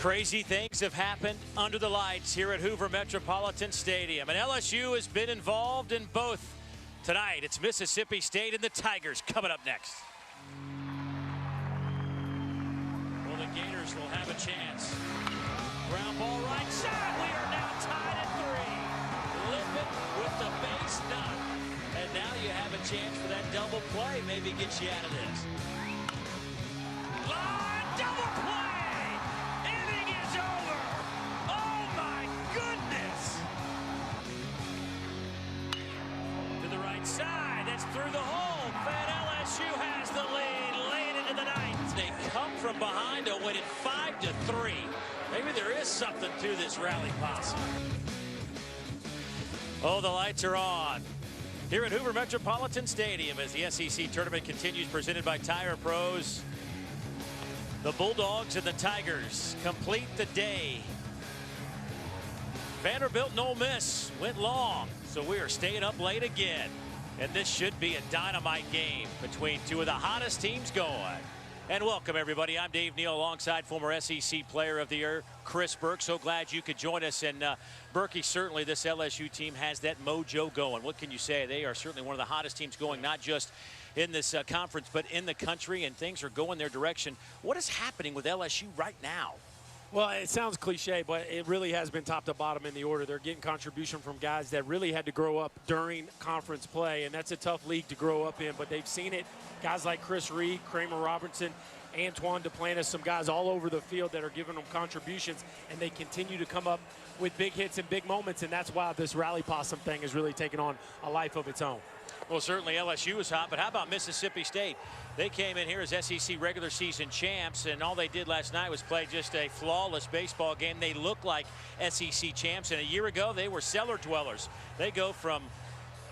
Crazy things have happened under the lights here at Hoover Metropolitan Stadium, and LSU has been involved in both. Tonight, it's Mississippi State and the Tigers coming up next. Well, the Gators will have a chance. Ground ball right side. We are now tied at 3. Lippett with the base knock. And now you have a chance for that double play. Maybe get you out of this. Line double play. Side, that's through the hole, and LSU has the lead late into the night. They come from behind to win it 5-3. Maybe there is something to this rally posse. Oh, the lights are on here at Hoover Metropolitan Stadium as the SEC tournament continues, presented by Tire Pros. The Bulldogs and the Tigers complete the day. Vanderbilt and Ole Miss went long, so we are staying up late again. And this should be a dynamite game between two of the hottest teams going. And welcome, everybody. I'm Dave Neal alongside former SEC Player of the Year, Chris Burke. So glad you could join us. And Burkey, certainly this LSU team has that mojo going. What can you say? They are certainly one of the hottest teams going, not just in this conference, but in the country, and things are going their direction. What is happening with LSU right now? Well, it sounds cliche, but it really has been top to bottom in the order. They're getting contribution from guys that really had to grow up during conference play, and that's a tough league to grow up in, but they've seen it. Guys like Chris Reed, Kramer Robertson, Antoine Duplantis, some guys all over the field that are giving them contributions, and they continue to come up with big hits and big moments, and that's why this Rally Possum thing is really taking on a life of its own. Well, certainly LSU is hot, but how about Mississippi State? They came in here as SEC regular season champs, and all they did last night was play just a flawless baseball game. They look like SEC champs, and a year ago they were cellar dwellers. They go from,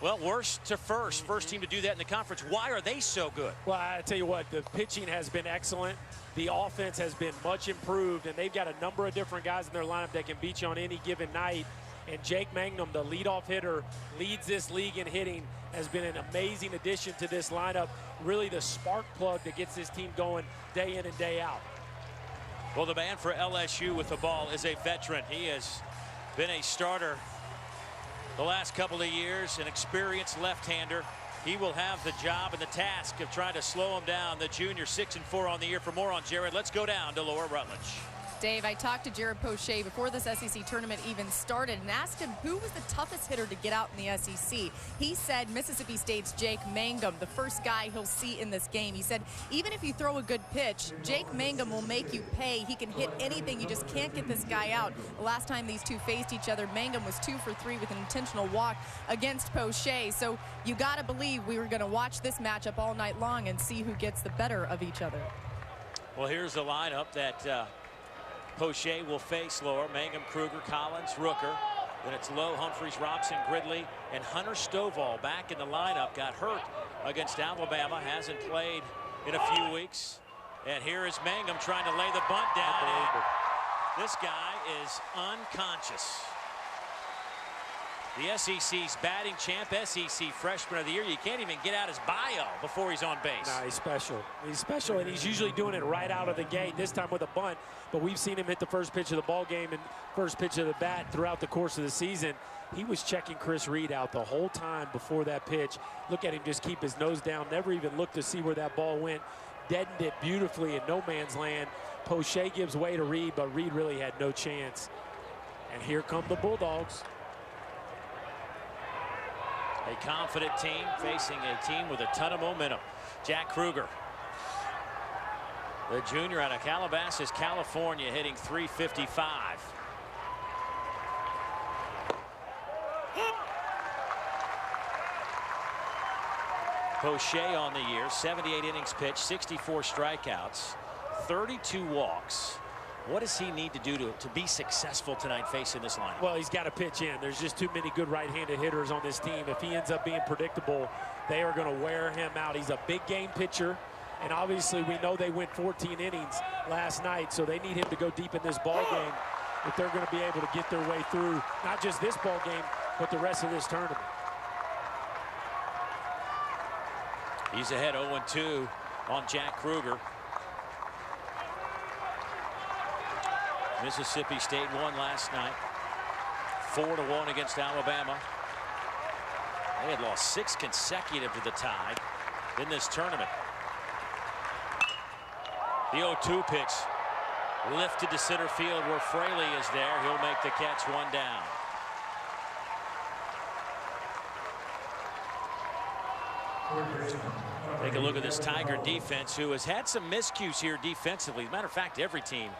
well, worst to first team to do that in the conference. Why are they so good? Well, I tell you what, the pitching has been excellent. The offense has been much improved, and they've got a number of different guys in their lineup that can beat you on any given night. And Jake Mangum, the leadoff hitter, leads this league in hitting, has been an amazing addition to this lineup. Really the spark plug that gets this team going day in and day out. Well, the man for LSU with the ball is a veteran. He has been a starter the last couple of years, an experienced left-hander. He will have the job and the task of trying to slow him down. The junior 6-4 on the year. For more on Jared, let's go down to Lower Rutledge. Dave, I talked to Jared Poche before this SEC tournament even started and asked him who was the toughest hitter to get out in the SEC. He said Mississippi State's Jake Mangum, the first guy he'll see in this game. He said even if you throw a good pitch, Jake Mangum will make you pay. He can hit anything. You just can't get this guy out. The last time these two faced each other, Mangum was 2 for 3 with an intentional walk against Poche. So you got to believe we were going to watch this matchup all night long and see who gets the better of each other. Well, here's the lineup that Poche will face. Laura, Mangum, Kruger, Collins, Rooker. Then it's Lowe, Humphreys, Robson, Gridley, and Hunter Stovall back in the lineup. Got hurt against Alabama, hasn't played in a few weeks. And here is Mangum trying to lay the bunt down. This guy is unconscious. The SEC's batting champ, SEC Freshman of the Year. You can't even get out his bio before he's on base. No, he's special. He's special, and he's usually doing it right out of the gate, this time with a bunt. But we've seen him hit the first pitch of the ball game and first pitch of the bat throughout the course of the season. He was checking Chris Reed out the whole time before that pitch. Look at him just keep his nose down, never even look to see where that ball went. Deadened it beautifully in no man's land. Poche gives way to Reed, but Reed really had no chance. And here come the Bulldogs. A confident team facing a team with a ton of momentum. Jack Kruger, the junior out of Calabasas, California, hitting .355. Poche on the year, 78 innings pitched, 64 strikeouts, 32 walks. What does he need to do to be successful tonight facing this lineup? Well, he's got to pitch in. There's just too many good right-handed hitters on this team. If he ends up being predictable, they are going to wear him out. He's a big game pitcher, and obviously we know they went 14 innings last night, so they need him to go deep in this ball game if they're going to be able to get their way through not just this ball game, but the rest of this tournament. He's ahead 0-2 on Jack Kruger. Mississippi State won last night 4-1 against Alabama. They had lost 6 consecutive to the Tide in this tournament. The 0-2 pitch lifted to center field where Fraley is there. He'll make the catch, 1 down. Take a look at this Tiger defense, who has had some miscues here defensively. As a matter of fact, every team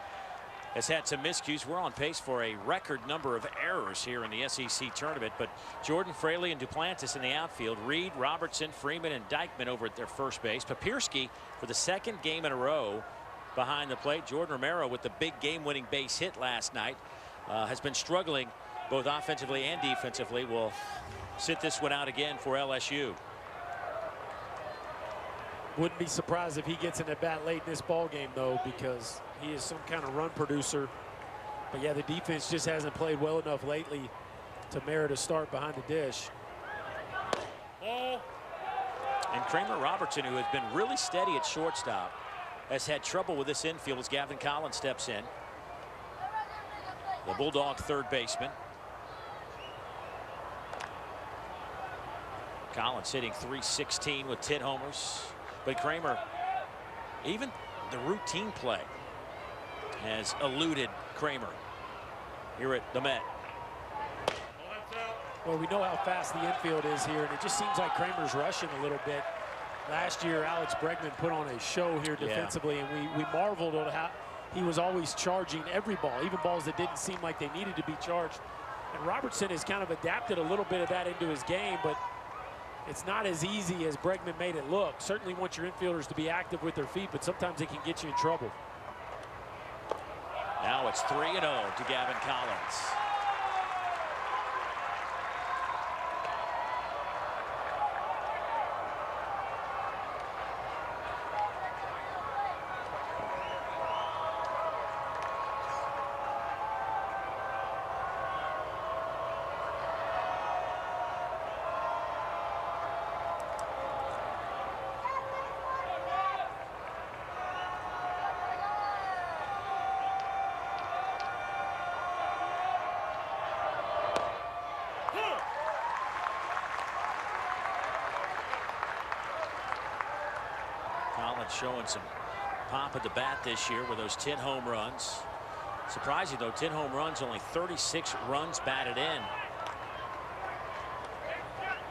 has had some miscues. We're on pace for a record number of errors here in the SEC tournament. But Jordan, Fraley, and Duplantis in the outfield. Reed, Robertson, Freeman, and Dykeman over at their first base. Papierski for the 2nd game in a row behind the plate. Jordan Romero with the big game-winning base hit last night. Has been struggling both offensively and defensively. Will sit this one out again for LSU. Wouldn't be surprised if he gets an at-bat late in this ball game, though, because he is some kind of run producer. But yeah, the defense just hasn't played well enough lately to merit a start behind the dish. And Kramer Robertson, who has been really steady at shortstop, has had trouble with this infield as Gavin Collins steps in. The Bulldog third baseman. Collins hitting .316 with 10 homers. But Kramer, even the routine play has eluded Kramer here at the Met. Well, we know how fast the infield is here, and it just seems like Kramer's rushing a little bit. Last year, Alex Bregman put on a show here defensively, and we marveled at how he was always charging every ball, even balls that didn't seem like they needed to be charged. And Robertson has kind of adapted a little bit of that into his game, but it's not as easy as Bregman made it look. Certainly want your infielders to be active with their feet, but sometimes they can get you in trouble. Now it's 3-0 to Gavin Collins. Showing some pop at the bat this year with those 10 home runs. Surprising, though, 10 home runs, only 36 runs batted in.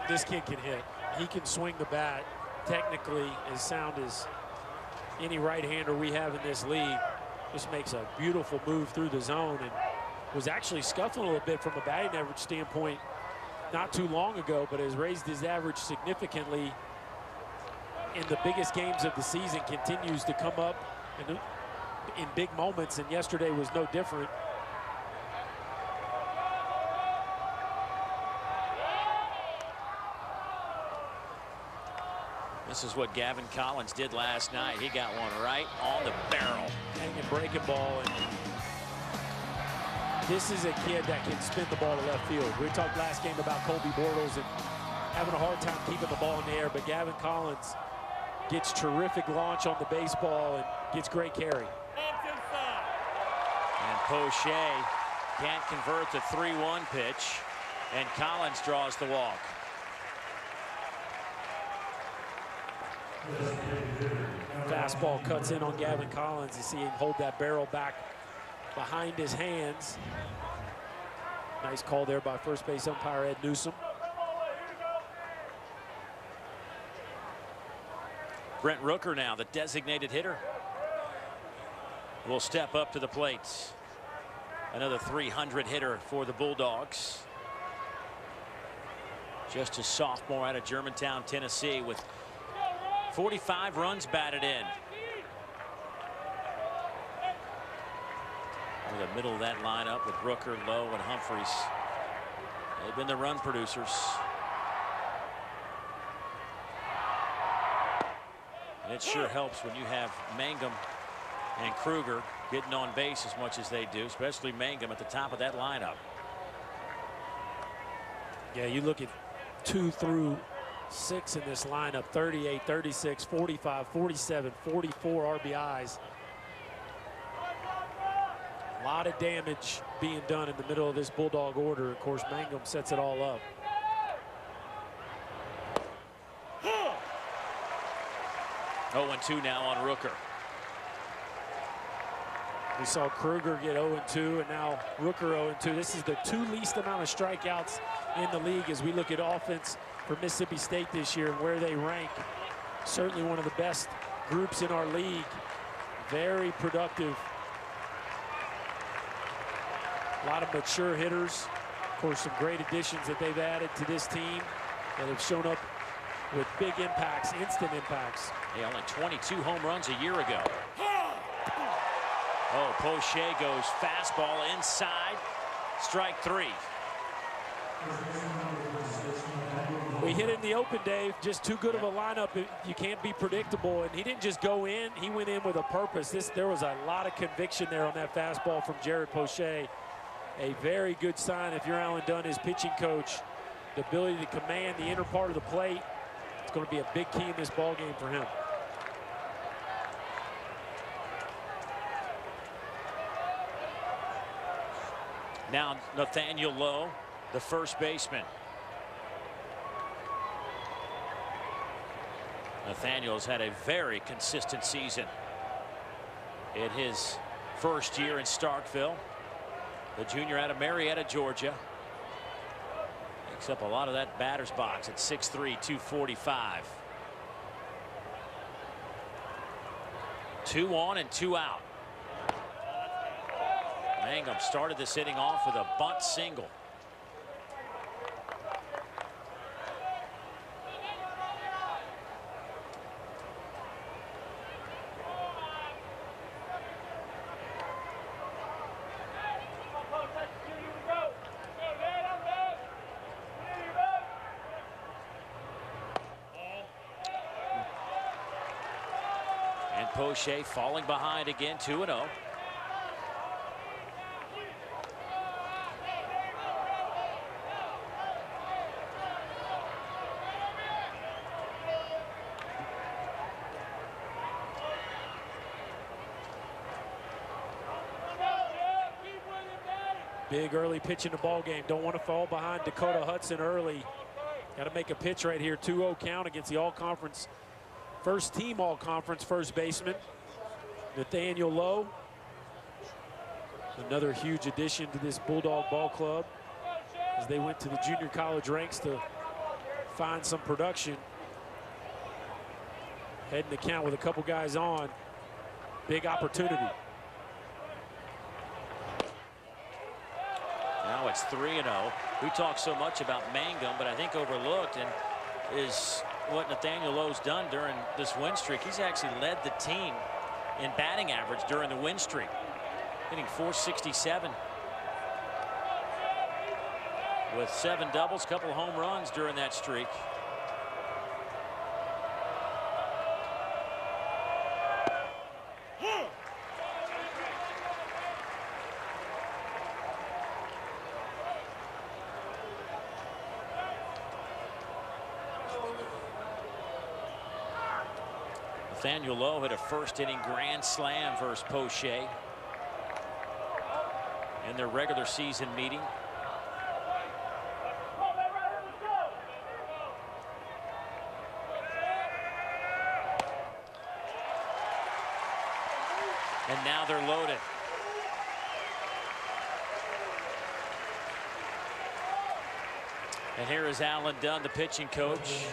This kid can hit. He can swing the bat. Technically as sound as any right-hander we have in this league. Just makes a beautiful move through the zone, and was actually scuffling a little bit from a batting average standpoint not too long ago, but has raised his average significantly in the biggest games of the season. Continues to come up in big moments, and yesterday was no different. This is what Gavin Collins did last night. He got one right on the barrel. Hanging breaking ball. And this is a kid that can spin the ball to left field. We talked last game about Colby Bortles and having a hard time keeping the ball in the air, but Gavin Collins gets terrific launch on the baseball and gets great carry. And Poche can't convert the 3-1 pitch, and Collins draws the walk. Fastball cuts in on Gavin Collins. You see him hold that barrel back behind his hands. Nice call there by first base umpire Ed Newsom. Brent Rooker now, the designated hitter, will step up to the plate. Another 300 hitter for the Bulldogs. Just a sophomore out of Germantown, Tennessee, with 45 runs batted in. In the middle of that lineup with Rooker, Lowe, and Humphreys. They've been the run producers. And it sure helps when you have Mangum and Kruger getting on base as much as they do, especially Mangum at the top of that lineup. Yeah, you look at 2 through 6 in this lineup, 38, 36, 45, 47, 44 RBIs. A lot lot of damage being done in the middle of this Bulldog order. Of course, Mangum sets it all up. Oh, 0-2 now on Rooker. We saw Kruger get 0-2, and now Rooker 0-2. This is the 2 least amount of strikeouts in the league as we look at offense for Mississippi State this year and where they rank. Certainly one of the best groups in our league. Very productive. A lot of mature hitters. Of course, some great additions that they've added to this team that have shown up with big impacts, instant impacts. Hey, only 22 home runs a year ago. Oh, Poche goes fastball inside. Strike 3. We hit it in the open, Dave. Just too good of a lineup. You can't be predictable. And he didn't just go in. He went in with a purpose. There was a lot of conviction there on that fastball from Jared Poche. A very good sign if you're Alan Dunn, his pitching coach. The ability to command the inner part of the plate. It's going to be a big key in this ball game for him. Now Nathaniel Lowe, the first baseman. Nathaniel's had a very consistent season in his first year in Starkville. The junior out of Marietta, Georgia. Picks up a lot of that batter's box at 6'3", 245. 2 on and 2 out. Mangum started this inning off with a bunt single. And Poche falling behind again, 2-0. Big early pitch in the ball game. Don't want to fall behind Dakota Hudson early. Got to make a pitch right here. 2-0 count against the all-conference, first team all-conference first baseman, Nathaniel Lowe. Another huge addition to this Bulldog ball club as they went to the junior college ranks to find some production. Heading the count with a couple guys on. Big opportunity. Now it's 3-0. We talk so much about Mangum, but I think overlooked and is what Nathaniel Lowe's done during this win streak. He's actually led the team in batting average during the win streak, hitting .467 with 7 doubles, couple home runs during that streak. Nathaniel Lowe hit a first inning grand slam versus Poche in their regular season meeting. And now they're loaded. And here is Alan Dunn, the pitching coach.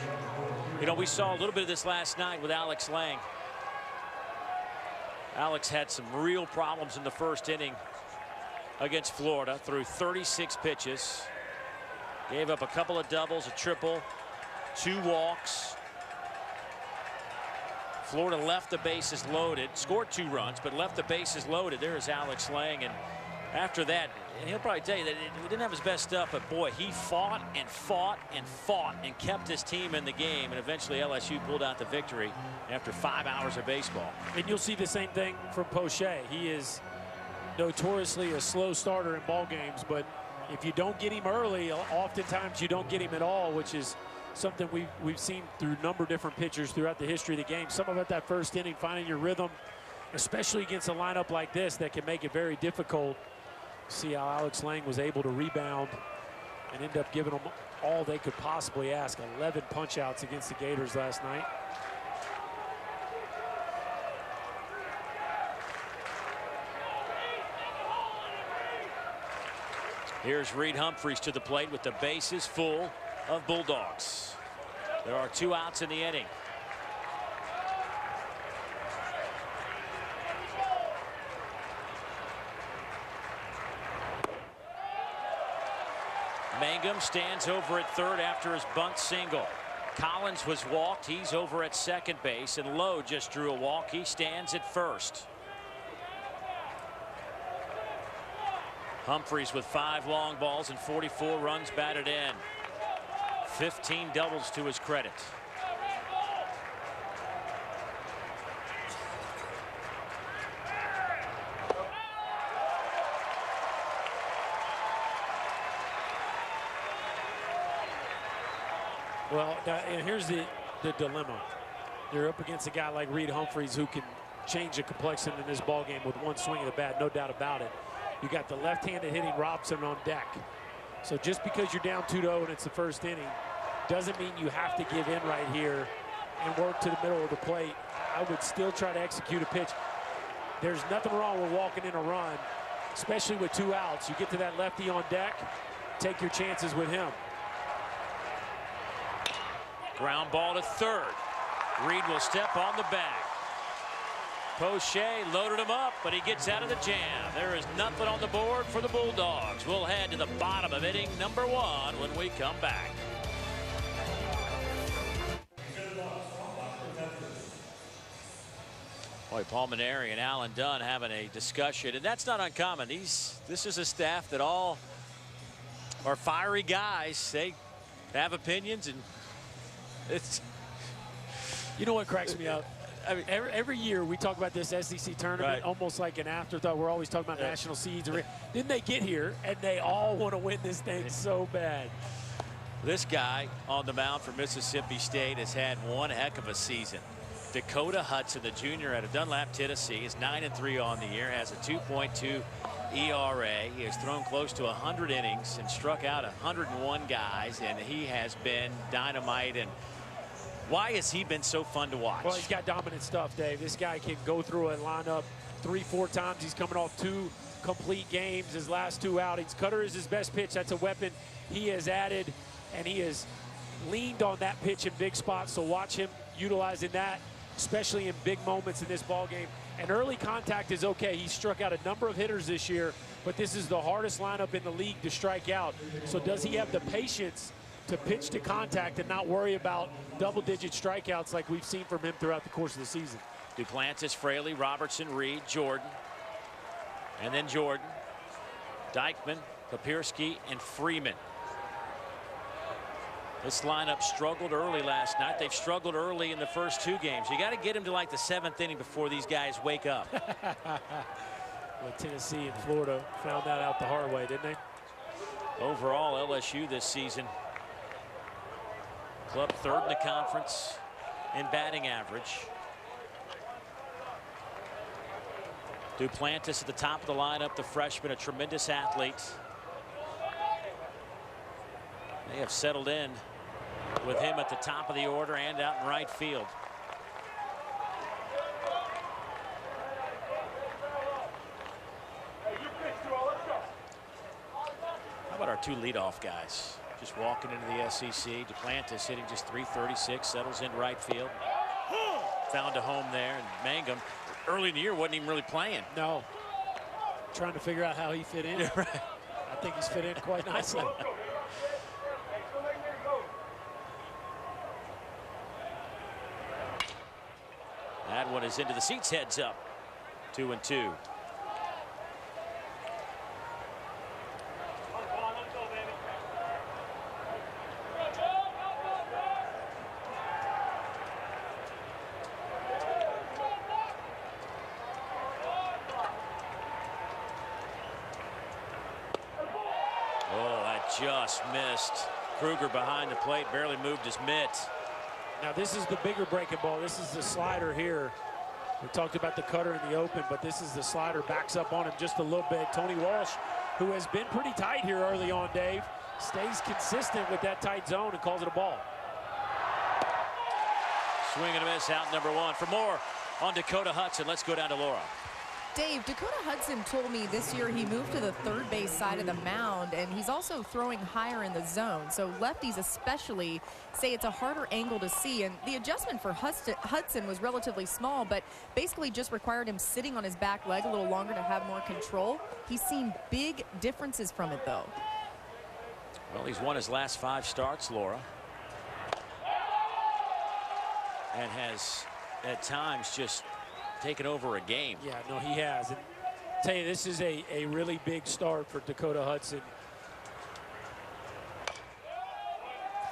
You know, we saw a little bit of this last night with Alex Lang. Alex had some real problems in the first inning against Florida, threw 36 pitches, gave up a couple of doubles, a triple, 2 walks. Florida left the bases loaded, scored 2 runs, but left the bases loaded. There is Alex Lang, and after that, and he'll probably tell you that he didn't have his best stuff, but boy, he fought and fought and fought and kept his team in the game, and eventually LSU pulled out the victory after 5 hours of baseball. And you'll see the same thing from Poche. He is notoriously a slow starter in ball games, but if you don't get him early, oftentimes you don't get him at all, which is something we've seen through a number of different pitchers throughout the history of the game. Some of it that first inning, finding your rhythm, especially against a lineup like this that can make it very difficult See how Alex Lang was able to rebound and end up giving them all they could possibly ask. 11 punch-outs against the Gators last night. Here's Reed Humphreys to the plate with the bases full of Bulldogs. There are 2 outs in the inning. Mangum stands over at third after his bunt single. Collins was walked. He's over at second base, and Lowe just drew a walk. He stands at first. Humphreys with 5 long balls and 44 runs batted in. 15 doubles to his credit. Well, and here's the dilemma. You're up against a guy like Reed Humphreys who can change the complexion in this ball game with one swing of the bat, no doubt about it. You got the left-handed hitting Robson on deck. So just because you're down 2-0 and it's the first inning doesn't mean you have to give in right here and work to the middle of the plate. I would still try to execute a pitch. There's nothing wrong with walking in a run, especially with 2 outs. You get to that lefty on deck, take your chances with him. Ground ball to third. Reed will step on the bag. Poche loaded him up, but he gets out of the jam. There is nothing on the board for the Bulldogs. We'll head to the bottom of inning number 1 when we come back. Boy, Paul Maneri and Alan Dunn having a discussion, and that's not uncommon. This is a staff that all are fiery guys. They have opinions, and it's. You know what cracks me up? I mean, every year we talk about this SEC tournament, right, almost like an afterthought. We're always talking about national seeds. Then they get here, and they all want to win this thing so bad. This guy on the mound for Mississippi State has had one heck of a season. Dakota Hudson, the junior out of Dunlap, Tennessee, is 9-3 on the year, has a 2.2 ERA. He has thrown close to 100 innings and struck out 101 guys, and he has been dynamite. And why has he been so fun to watch? Well, he's got dominant stuff, Dave. This guy can go through a lineup 3-4 times. He's coming off 2 complete games. His last 2 outings. Cutter is his best pitch. That's a weapon he has added, and he has leaned on that pitch in big spots. So watch him utilizing that, especially in big moments in this ball game. And early contact is okay. He struck out a number of hitters this year, but this is the hardest lineup in the league to strike out. So does he have the patience to pitch to contact and not worry about double-digit strikeouts like we've seen from him throughout the course of the season? Duplantis, Fraley, Robertson, Reed, Jordan, and then Jordan, Dykman, Papirski, and Freeman. This lineup struggled early last night. They've struggled early in the first 2 games. You got to get them to like the 7th inning before these guys wake up. Well, Tennessee and Florida found that out the hard way, didn't they? Overall, LSU this season, club 3rd in the conference in batting average. Duplantis at the top of the lineup, the freshman, a tremendous athlete. They have settled in with him at the top of the order and out in right field. How about our 2 leadoff guys? Just walking into the SEC. Duplantis hitting just .336, settles in right field. Found a home there, and Mangum early in the year wasn't even really playing. No. Trying to figure out how he fit in. Yeah, right. I think he's fit in quite nicely. That one is into the seats, heads up. 2-2. Oh, that just missed. Kruger behind the plate, barely moved his mitt. Now this is the bigger breaking ball. This is the slider here. We talked about the cutter in the open, but this is the slider. Backs up on him just a little bit. Tony Walsh who has been pretty tight here early on, Dave, stays consistent with that tight zone and calls it a ball. Swing and a miss, out number one. For more on Dakota Hudson, let's go down to Laura. Dave, Dakota Hudson told me this year he moved to the third base side of the mound, and he's also throwing higher in the zone. So lefties especially say it's a harder angle to see, and the adjustment for Hudson was relatively small, but basically just required him sitting on his back leg a little longer to have more control. He's seen big differences from it, though. Well, he's won his last 5 starts, Laura, and has at times just taken over a game. Yeah, no, he has. And I'll tell you, this is a really big start for Dakota Hudson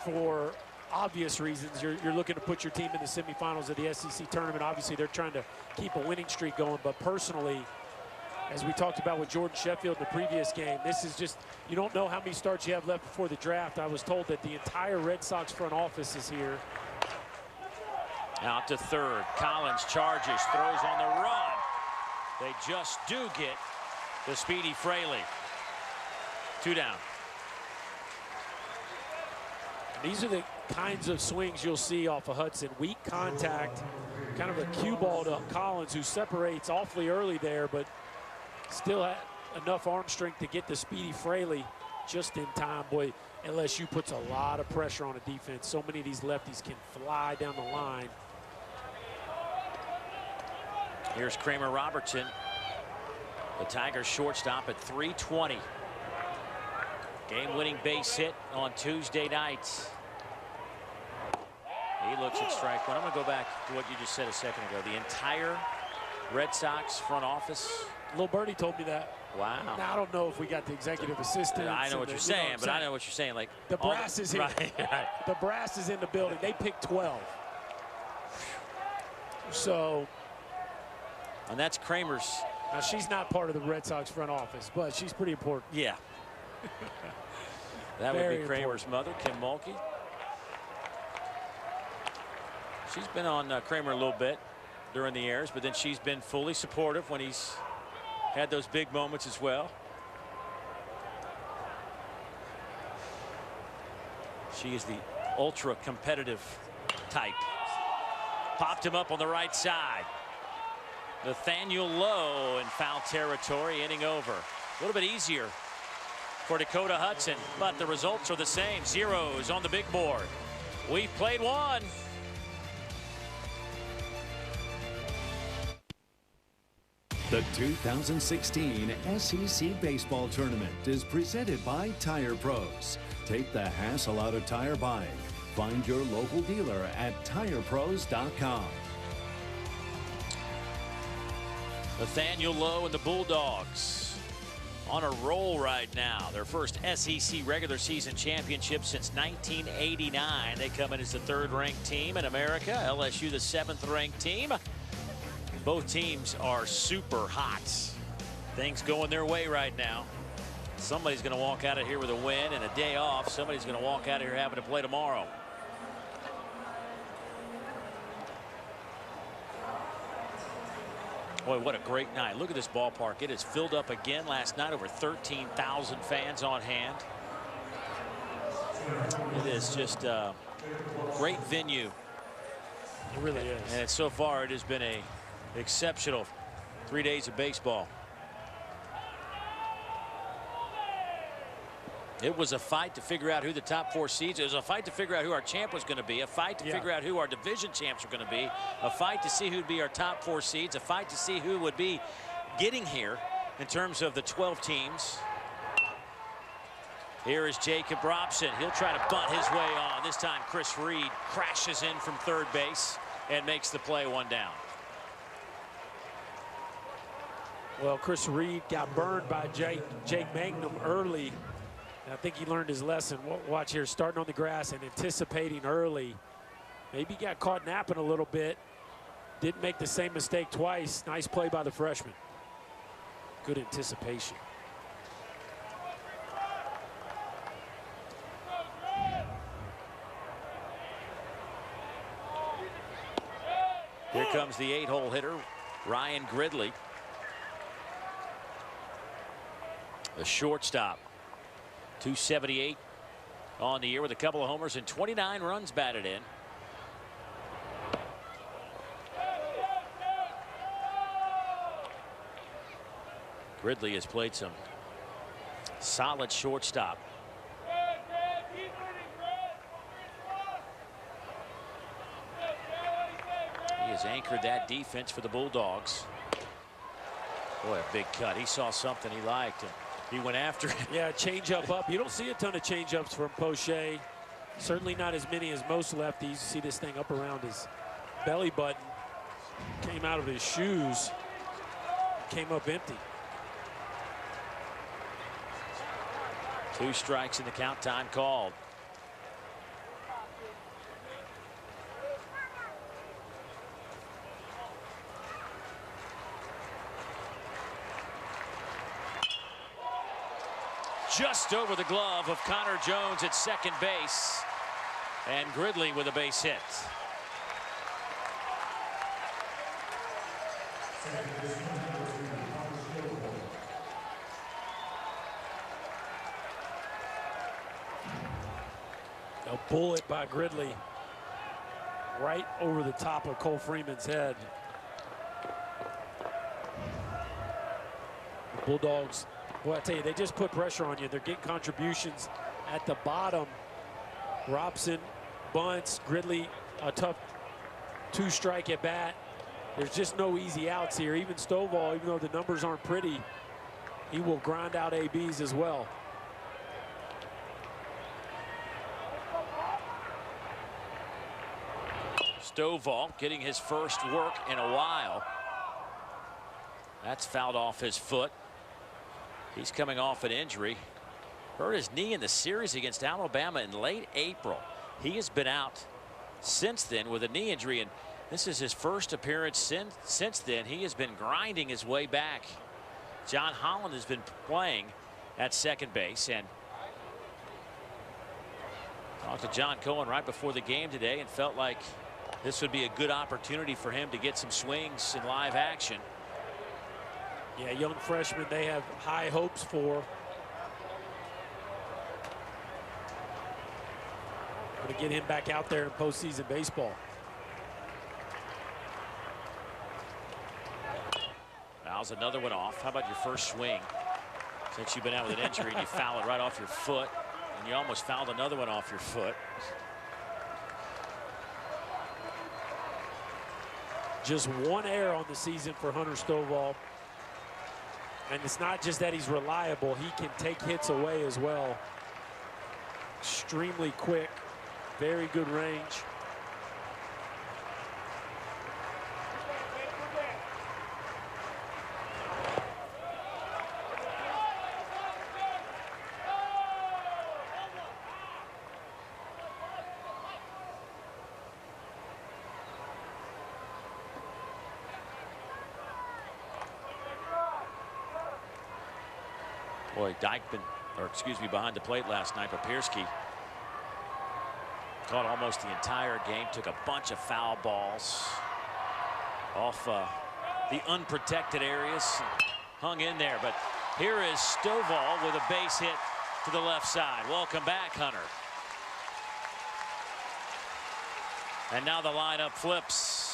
for obvious reasons. You're looking to put your team in the semifinals of the SEC tournament. Obviously, they're trying to keep a winning streak going, but personally, as we talked about with Jordan Sheffield in the previous game, this is just, you don't know how many starts you have left before the draft. I was told that the entire Red Sox front office is here. Out to third. Collins charges, throws on the run. They just do get the speedy Fraley. 2 down. These are the kinds of swings you'll see off of Hudson. Weak contact, kind of a cue ball to Collins, who separates awfully early there, but still had enough arm strength to get the speedy Fraley just in time. Boy, LSU puts a lot of pressure on a defense. So many of these lefties can fly down the line. Here's Kramer Robertson, the Tigers shortstop at 320. Game-winning base hit on Tuesday night. He looks at strike one. I'm going to go back to what you just said a second ago. The entire Red Sox front office. Little Birdie told me that. Wow. Now, I don't know if we got the executive assistant. I know what you're saying, but I know what you're saying. Like the brass is here. Right. The brass is in the building. They picked 12. So. And that's Kramer's. Now, she's not part of the Red Sox front office, but she's pretty important. Yeah. That would be Kramer's mother, Kim Mulkey. She's been on Kramer a little bit during the airs, but then she's been fully supportive when he's had those big moments as well. She is the ultra competitive type. Popped him up on the right side. Nathaniel Lowe in foul territory, inning over. A little bit easier for Dakota Hudson, but the results are the same. Zeros on the big board. We've played one. The 2016 SEC Baseball Tournament is presented by Tire Pros. Take the hassle out of tire buying. Find your local dealer at TirePros.com. Nathaniel Lowe and the Bulldogs on a roll right now. Their first SEC regular season championship since 1989. They come in as the 3rd-ranked team in America. LSU the 7th-ranked team. Both teams are super hot. Things going their way right now. Somebody's going to walk out of here with a win and a day off. Somebody's going to walk out of here having to play tomorrow. Boy, what a great night. Look at this ballpark. It is filled up again. Last night, over 13,000 fans on hand. It is just a great venue. It really is. And so far, it has been a exceptional 3 days of baseball. It was a fight to figure out who the top 4 seeds. It was a fight to figure out who our champ was going to be. A fight to figure out who our division champs were going to be. A fight to see who'd be our top 4 seeds. A fight to see who would be getting here in terms of the 12 teams. Here is Jacob Robson. He'll try to bunt his way on. This time Chris Reed crashes in from third base and makes the play, 1 down. Well, Chris Reed got burned by Jake Mangum early. I think he learned his lesson. Watch here, starting on the grass and anticipating early. Maybe got caught napping a little bit. Didn't make the same mistake twice. Nice play by the freshman. Good anticipation. Here comes the 8-hole hitter, Ryan Gridley. The shortstop, 278 on the year with a couple of homers and 29 runs batted in. Gridley has played some solid shortstop. He has anchored that defense for the Bulldogs. Boy, a big cut. He saw something he liked and he went after it. Yeah, change-up up. You don't see a ton of change-ups from Poche. Certainly not as many as most lefties. You see this thing up around his belly button. Came out of his shoes. Came up empty. 2 strikes in the count, time called. Just over the glove of Connor Jones at second base. And Gridley with a base hit. A bullet by Gridley right over the top of Cole Freeman's head. The Bulldogs, boy, I tell you, they just put pressure on you. They're getting contributions at the bottom. Robson bunts, Gridley a tough 2-strike at bat. There's just no easy outs here. Even Stovall, even though the numbers aren't pretty, he will grind out ABs as well. Stovall getting his first work in a while. That's fouled off his foot. He's coming off an injury. Hurt his knee in the series against Alabama in late April. He has been out since then with a knee injury, and this is his first appearance since then. He has been grinding his way back. John Holland has been playing at second base, and talked to John Cohen right before the game today and felt like this would be a good opportunity for him to get some swings in live action. Yeah, young freshman they have high hopes for. Going to get him back out there in postseason baseball. Fouls another one off. How about your first swing since you've been out with an injury and you foul it right off your foot, and you almost fouled another one off your foot. Just 1 error on the season for Hunter Stovall. And it's not just that he's reliable, he can take hits away as well. Extremely quick, very good range. Boy, Dykeman, or excuse me, behind the plate last night, but Piersky caught almost the entire game, took a bunch of foul balls off the unprotected areas, hung in there. But here is Stovall with a base hit to the left side. Welcome back, Hunter. And now the lineup flips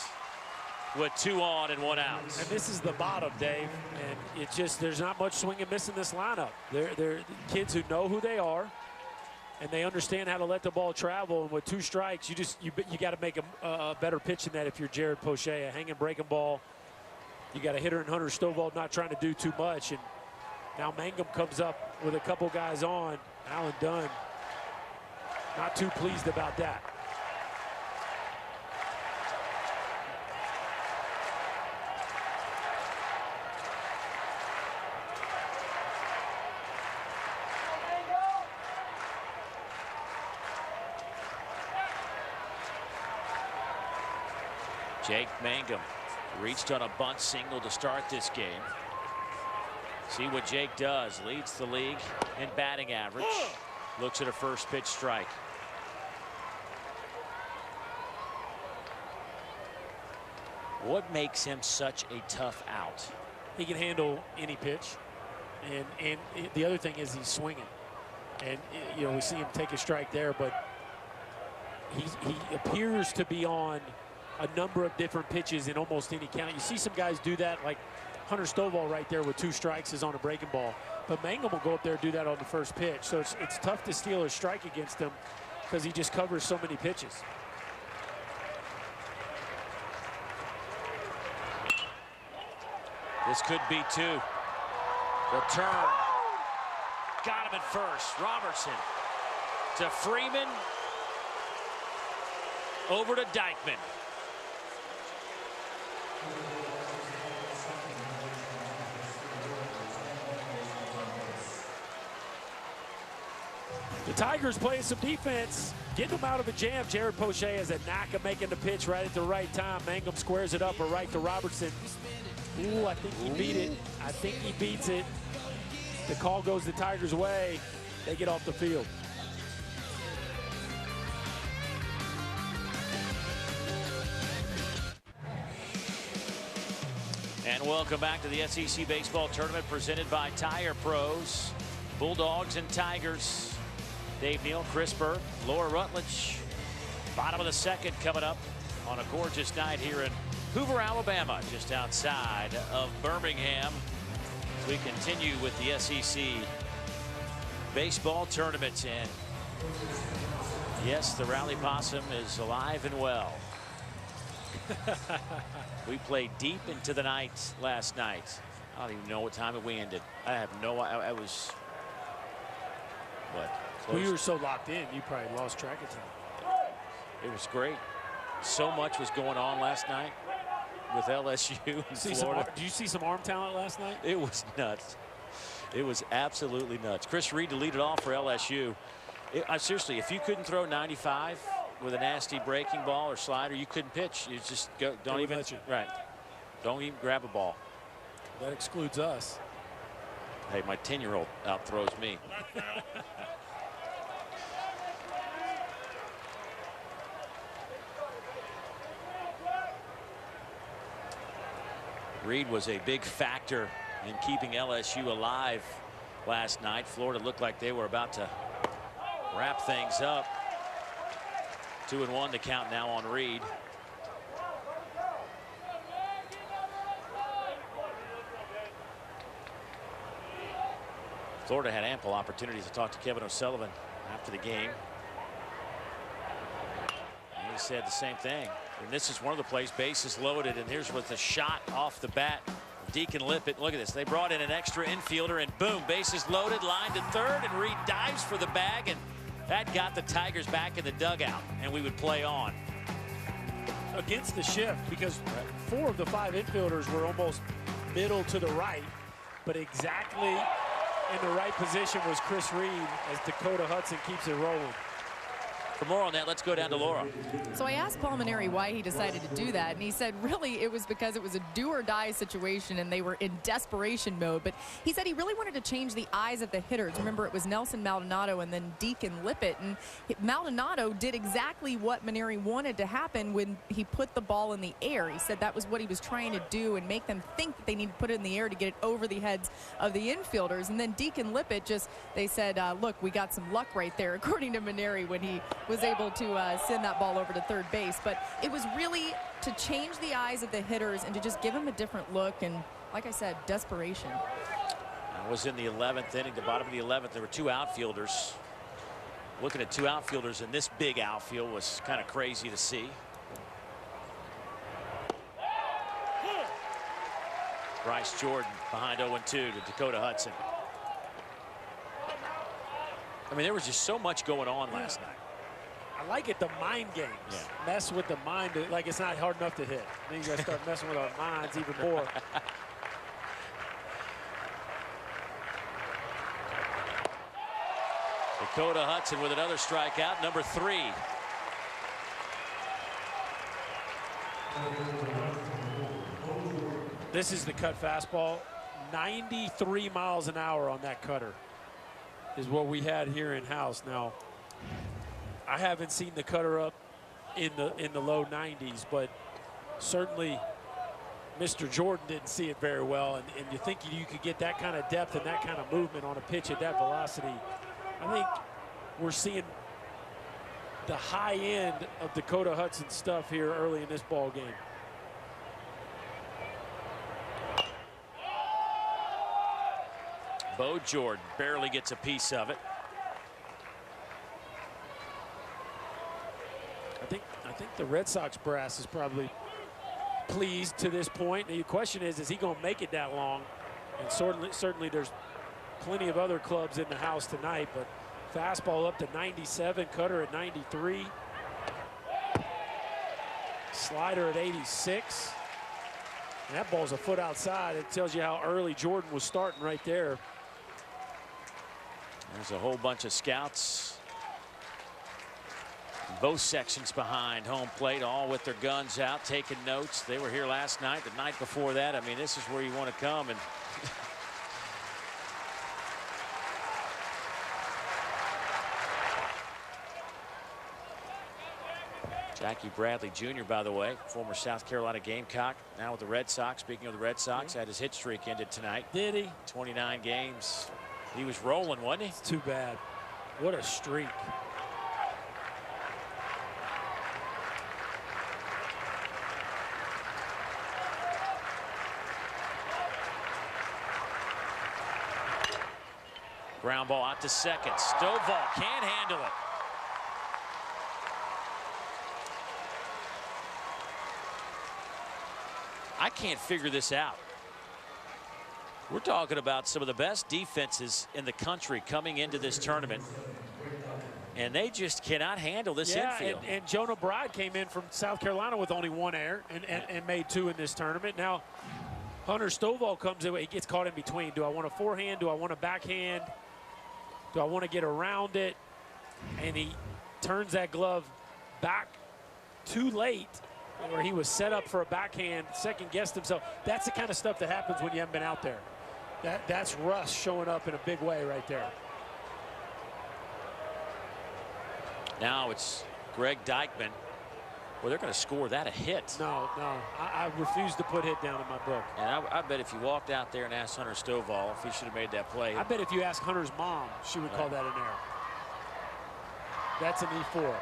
with 2 on and 1 out. And this is the bottom, Dave, and it's just there's not much swing and miss in this lineup. They're kids who know who they are, and they understand how to let the ball travel. And with 2 strikes, you got to make a better pitch than that. If you're Jared Poche, a hanging breaking ball, you got a hitter in Hunter Stovall not trying to do too much. And now Mangum comes up with a couple guys on. Alan Dunn not too pleased about that. Jake Mangum reached on a bunt single to start this game. See what Jake does. Leads the league in batting average. Looks at a first pitch strike. What makes him such a tough out? He can handle any pitch. And the other thing is he's swinging. And, you know, we see him take a strike there, but he appears to be on a number of different pitches in almost any count. You see some guys do that, like Hunter Stovall right there with 2 strikes is on a breaking ball. But Mangum will go up there and do that on the first pitch. So it's tough to steal a strike against him because he just covers so many pitches. This could be 2. The turn. Got him at first. Robertson to Freeman. Over to Dykeman. The Tigers playing some defense, getting them out of a jam. Jared Poche has a knack of making the pitch right at the right time. Mangum squares it up or right to Robertson. Ooh, I think he beat it. I think he beats it. The call goes the Tigers' way. They get off the field. And welcome back to the SEC Baseball Tournament presented by Tire Pros. Bulldogs and Tigers. Dave Neal, Chris Berg, Laura Rutledge. Bottom of the second coming up on a gorgeous night here in Hoover, Alabama, just outside of Birmingham. As we continue with the SEC Baseball Tournament. And yes, the Rally Possum is alive and well. We played deep into the night last night. I don't even know what time we ended. I have no idea. I was, what? We were so locked in, you probably lost track of time. It was great. So much was going on last night with LSU and Florida. Did you see some arm talent last night? It was nuts. It was absolutely nuts. Chris Reed to lead it off for LSU. Seriously, if you couldn't throw 95 with a nasty breaking ball or slider, you couldn't pitch. You just go, don't even don't even grab a ball. That excludes us. Hey, my 10-year-old outthrows me. Reed was a big factor in keeping LSU alive last night. Florida looked like they were about to wrap things up. 2-1 to count now on Reed. Florida had ample opportunities to talk to Kevin O'Sullivan after the game. And he said the same thing. And this is one of the plays, bases loaded, and here's with the shot off the bat. Deacon Lippett, look at this. They brought in an extra infielder, and boom, bases loaded, line to third, and Reed dives for the bag, and that got the Tigers back in the dugout, and we would play on. Against the shift, because 4 of the 5 infielders were almost middle to the right, but exactly in the right position was Chris Reed as Dakota Hudson keeps it rolling. For more on that, let's go down to Laura. So I asked Paul Maneri why he decided to do that, and he said really it was because it was a do-or-die situation and they were in desperation mode. But he said he really wanted to change the eyes of the hitters. Remember, it was Nelson Maldonado and then Deacon Lippett, and Maldonado did exactly what Maneri wanted to happen when he put the ball in the air. He said that was what he was trying to do and make them think that they need to put it in the air to get it over the heads of the infielders. And then Deacon Lippett they said, look, we got some luck right there, according to Maneri, when he was able to send that ball over to third base. But it was really to change the eyes of the hitters and to just give them a different look, and like I said, desperation. That was in the 11th inning, the bottom of the 11th. There were 2 outfielders. Looking at 2 outfielders in this big outfield was kind of crazy to see. Bryce Jordan behind 0-2 to Dakota Hudson. I mean, there was just so much going on last night. I like it, the mind games. Yeah. Mess with the mind, like it's not hard enough to hit. Then you got to start messing with our minds even more. Dakota Hudson with another strikeout, number 3. This is the cut fastball. 93 miles an hour on that cutter is what we had here in house. Now, I haven't seen the cutter up in the low 90s, but certainly Mr. Jordan didn't see it very well, and you think you could get that kind of depth and that kind of movement on a pitch at that velocity. I think we're seeing the high end of Dakota Hudson stuff here early in this ball game. Bo Jordan barely gets a piece of it. I think the Red Sox brass is probably pleased to this point. The question is he going to make it that long? And certainly there's plenty of other clubs in the house tonight, but fastball up to 97, cutter at 93. Slider at 86. And that ball's a foot outside. It tells you how early Jordan was starting right there. There's a whole bunch of scouts. Both sections behind home plate, all with their guns out, taking notes. They were here last night, the night before that. I mean, this is where you want to come. And Jackie Bradley Jr., by the way, former South Carolina Gamecock, now with the Red Sox. Speaking of the Red Sox, had his hit streak ended tonight. Did he? 29 games. He was rolling, wasn't he? It's too bad. What a streak. Ground ball out to second. Stovall can't handle it. I can't figure this out. We're talking about some of the best defenses in the country coming into this tournament, and they just cannot handle this infield. And Jonah Bride came in from South Carolina with only 1 error and made 2 in this tournament. Now, Hunter Stovall comes in, he gets caught in between. Do I want a forehand? Do I want a backhand? Do I want to get around it? And he turns that glove back too late, where he was set up for a backhand, second-guessed himself. That's the kind of stuff that happens when you haven't been out there. That's Russ showing up in a big way right there. Now it's Greg Dykman. Well, they're going to score that a hit. No. I refuse to put hit down in my book. And I bet if you walked out there and asked Hunter Stovall if he should have made that play. I bet if you ask Hunter's mom, she would call that an error. That's an E4.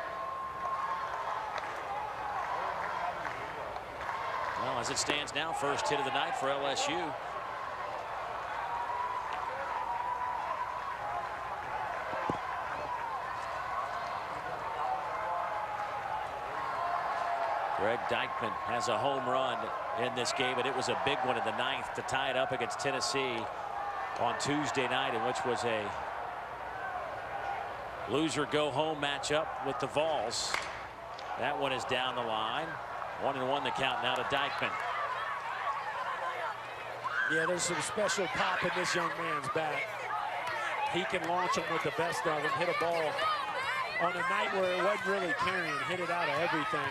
Well, as it stands now, first hit of the night for LSU. Greg Dykman has a home run in this game, and it was a big one in the 9th to tie it up against Tennessee on Tuesday night, in which was a loser-go-home matchup with the Vols. That one is down the line. 1-1 the count now to Dykman. Yeah, there's some special pop in this young man's bat. He can launch them with the best of them, hit a ball on a night where it wasn't really carrying, hit it out of everything.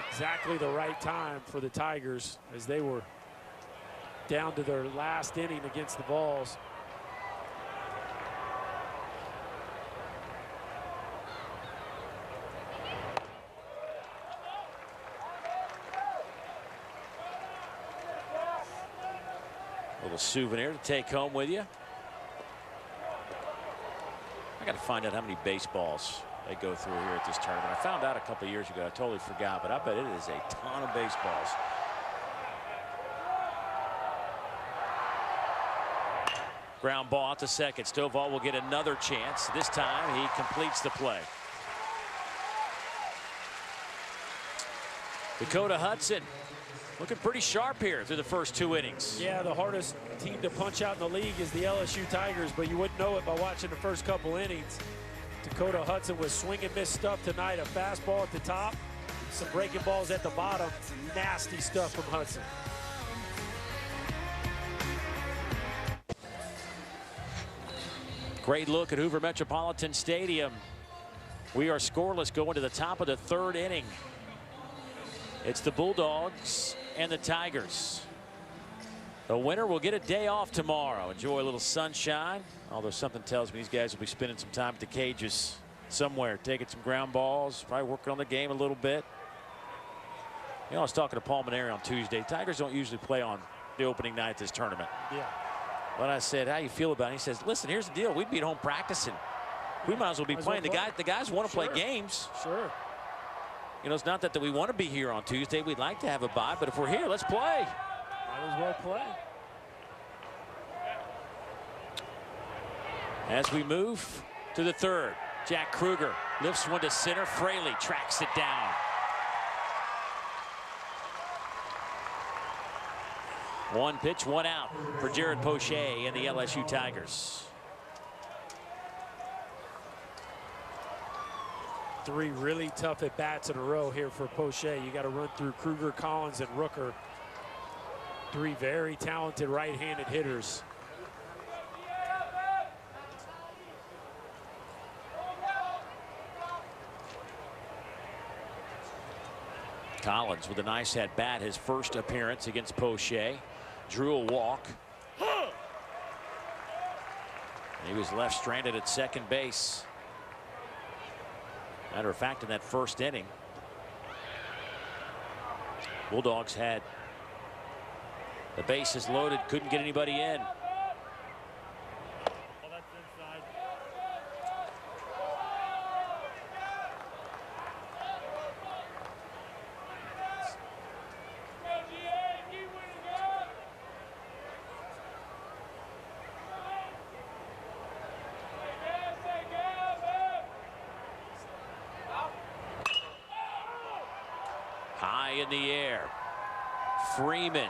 Exactly the right time for the Tigers as they were down to their last inning against the Vols. Little souvenir to take home with you. I got to find out how many baseballs they go through here at this tournament. I found out a couple of years ago. I totally forgot, but I bet it is a ton of baseballs. Ground ball out to second. Stovall will get another chance. This time he completes the play. Dakota Hudson looking pretty sharp here through the first 2 innings. Yeah, the hardest team to punch out in the league is the LSU Tigers, but you wouldn't know it by watching the first couple innings. Dakota Hudson with swing and miss stuff tonight. A fastball at the top, some breaking balls at the bottom. Nasty stuff from Hudson. Great look at Hoover Metropolitan Stadium. We are scoreless going to the top of the 3rd inning. It's the Bulldogs and the Tigers. The winner will get a day off tomorrow. Enjoy a little sunshine. Although something tells me these guys will be spending some time at the cages somewhere, taking some ground balls, probably working on the game a little bit. You know, I was talking to Paul Maneri on Tuesday. Tigers don't usually play on the opening night of this tournament. Yeah. But I said, how you feel about it? He says, listen, here's the deal. We'd be at home practicing. We might as well be playing. The guys want to play games. Sure. You know, it's not that we want to be here on Tuesday. We'd like to have a bye, but if we're here, let's play. Might as well play. As we move to the third, Jack Kruger lifts one to center. Fraley tracks it down. One pitch, one out for Jared Poche and the LSU Tigers. 3 really tough at-bats in a row here for Poche. You got to run through Kruger, Collins, and Rooker. 3 very talented right-handed hitters. Collins with a nice at-bat, his first appearance against Poche. Drew a walk. He was left stranded at second base. Matter of fact, in that first inning, Bulldogs had the bases loaded, couldn't get anybody in. High in the air. Freeman.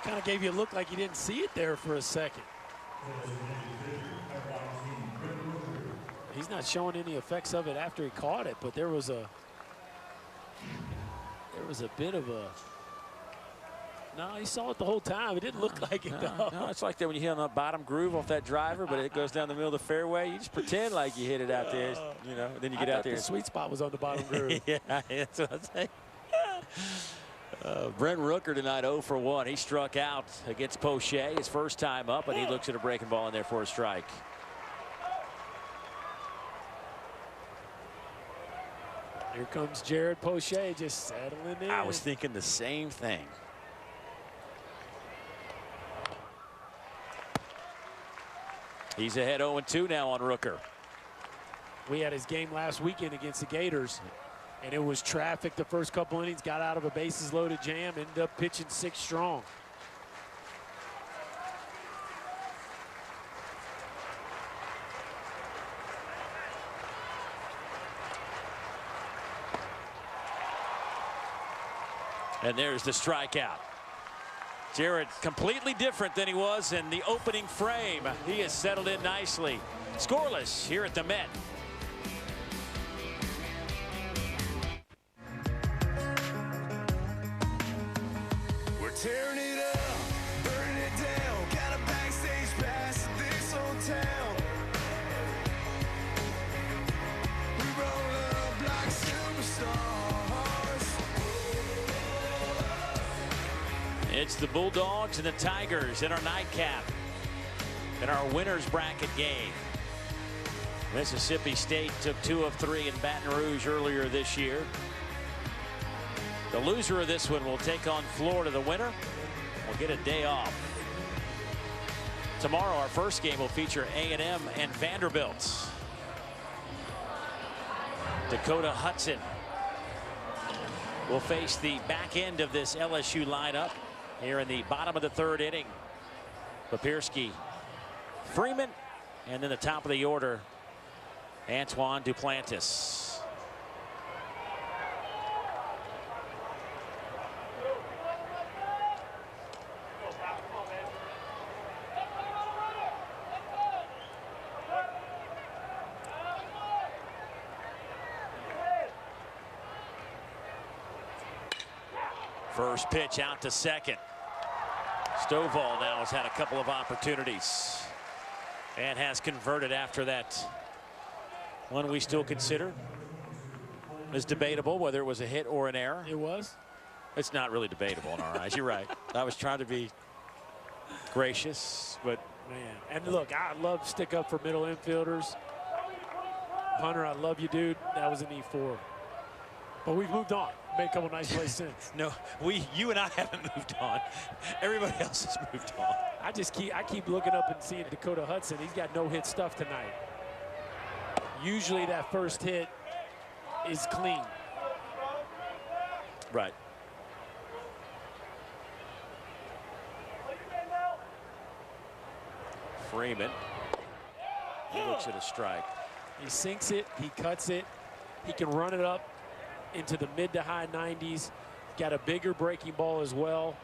Kind of gave you a look like you didn't see it there for a second. He's not showing any effects of it after he caught it, but there was a bit of a. No, he saw it the whole time. It didn't look like it, though. No, it's like that when you hit on the bottom groove off that driver, but it goes down the middle of the fairway. You just pretend like you hit it out there, you know. Then you get out there. The sweet spot was on the bottom groove. Yeah, that's what I'm saying. Brent Rooker tonight 0 for 1. He struck out against Poche his first time up, and he looks at a breaking ball in there for a strike. Here comes Jared Poche just settling in. I was thinking the same thing. He's ahead 0-2 now on Rooker. We had his game last weekend against the Gators, and it was traffic the first couple innings. Got out of a bases loaded jam, ended up pitching 6 strong. And there's the strikeout. Jared completely different than he was in the opening frame. He has settled in nicely. Scoreless here at the Met. We're tearing it up, burning it down. Got a backstage pass at this hotel. We roll up like superstars. It's the Bulldogs and the Tigers in our nightcap in our winner's bracket game. Mississippi State took 2 of 3 in Baton Rouge earlier this year. The loser of this one will take on Florida. The winner will get a day off. Tomorrow, our first game will feature A&M and Vanderbilt. Dakota Hudson will face the back end of this LSU lineup here in the bottom of the 3rd inning. Papirski, Freeman, and then the top of the order, Antoine Duplantis. First pitch out to second. Stovall now has had a couple of opportunities and has converted after that. One we still consider is debatable whether it was a hit or an error. It was. It's not really debatable in our eyes. You're right. I was trying to be gracious, but Man, and look, I love stick up for middle infielders. Hunter, I love you, dude. That was an E4. But we've moved on. Made a couple nice plays since. No, you and I haven't moved on. Everybody else has moved on. I keep looking up and seeing Dakota Hudson. He's got no-hit stuff tonight. Usually that first hit is clean. Right. Freeman. He looks at a strike. He sinks it, he cuts it, he can run it up into the mid to high 90s. Got a bigger breaking ball as well.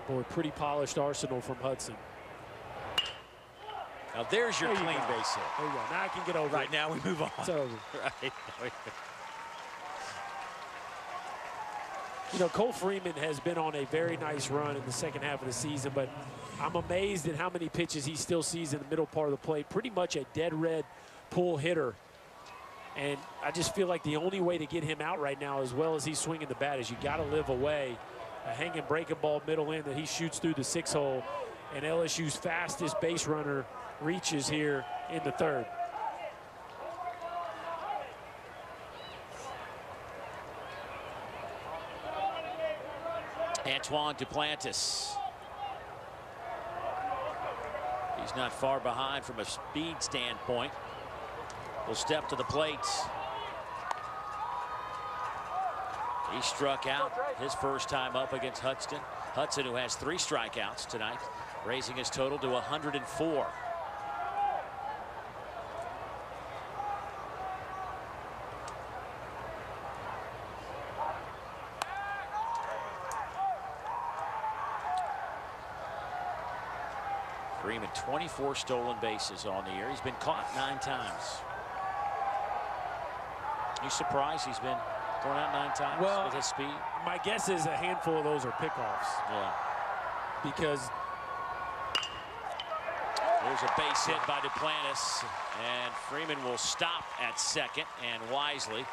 Boy, pretty polished arsenal from Hudson. Now there's your There you clean go. base hit. There you go. Now I can get over Right, it. now we move on. It's over. Right. You know, Cole Freeman has been on a very nice run in the second half of the season, but I'm amazed at how many pitches he still sees in the middle part of the plate. Pretty much a dead red pull hitter. And I just feel like the only way to get him out right now, as well as he's swinging the bat, is you got to live away a hanging breaking ball middle in that he shoots through the 6-hole. And LSU's fastest base runner reaches here in the third. Antoine Duplantis. He's not far behind from a speed standpoint. Will step to the plate. He struck out his first time up against Hudson. Hudson, who has 3 strikeouts tonight, raising his total to 104. Freeman, 24 stolen bases on the year. He's been caught 9 times. You surprised he's been thrown out 9 times with his speed? My guess is a handful of those are pickoffs. Yeah. Because there's a base hit by Duplantis, and Freeman will stop at second, and wisely.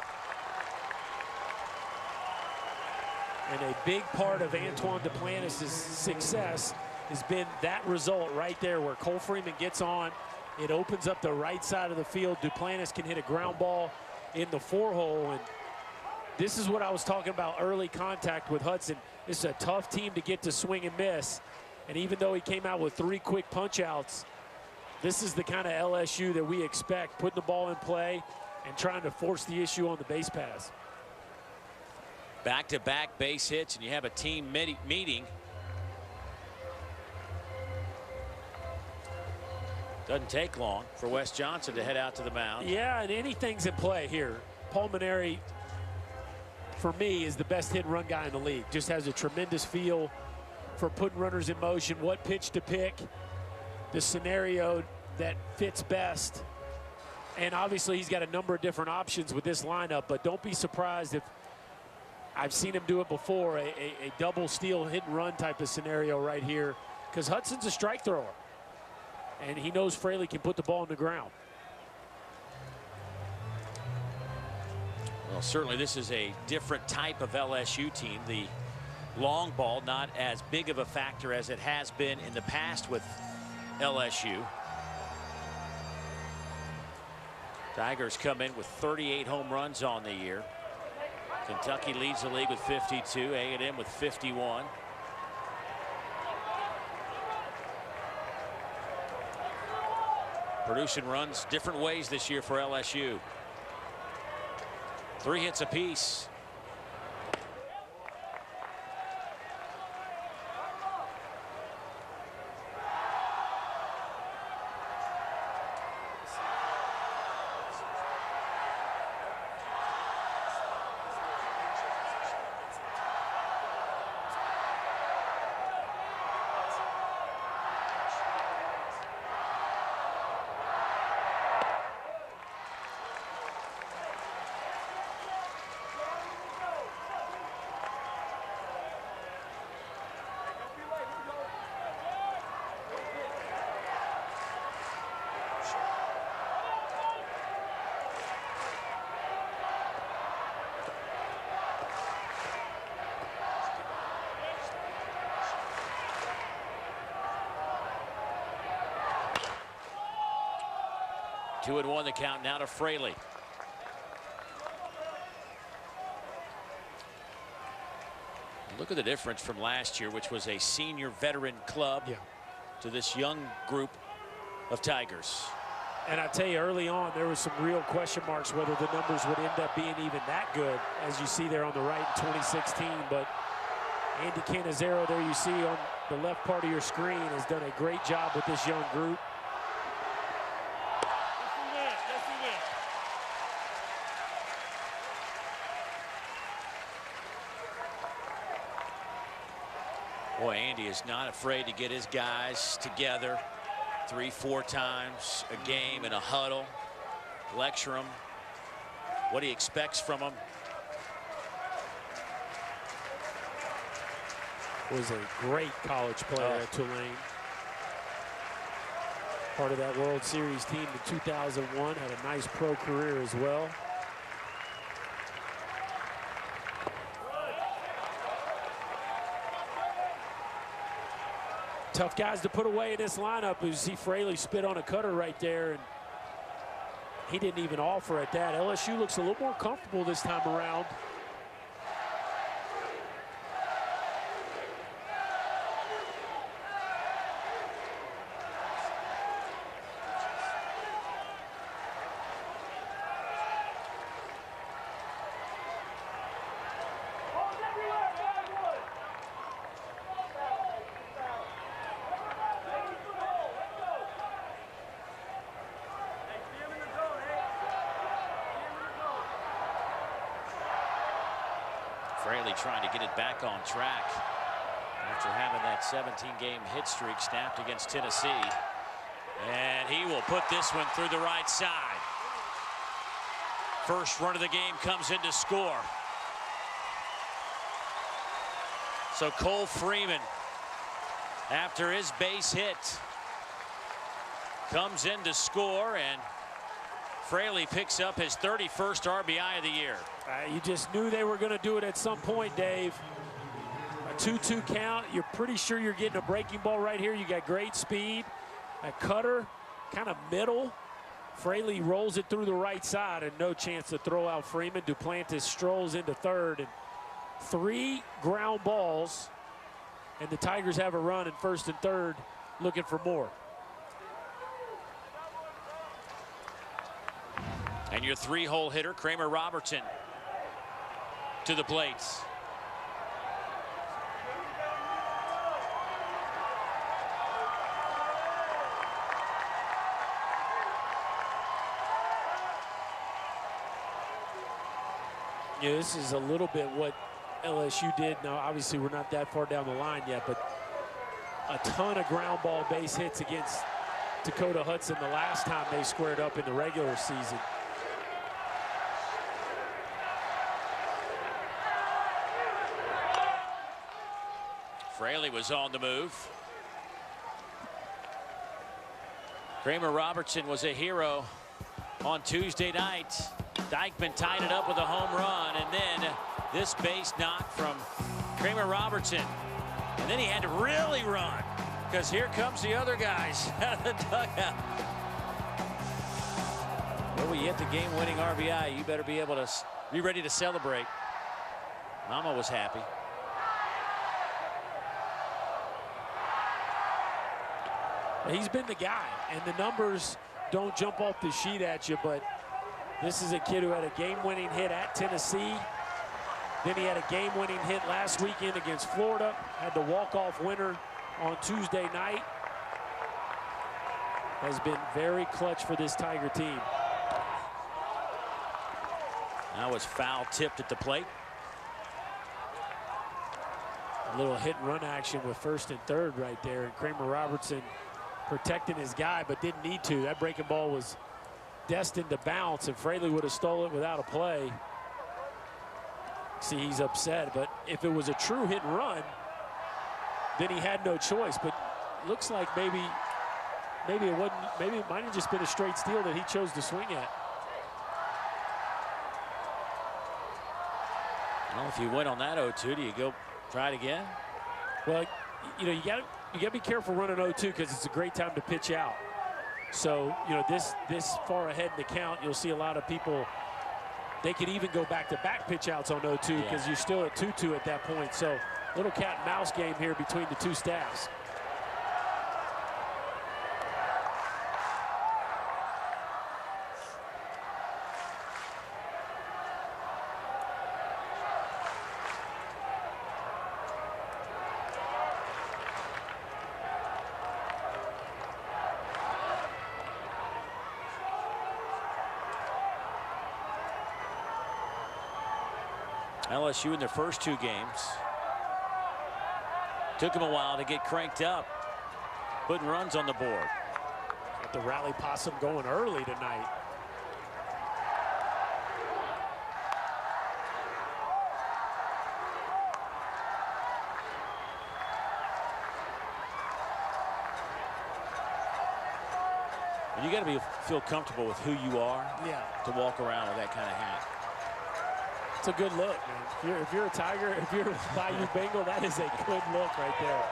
and a big part of Antoine Duplantis' success has been that result right there where Cole Freeman gets on. It opens up the right side of the field. Duplantis can hit a ground ball in the 4-hole, and this is what I was talking about, early contact with Hudson. This is a tough team to get to swing and miss, and even though he came out with 3 quick punch outs, this is the kind of LSU that we expect, putting the ball in play and trying to force the issue on the base pass. Back-to-back base hits, and you have a team meeting. Doesn't take long for Wes Johnson to head out to the mound. Yeah, and anything's in play here. Paul Maneri, for me, is the best hit and run guy in the league. Just has a tremendous feel for putting runners in motion, what pitch to pick, the scenario that fits best. And obviously he's got a number of different options with this lineup, but don't be surprised if I've seen him do it before, a double steal hit and run type of scenario right here, because Hudson's a strike thrower. And he knows Fraley can put the ball on the ground. Well, certainly this is a different type of LSU team. The long ball not as big of a factor as it has been in the past with LSU. Tigers come in with 38 home runs on the year. Kentucky leads the league with 52, A&M with 51. Producing runs different ways this year for LSU. 3 hits apiece. 2-1 the count now to Fraley. Look at the difference from last year, which was a senior veteran club, to this young group of Tigers. And I tell you, early on, there was some real question marks whether the numbers would end up being even that good, as you see there on the right in 2016. But Andy Cannizzaro, there you see on the left part of your screen, has done a great job with this young group. Boy, Andy is not afraid to get his guys together 3-4 times a game in a huddle, lecture them what he expects from them. Was a great college player at Tulane. Part of that World Series team in 2001, had a nice pro career as well. Tough guys to put away in this lineup. You see Fraley spit on a cutter right there, and he didn't even offer at that. LSU looks a little more comfortable this time around. Fraley trying to get it back on track after having that 17-game hit streak snapped against Tennessee. And he will put this one through the right side. First run of the game comes in to score. So Cole Freeman, after his base hit, comes in to score, and Fraley picks up his 31st RBI of the year. You just knew they were going to do it at some point, Dave. A 2-2 count. You're pretty sure you're getting a breaking ball right here. You got great speed. A cutter, kind of middle. Fraley rolls it through the right side, and no chance to throw out Freeman. Duplantis strolls into third, and 3 ground balls, and the Tigers have a run in first and third, looking for more. And your 3-hole hitter, Kramer Robertson, to the plates. Yeah, this is a little bit what LSU did. Now, obviously, we're not that far down the line yet, but a ton of ground ball base hits against Dakota Hudson the last time they squared up in the regular season. Fraley was on the move. Kramer Robertson was a hero on Tuesday night. Dykeman tied it up with a home run, and then this base knock from Kramer Robertson. And then he had to really run, because here comes the other guys out of the dugout. Well, when you hit the game-winning RBI, you better be able to be ready to celebrate. Mama was happy. He's been the guy, and the numbers don't jump off the sheet at you, but this is a kid who had a game-winning hit at Tennessee. Then he had a game-winning hit last weekend against Florida, had the walk-off winner on Tuesday night. Has been very clutch for this Tiger team. Now was foul tipped at the plate. A little hit-and-run action with first and third right there, and Kramer Robertson protecting his guy, but didn't need to. That breaking ball was destined to bounce, and Fraley would have stole it without a play. See, he's upset, but if it was a true hit and run, then he had no choice. But looks like maybe it wasn't. Maybe it might have just been a straight steal that he chose to swing at. Well, if you win on that 0-2, do you go try it again? Well, you know, you got to be careful running 0-2 because it's a great time to pitch out. So, you know, this far ahead in the count, you'll see a lot of people. They could even go back-to-back pitch outs on 0-2 because you're still at 2-2 at that point. So, little cat and mouse game here between the two staffs. LSU in their first 2 games. Took them a while to get cranked up. Putting runs on the board. Got the rally possum going early tonight. You got to feel comfortable with who you are. Yeah. To walk around with that kind of hat. It's a good look, man. If you're a Tiger, if you're a Bayou Bengal, that is a good look right there.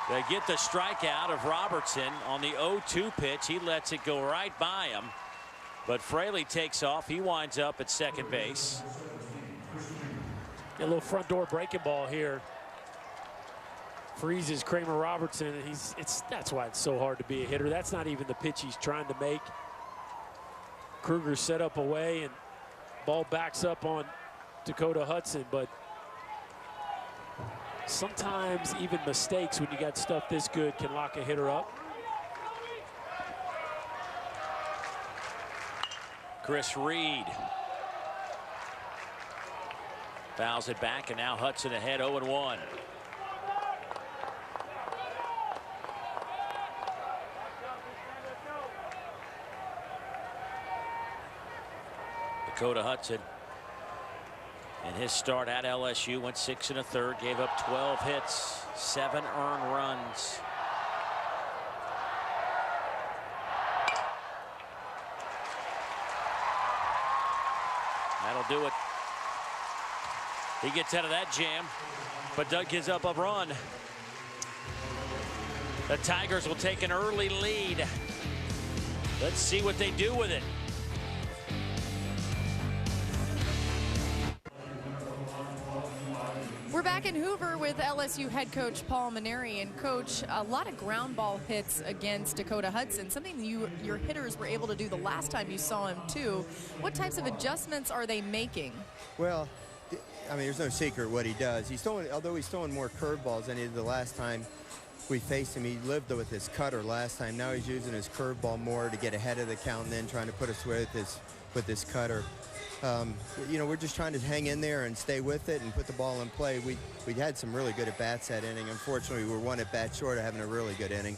They get the strikeout of Robertson on the 0-2 pitch. He lets it go right by him. But Fraley takes off. He winds up at second base. A little front door breaking ball here. Freezes Kramer Robertson, and that's why it's so hard to be a hitter. That's not even the pitch he's trying to make. Kruger set up away, and ball backs up on Dakota Hudson, but sometimes even mistakes when you got stuff this good can lock a hitter up. Chris Reed fouls it back, and now Hudson ahead 0-1. Dakota Hudson in his start at LSU went 6 1/3, gave up 12 hits, 7 earned runs. That'll do it. He gets out of that jam, but Doug gives up a run. The Tigers will take an early lead. Let's see what they do with it. We're back in Hoover with LSU head coach Paul Mainieri. And coach, a lot of ground ball hits against Dakota Hudson, something your hitters were able to do the last time you saw him too. What types of adjustments are they making? Well, I mean, there's no secret what he does. Although he's throwing more curveballs than he did the last time we faced him. He lived with his cutter last time. Now he's using his curveball more to get ahead of the count and then trying to put us with his cutter. You know, we're just trying to hang in there and stay with it and put the ball in play. We had some really good at-bats that inning. Unfortunately, we were 1 at-bat short of having a really good inning.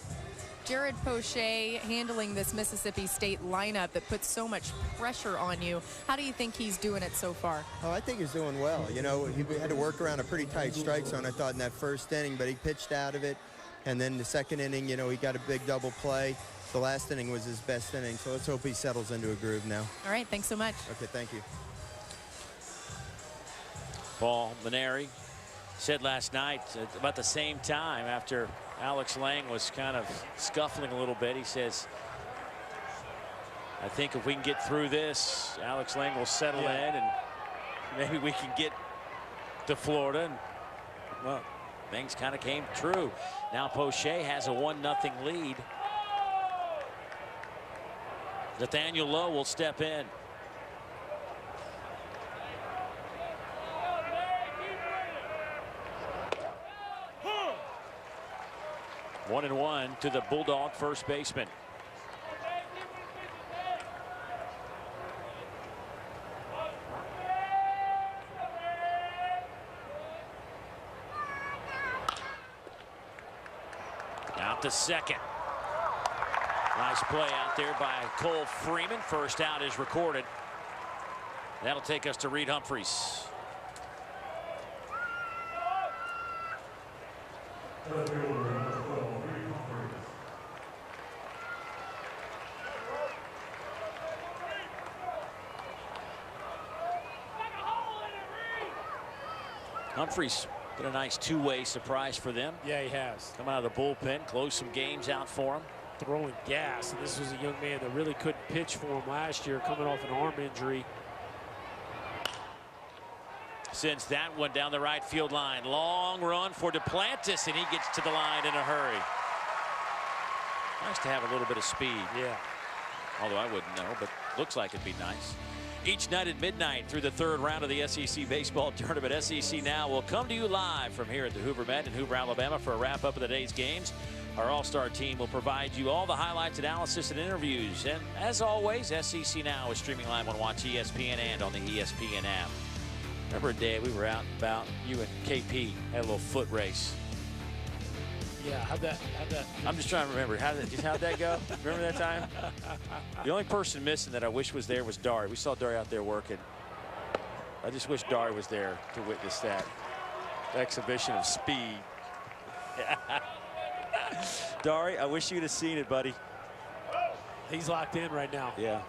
Jared Poche handling this Mississippi State lineup that puts so much pressure on you. How do you think he's doing it so far? Oh, I think he's doing well. You know, he had to work around a pretty tight strike zone, I thought, in that first inning, but he pitched out of it. And then the second inning, you know, he got a big double play. The last inning was his best inning, so let's hope he settles into a groove now. All right, thanks so much. Okay, thank you. Paul Mainieri said last night at about the same time after Alex Lang was kind of scuffling a little bit, he says, I think if we can get through this, Alex Lang will settle in and maybe we can get to Florida. And, well, things kind of came true. Now Poche has a 1-0 lead. Nathaniel Lowe will step in. One and one to the Bulldog first baseman. Out to second. Nice play out there by Cole Freeman. First out is recorded. That'll take us to Reed Humphreys. Humphreys Been a nice two-way surprise for them. Yeah, he has. Come out of the bullpen, close some games out for him. Throwing gas, and this was a young man that really couldn't pitch for him last year, coming off an arm injury. Sends that one down the right field line. Long run for Duplantis, and he gets to the line in a hurry. Nice to have a little bit of speed. Yeah. Although I wouldn't know, but looks like it'd be nice. Each night at midnight through the third round of the SEC baseball tournament. SEC Now will come to you live from here at the Hoover Met in Hoover, Alabama for a wrap-up of the day's games. Our all-star team will provide you all the highlights, analysis, and interviews. And as always, SEC Now is streaming live on Watch ESPN and on the ESPN app. Remember a day we were out and about, you and KP had a little foot race. Yeah, how'd that? I'm just trying to remember. How'd that go? Remember that time? The only person missing that I wish was there was Dari. We saw Dari out there working. I just wish Dari was there to witness that exhibition of speed. Dari, I wish you'd have seen it, buddy. He's locked in right now. Yeah.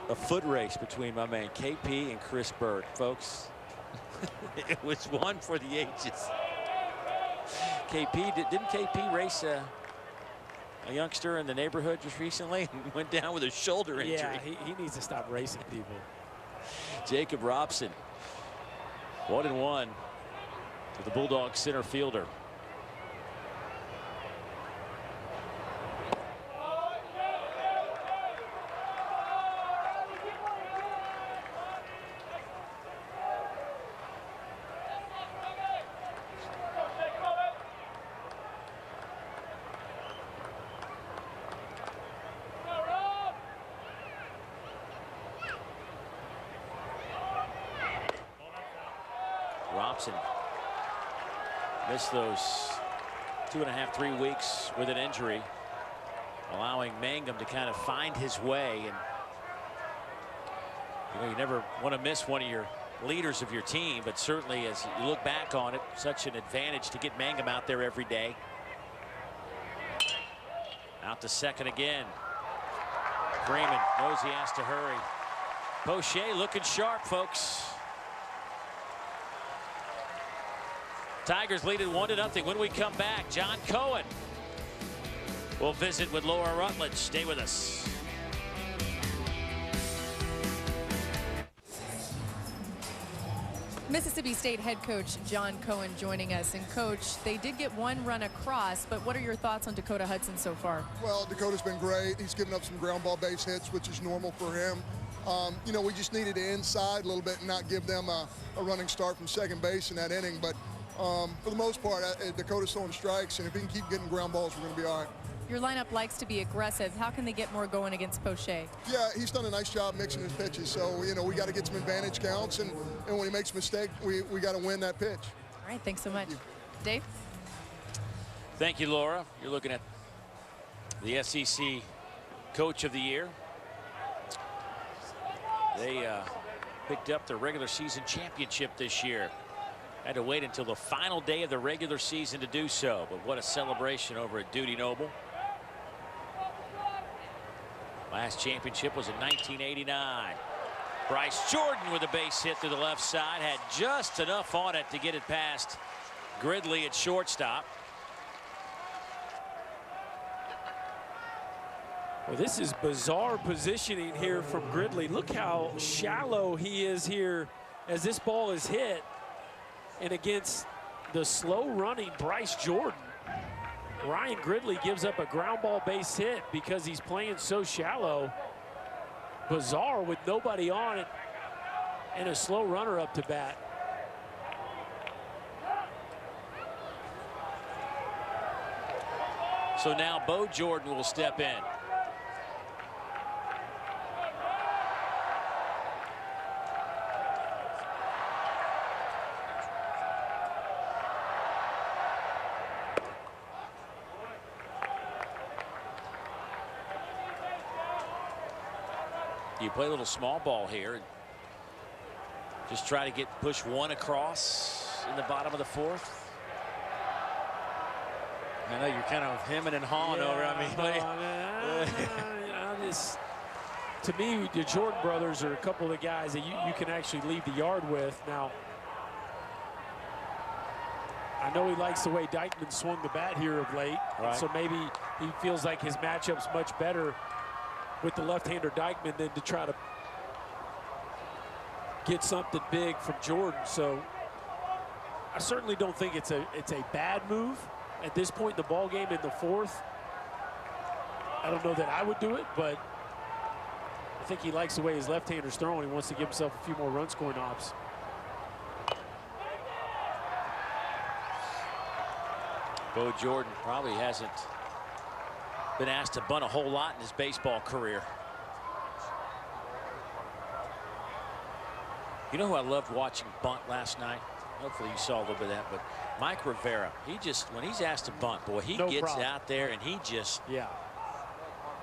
A foot race between my man KP and Chris Bird, folks. It was one for the ages. KP, didn't KP race a youngster in the neighborhood just recently and went down with a shoulder injury? Yeah, he needs to stop racing people. Jacob Robson, 1-1 with the Bulldogs center fielder. Robson missed those 2.5, 3 weeks with an injury, allowing Mangum to kind of find his way. And you never want to miss one of your leaders of your team, but certainly as you look back on it, such an advantage to get Mangum out there every day. Out to second again. Freeman knows he has to hurry. Poche looking sharp, folks. Tigers lead it 1-0. When we come back, John Cohen will visit with Laura Rutledge. Stay with us. Mississippi State head coach John Cohen joining us. And coach, they did get one run across, but what are your thoughts on Dakota Hudson so far? Well, Dakota's been great. He's given up some ground ball base hits, which is normal for him. You know, we just needed to inside a little bit and not give them a running start from second base in that inning. But for the most part, Dakota's throwing strikes, and if he can keep getting ground balls, we're going to be all right. Your lineup likes to be aggressive. How can they get more going against Poche? Yeah, he's done a nice job mixing his pitches. So, you know, we got to get some advantage counts, and when he makes a mistake, we got to win that pitch. All right, thanks so much. Dave? Thank you, Laura. You're looking at the SEC Coach of the Year. They picked up their regular season championship this year. Had to wait until the final day of the regular season to do so, but what a celebration over at Dudy Noble. Last championship was in 1989. Bryce Jordan with a base hit through the left side, had just enough on it to get it past Gridley at shortstop. Well, this is bizarre positioning here from Gridley. Look how shallow he is here as this ball is hit. And against the slow-running Bryce Jordan, Ryan Gridley gives up a ground ball base hit because he's playing so shallow. Bizarre with nobody on it and a slow runner up to bat. So now Bo Jordan will step in. You play a little small ball here. Just try to push one across in the bottom of the fourth. I know you're kind of hemming and hawing over. To me, the Jordan brothers are a couple of guys that you can actually leave the yard with. Now, I know he likes the way Dykeman swung the bat here of late. Right. So maybe he feels like his matchup's much better with the left-hander Dykeman than to try to get something big from Jordan. So I certainly don't think it's a bad move at this point in the ball game in the fourth. I don't know that I would do it, but I think he likes the way his left-hander's throwing. He wants to give himself a few more run-scoring ops. Bo Jordan probably hasn't been asked to bunt a whole lot in his baseball career. You know who I loved watching bunt last night? Hopefully you saw a little bit of that, but Mike Rivera, he just, when he's asked to bunt, boy, he gets out there and he just. Yeah,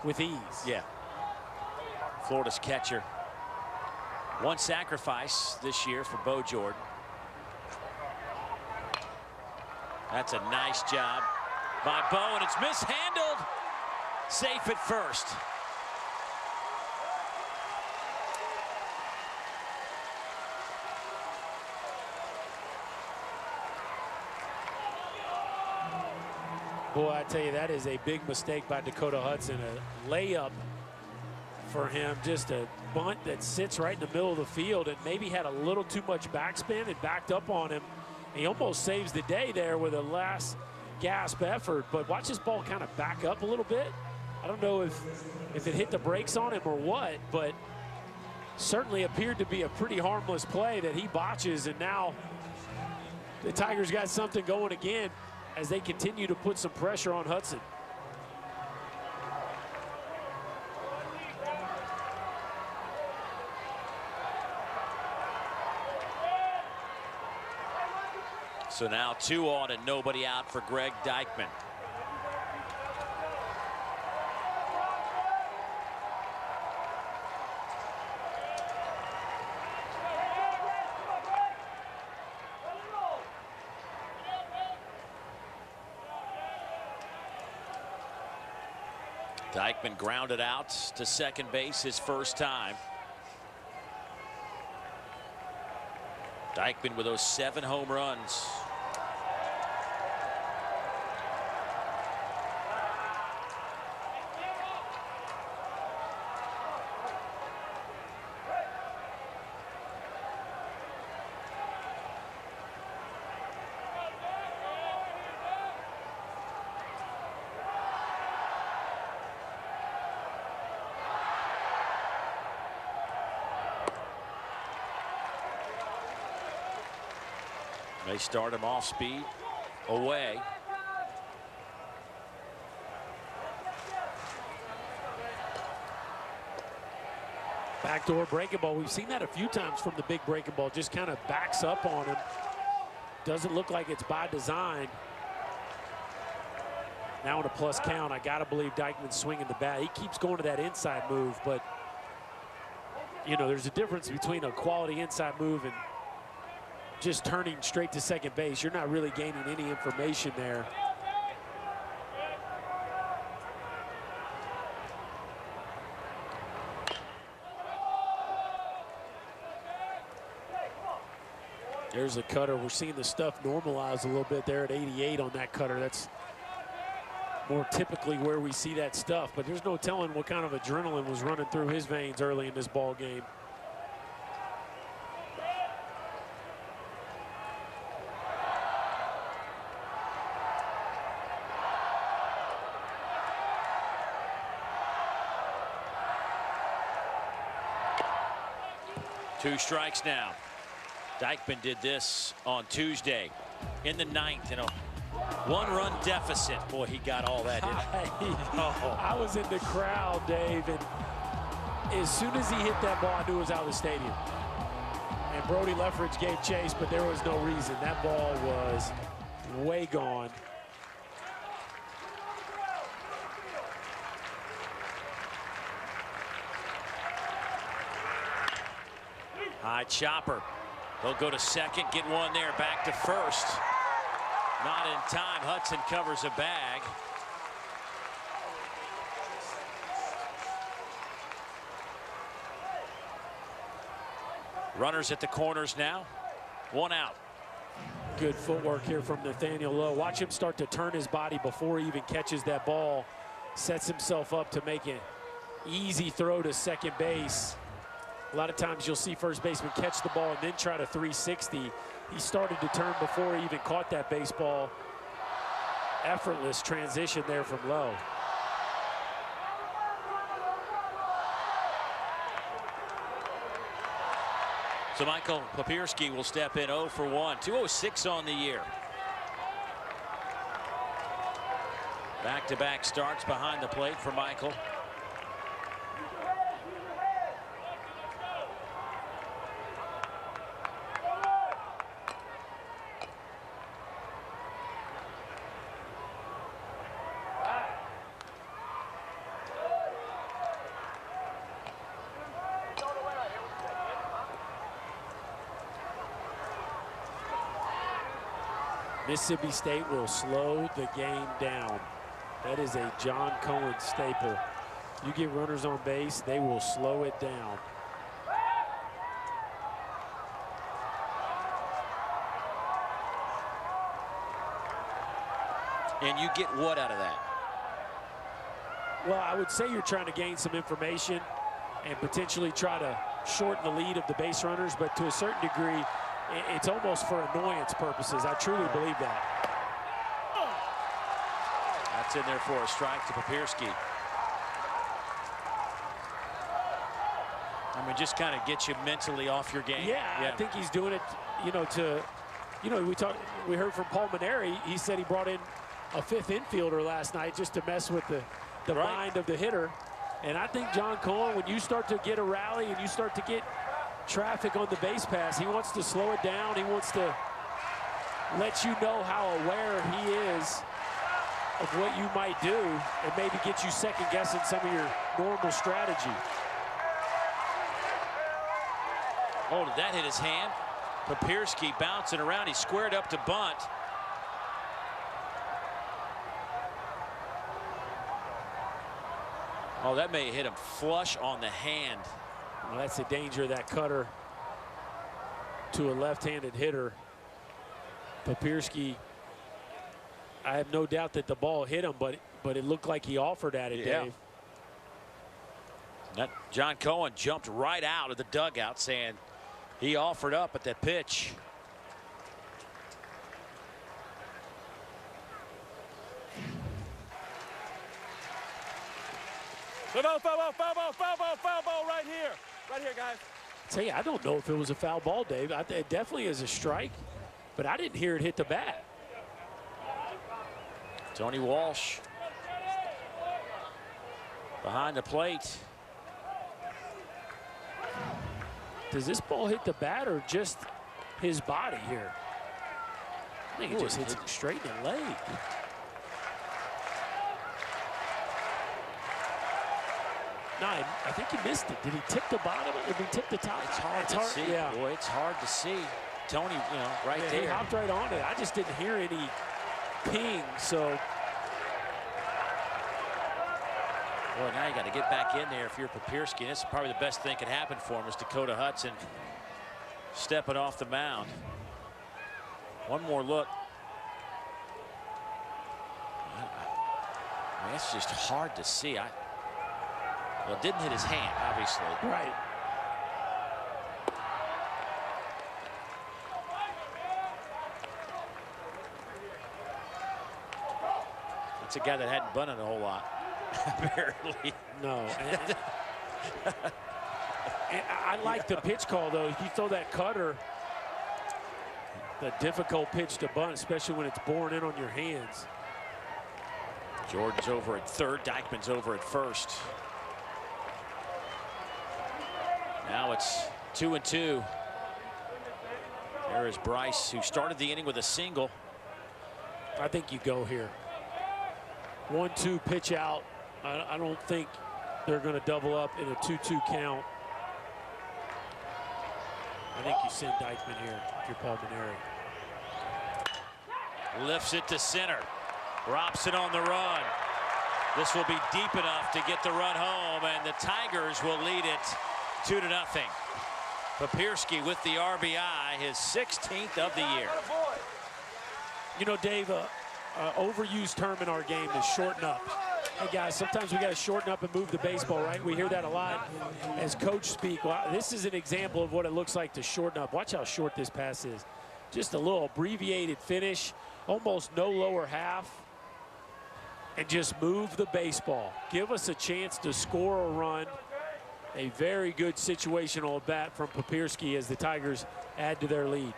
with ease. Yeah. Florida's catcher. One sacrifice this year for Bo Jordan. That's a nice job by Bo, and it's mishandled. Safe at first. Boy, I tell you, that is a big mistake by Dakota Hudson. A layup for him, just a bunt that sits right in the middle of the field, and maybe had a little too much backspin and backed up on him. He almost saves the day there with a last gasp effort, but watch this ball kind of back up a little bit. I don't know if it hit the brakes on him or what, but certainly appeared to be a pretty harmless play that he botches, and now the Tigers got something going again as they continue to put some pressure on Hudson. So now 2 on and nobody out for Greg Dykeman. Dykeman grounded out to second base his first time. Dykeman with those 7 home runs. They start him off speed away. Backdoor breaking ball. We've seen that a few times from the big breaking ball. Just kind of backs up on him. Doesn't look like it's by design. Now in a plus count, I got to believe Dykeman's swinging the bat. He keeps going to that inside move, but you know, there's a difference between a quality inside move and just turning straight to second base. You're not really gaining any information there. There's a cutter. We're seeing the stuff normalize a little bit there at 88 on that cutter. That's more typically where we see that stuff, but there's no telling what kind of adrenaline was running through his veins early in this ball game. Two strikes now. Dykeman did this on Tuesday in the 9th in a 1-run deficit. Boy, he got all that in. I was in the crowd, Dave, and as soon as he hit that ball, I knew it was out of the stadium. And Brody Leffridge gave chase, but there was no reason. That ball was way gone. High chopper. He'll go to second, get one there, back to first. Not in time. Hudson covers a bag. Runners at the corners now. 1 out. Good footwork here from Nathaniel Lowe. Watch him start to turn his body before he even catches that ball. Sets himself up to make an easy throw to second base. A lot of times you'll see first baseman catch the ball and then try to 360. He started to turn before he even caught that baseball. Effortless transition there from Lowe. So Michael Papierski will step in 0 for 1. 206 on the year. Back-to-back starts behind the plate for Michael. Mississippi State will slow the game down. That is a John Cohen staple. You get runners on base, they will slow it down. And you get what out of that? Well, I would say you're trying to gain some information and potentially try to shorten the lead of the base runners, but to a certain degree, it's almost for annoyance purposes. I truly believe that. That's in there for a strike to Papierski. I mean, just kind of get you mentally off your game. Yeah, I think he's doing it, we heard from Paul Maneri. He said he brought in a fifth infielder last night just to mess with the mind of the hitter. And I think John Cohen, when you start to get a rally and you start to get traffic on the base pass, he wants to slow it down. He wants to let you know how aware he is of what you might do and maybe get you second guessing some of your normal strategy. Oh, did that hit his hand? Papierski bouncing around. He squared up to bunt. Oh, that may have hit him flush on the hand. Well, that's the danger of that cutter to a left-handed hitter. Papierski, I have no doubt that the ball hit him, but it looked like he offered at it, Dave. That John Cohen jumped right out of the dugout saying he offered up at that pitch. Foul ball right here. Right here, guys. Tell you, I don't know if it was a foul ball, Dave. It definitely is a strike, but I didn't hear it hit the bat. Tony Walsh behind the plate. Does this ball hit the bat or just his body here? I think it just hits him straight in the leg. No, I think he missed it. Did he tip the bottom? Did he tip the top? It's hard to see. Yeah. Boy, it's hard to see. Tony, right Yeah, there. He hopped right on it. I just didn't hear any ping, so. Boy, now you got to get back in there if you're Papierski. This is probably the best thing that could happen for him is Dakota Hudson stepping off the mound. One more look. I mean, it's just hard to see. Well, it didn't hit his hand, obviously. Right. It's a guy that hadn't bunted a whole lot, apparently. No. And I like the pitch call, though. If you throw that cutter, the difficult pitch to bunt, especially when it's borne in on your hands. Jordan's over at third. Dykeman's over at first. Now it's 2-2. There is Bryce, who started the inning with a single. I think you go here. 1-2 pitch out. I don't think they're going to double up in a 2-2 count. I think you send Dykeman here if you're Paul Maneri. Lifts it to center. Robson on the run. This will be deep enough to get the run home, and the Tigers will lead it 2-0. Papierski with the RBI, his 16th of the year. You know, Dave, overused term in our game is shorten up. Hey, guys, sometimes we got to shorten up and move the baseball, right? We hear that a lot as coach speak. Well, this is an example of what it looks like to shorten up. Watch how short this pass is. Just a little abbreviated finish, almost no lower half, and just move the baseball. Give us a chance to score a run. A very good situational at bat from Papierski as the Tigers add to their lead.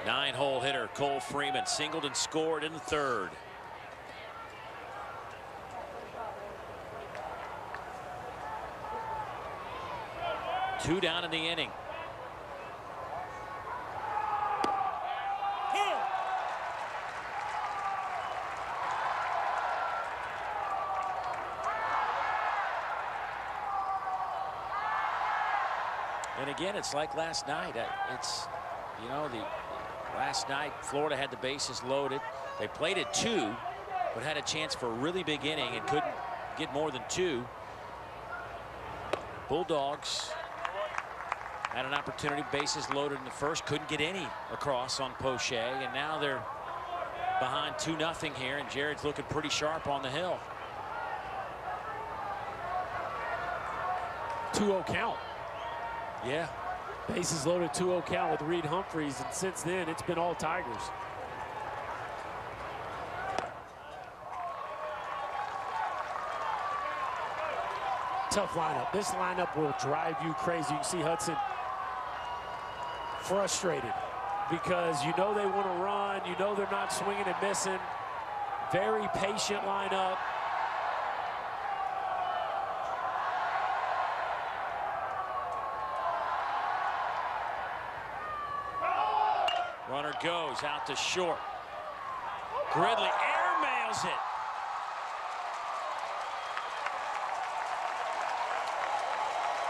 Nine-hole hitter Cole Freeman singled and scored in the third. Two down in the inning. And again, it's like last night. It's, you know, last night Florida had the bases loaded. They played at 2, but had a chance for a really big inning and couldn't get more than 2. Bulldogs had an opportunity, bases loaded in the first, couldn't get any across on Poche, and now they're behind 2-0 here, and Jared's looking pretty sharp on the hill. 2-0 count. Yeah. Bases loaded, 2-0 count with Reed Humphreys, and since then it's been all Tigers. Tough lineup. This lineup will drive you crazy. You can see Hudson frustrated because you know they want to run. You know they're not swinging and missing. Very patient lineup. Runner goes out to short. Gridley airmails it.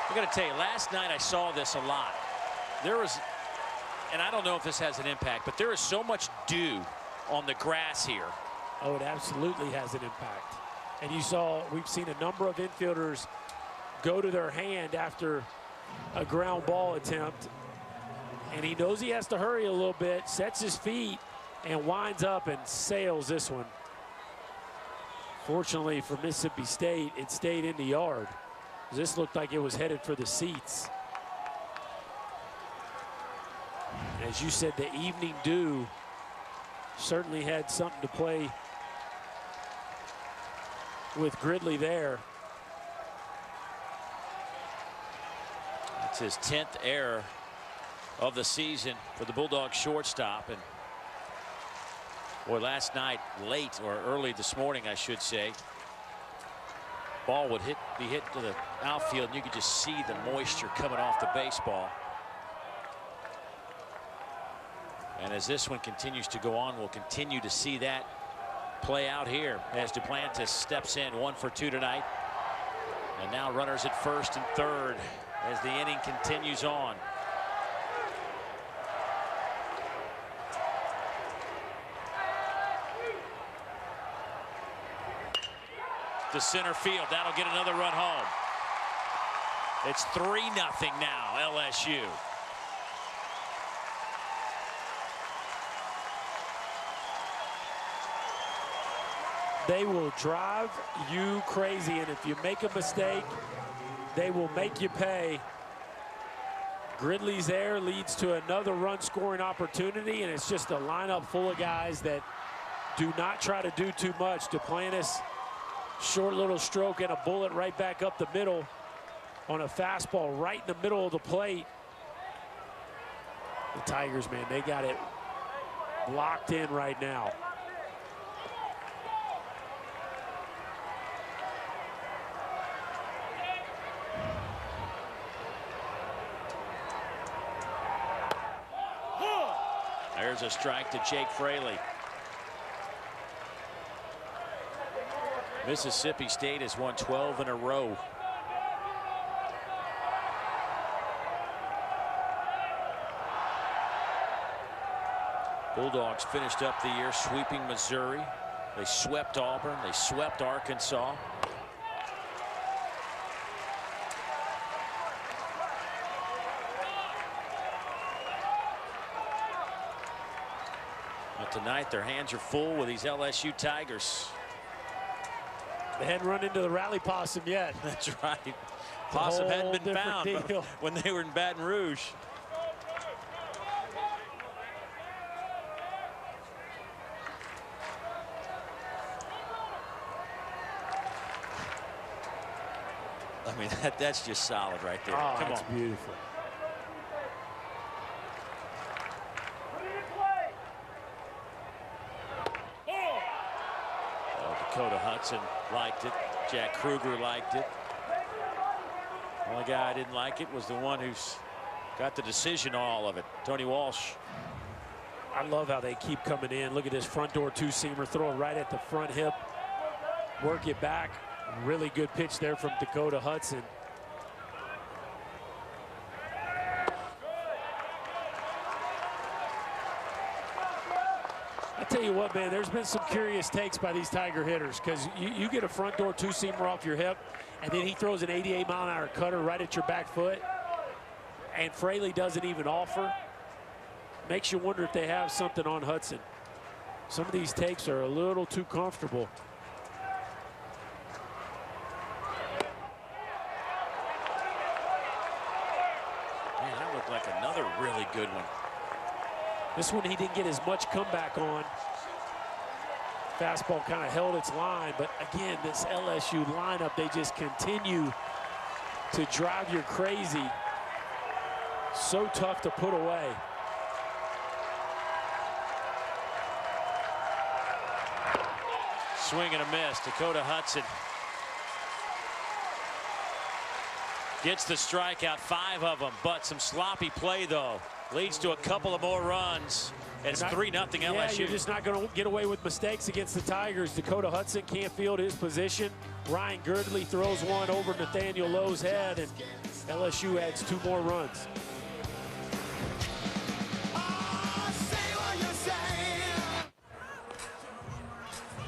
I got to tell you, last night I saw this a lot. There was, and I don't know if this has an impact, but there is so much dew on the grass here. Oh, it absolutely has an impact. And you saw, we've seen a number of infielders go to their hand after a ground ball attempt. And he knows he has to hurry a little bit, sets his feet, and winds up and sails this one. Fortunately for Mississippi State, it stayed in the yard. This looked like it was headed for the seats. As you said, the evening dew certainly had something to play with Gridley there. It's his 10th error of the season for the Bulldogs shortstop. And boy, last night, late or early this morning, I should say, ball would be hit to the outfield, and you could just see the moisture coming off the baseball. And as this one continues to go on, we'll continue to see that play out here as Duplantis steps in, 1 for 2 tonight. And now runners at first and third as the inning continues on. To center field. That'll get another run home. It's 3-0 now, LSU. They will drive you crazy, and if you make a mistake, they will make you pay. Gridley's error leads to another run scoring opportunity, and it's just a lineup full of guys that do not try to do too much. Duplantis, short little stroke and a bullet right back up the middle on a fastball right in the middle of the plate. The Tigers, man, they got it locked in right now. There's a strike to Jake Fraley. Mississippi State has won 12 in a row. Bulldogs finished up the year sweeping Missouri. They swept Auburn. They swept Arkansas. tonight their hands are full with these LSU Tigers. They hadn't run into the rally possum yet. That's right. Possum hadn't been found when they were in Baton Rouge. I mean, that's just solid right there. Oh, Come that's on. beautiful. Dakota Hudson liked it. Jack Kruger liked it. The only guy I didn't like it was the one who's got the decision on all of it, Tony Walsh. I love how they keep coming in. Look at this front door two-seamer. Throw it right at the front hip. Work it back. Really good pitch there from Dakota Hudson. I tell you what, man, there's been some curious takes by these Tiger hitters, because you get a front door two-seamer off your hip, and then he throws an 88-mile-an-hour cutter right at your back foot, and Fraley doesn't even offer. Makes you wonder if they have something on Hudson. Some of these takes are a little too comfortable. Man, that looked like another really good one. This one he didn't get as much comeback on. Fastball kind of held its line, but again, this LSU lineup, they just continue to drive you crazy. So tough to put away. Swing and a miss. Dakota Hudson gets the strikeout, 5 of them, but some sloppy play though. Leads to a couple of more runs. It's 3-0 LSU. Yeah, you're just not going to get away with mistakes against the Tigers. Dakota Hudson can't field his position. Ryan Girdley throws one over Nathaniel Lowe's head, and LSU adds 2 more runs.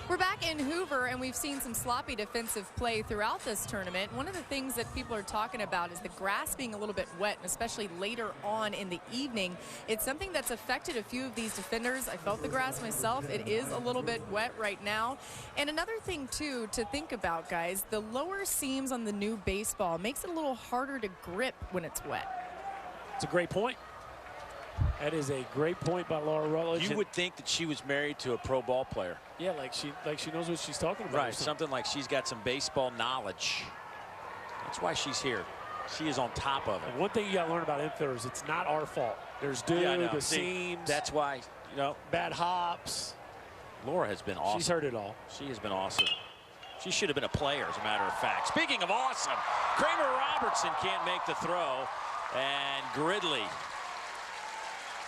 We're back in Hoover, and we've seen some sloppy defensive play throughout this tournament. One of the things that people are talking about is the grass being a little bit wet, and especially later on in the evening. It's something that's affected a few of these defenders. I felt the grass myself. It is a little bit wet right now. And another thing, too, to think about, guys, the lower seams on the new baseball makes it a little harder to grip when it's wet. It's a great point. That is a great point by Laura Rutledge. You would think that she was married to a pro ball player. Yeah, like she knows what she's talking about. Right, something like she's got some baseball knowledge. That's why she's here. She is on top of it. And one thing you got to learn about infielders, it's not our fault. There's the seams. That's why, you know, bad hops. Laura has been awesome. She's heard it all. She has been awesome. She should have been a player, as a matter of fact. Speaking of awesome, Kramer Robertson can't make the throw, and Gridley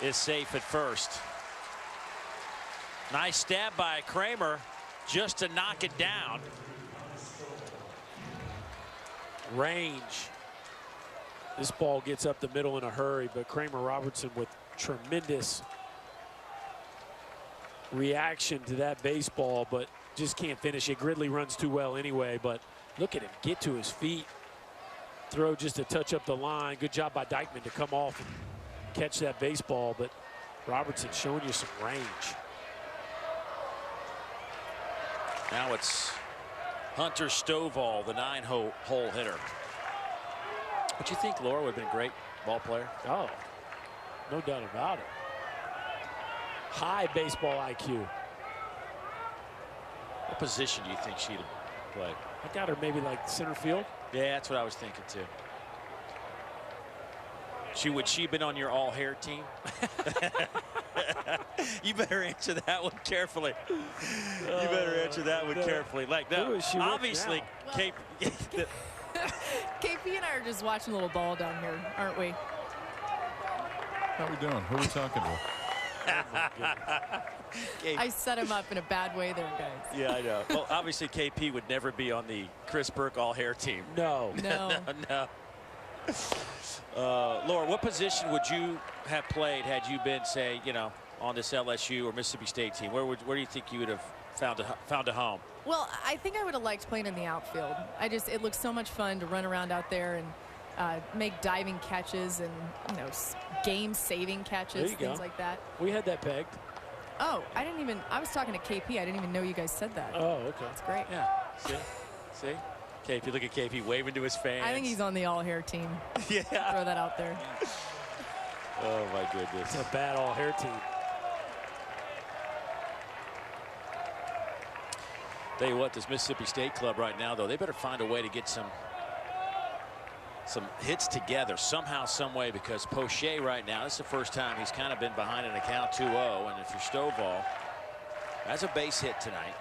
is safe at first. Nice stab by Kramer just to knock it down. Range. This ball gets up the middle in a hurry, but Kramer Robertson with tremendous reaction to that baseball, but just can't finish it. Gridley runs too well anyway, but look at him get to his feet. Throw just a touch up the line. Good job by Dykeman to come off and catch that baseball, but Robertson showing you some range. Now it's Hunter Stovall, the 9-hole hitter. Would you think Laura would have been a great ball player? Oh, no doubt about it. High baseball IQ. What position do you think she'd have played? I got her maybe like center field. Yeah, that's what I was thinking too. Would she have been on your all-hair team? You better answer that one carefully. You better answer that one carefully. Like, no, obviously, KP and I are just watching a little ball down here, aren't we? How are we doing? Who are we talking to? I set him up in a bad way there, guys. Yeah, I know. Well, obviously, KP would never be on the Chris Burke all-hair team. No. No. No. Laura, what position would you have played had you been, say, you know, on this LSU or Mississippi State team? Where do you think you would have found a home? Well, I think I would have liked playing in the outfield. It looks so much fun to run around out there and make diving catches and, you know, game-saving catches, things like that. We had that pegged. Oh, I was talking to KP. I didn't even know you guys said that. Oh, okay. That's great. Yeah. See? KP, look at KP waving to his fans. I think he's on the all-hair team. Yeah. Throw that out there. Oh, my goodness. It's a bad all-hair team. Tell you what, this Mississippi State club right now, though, they better find a way to get some hits together somehow, some way, because Poche right now, this is the first time he's kind of been behind an account 2-0, and if you're Stovall, that's a base hit tonight.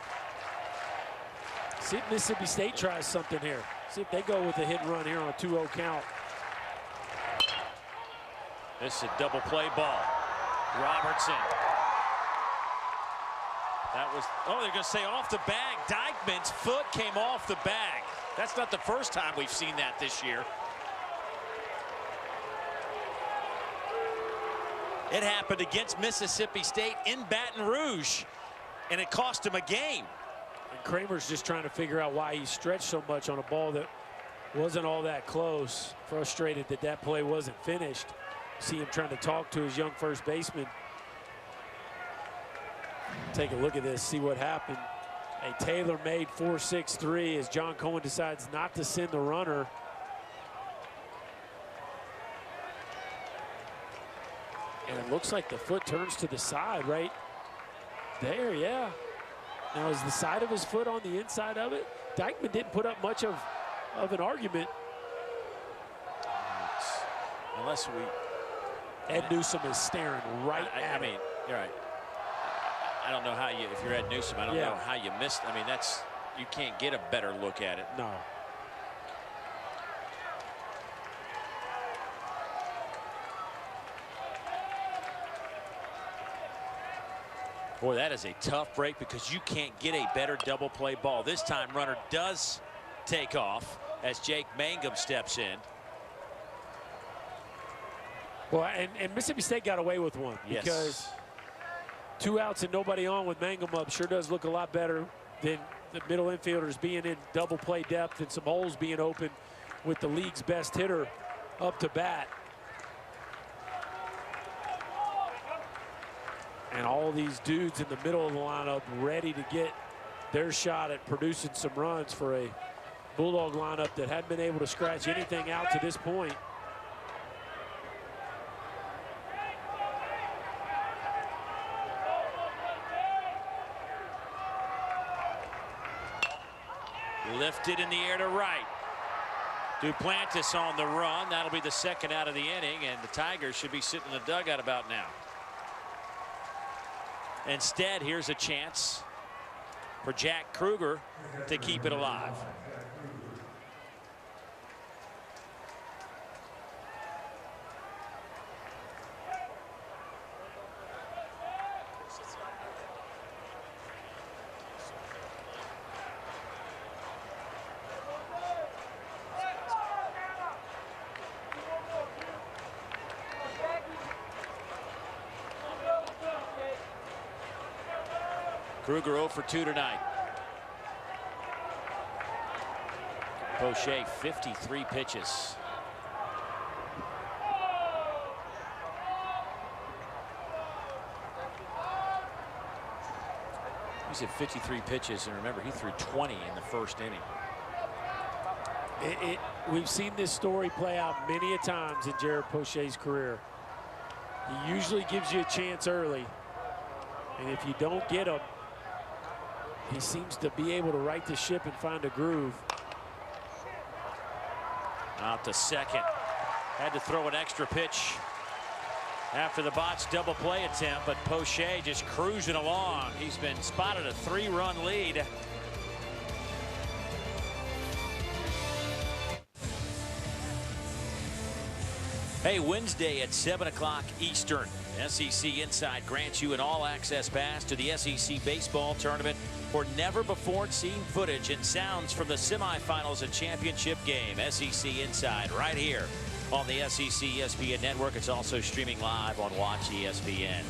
See if Mississippi State tries something here. See if they go with a hit and run here on a 2-0 count. This is a double play ball. Robertson. That was, oh, they're going to say off the bag. Dykeman's foot came off the bag. That's not the first time we've seen that this year. It happened against Mississippi State in Baton Rouge, and it cost him a game. And Kramer's just trying to figure out why he stretched so much on a ball that wasn't all that close. Frustrated that that play wasn't finished. See him trying to talk to his young first baseman. Take a look at this, see what happened. A tailor-made 4.63 as John Cohen decides not to send the runner. And it looks like the foot turns to the side right there, yeah. Now, is the side of his foot on the inside of it? Dykeman didn't put up much of an argument. Unless we... Ed Newsome is staring right at I mean, you're right. I don't know how you, if you're Ed Newsome, I don't know how you missed. I mean, that's, you can't get a better look at it. No. Boy, that is a tough break because you can't get a better double play ball. This time, runner does take off as Jake Mangum steps in. Well, and Mississippi State got away with one because 2 outs and nobody on with Mangum up sure does look a lot better than the middle infielders being in double play depth and some holes being open with the league's best hitter up to bat. And all these dudes in the middle of the lineup ready to get their shot at producing some runs for a Bulldog lineup that hadn't been able to scratch anything out to this point. Lifted in the air to right. Duplantis on the run. That'll be the second out of the inning, and the Tigers should be sitting in the dugout about now. Instead, here's a chance for Jack Kruger to keep it alive. Kruger 0 for 2 tonight. Poche 53 pitches. He's at 53 pitches, and remember, he threw 20 in the first inning. We've seen this story play out many a times in Jared Poche's career. He usually gives you a chance early, and if you don't get him, he seems to be able to right the ship and find a groove. Out to second. Had to throw an extra pitch after the botched double play attempt, but Poche just cruising along. He's been spotted a 3-run lead. Hey, Wednesday at 7 o'clock Eastern, SEC Inside grants you an all-access pass to the SEC baseball tournament for never-before-seen footage and sounds from the semifinals and championship game. SEC Inside right here on the SEC ESPN network. It's also streaming live on Watch ESPN.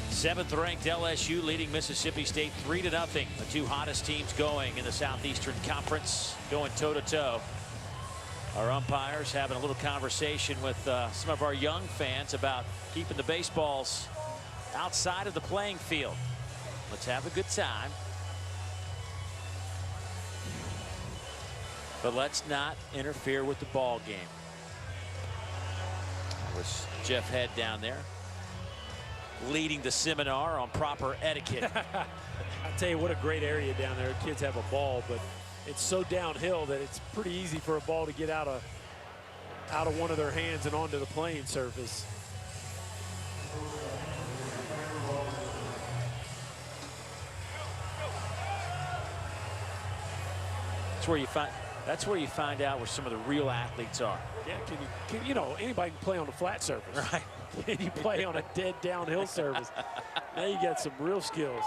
7th-ranked LSU leading Mississippi State 3-0. The two hottest teams going in the Southeastern Conference, going toe-to-toe. Our umpires having a little conversation with some of our young fans about keeping the baseballs outside of the playing field. Let's have a good time. But let's not interfere with the ball game. That was Jeff Head down there, leading the seminar on proper etiquette. I tell you what, a great area down there. Kids have a ball, but it's so downhill that it's pretty easy for a ball to get out of one of their hands and onto the playing surface. That's where you find out where some of the real athletes are. Yeah, you know, anybody can play on a flat surface. Right. Can you play on a dead downhill surface? Now you got some real skills.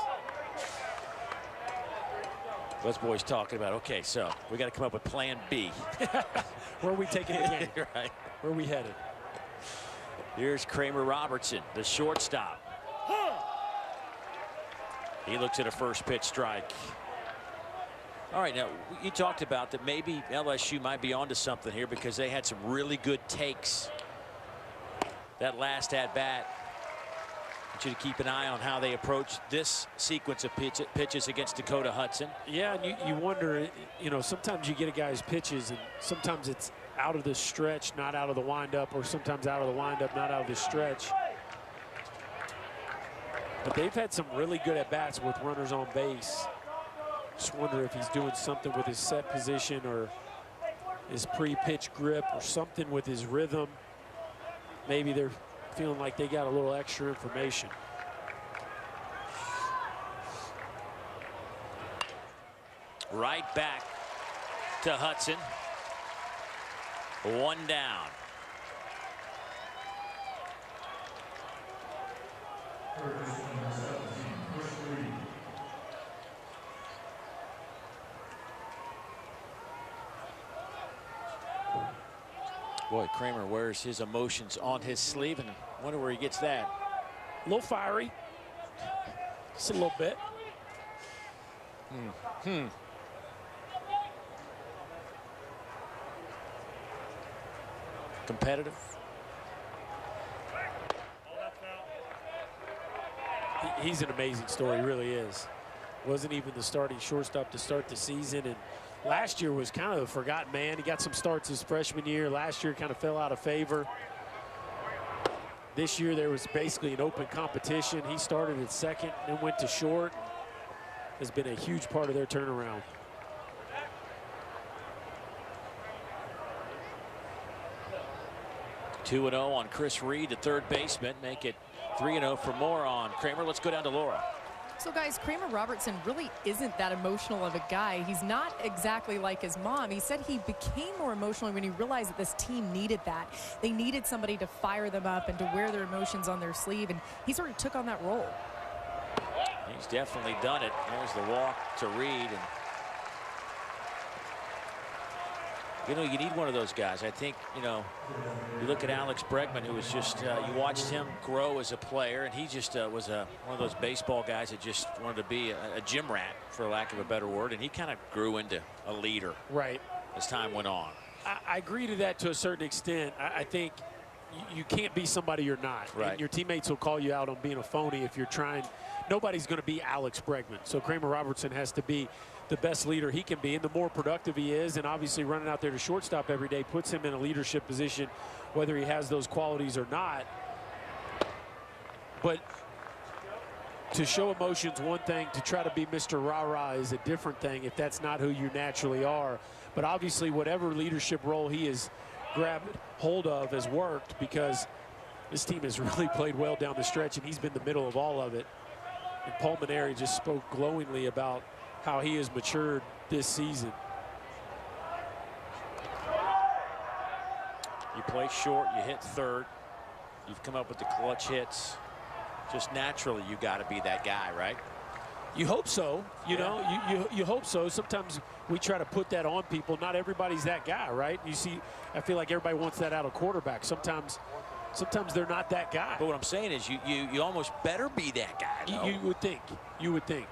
Those boys talking about, okay, so we got to come up with plan B. Where are we taking the game? Right. Where are we headed? Here's Kramer Robertson, the shortstop. He looks at a first pitch strike. All right, now you talked about that maybe LSU might be onto something here because they had some really good takes that last at bat. I want you to keep an eye on how they approach this sequence of pitches against Dakota Hudson. Yeah, and you wonder, you know, sometimes you get a guy's pitches and sometimes it's out of the stretch, not out of the windup, or sometimes out of the windup, not out of the stretch. But they've had some really good at bats with runners on base. Just wonder if he's doing something with his set position or his pre-pitch grip or something with his rhythm. Maybe they're feeling like they got a little extra information. Right back to Hudson. One down. Boy, Kramer wears his emotions on his sleeve, and I wonder where he gets that. A little fiery. Just a little bit. Competitive. He's an amazing story, he really is. Wasn't even the starting shortstop to start the season, and last year was kind of a forgotten man. He got some starts his freshman year. Last year kind of fell out of favor. This year there was basically an open competition. He started at second and went to short. Has been a huge part of their turnaround. Two 2-0 on Chris Reed, the third baseman. Make it 3-0 for more on Kramer. Let's go down to Laura. So, guys, Kramer Robertson really isn't that emotional of a guy. He's not exactly like his mom. He said he became more emotional when he realized that this team needed that. They needed somebody to fire them up and to wear their emotions on their sleeve, and he sort of took on that role. He's definitely done it. There's the walk to Reed. And you know, you need one of those guys. I think, you know, you look at Alex Bregman, who was just, you watched him grow as a player, and he just was one of those baseball guys that just wanted to be a gym rat, for lack of a better word, and he kind of grew into a leader. Right. As time went on. I agree to that to a certain extent. I think you can't be somebody you're not. Right. And your teammates will call you out on being a phony if you're trying. Nobody's going to be Alex Bregman. So Kramer Robertson has to be the best leader he can be, and the more productive he is, and obviously running out there to shortstop every day puts him in a leadership position, whether he has those qualities or not. But to show emotions, one thing. To try to be Mr. Rah-Rah is a different thing if that's not who you naturally are. But obviously, whatever leadership role he has grabbed hold of has worked, because this team has really played well down the stretch, and he's been the middle of all of it. And Paul Maneri just spoke glowingly about how he has matured this season. You play short, you hit third, you've come up with the clutch hits. Just naturally, you got to be that guy, right? You hope so. You know, you hope so. Sometimes we try to put that on people. Not everybody's that guy, right? You see, I feel like everybody wants that out of quarterback. Sometimes they're not that guy. But what I'm saying is you almost better be that guy. You would think. You would think.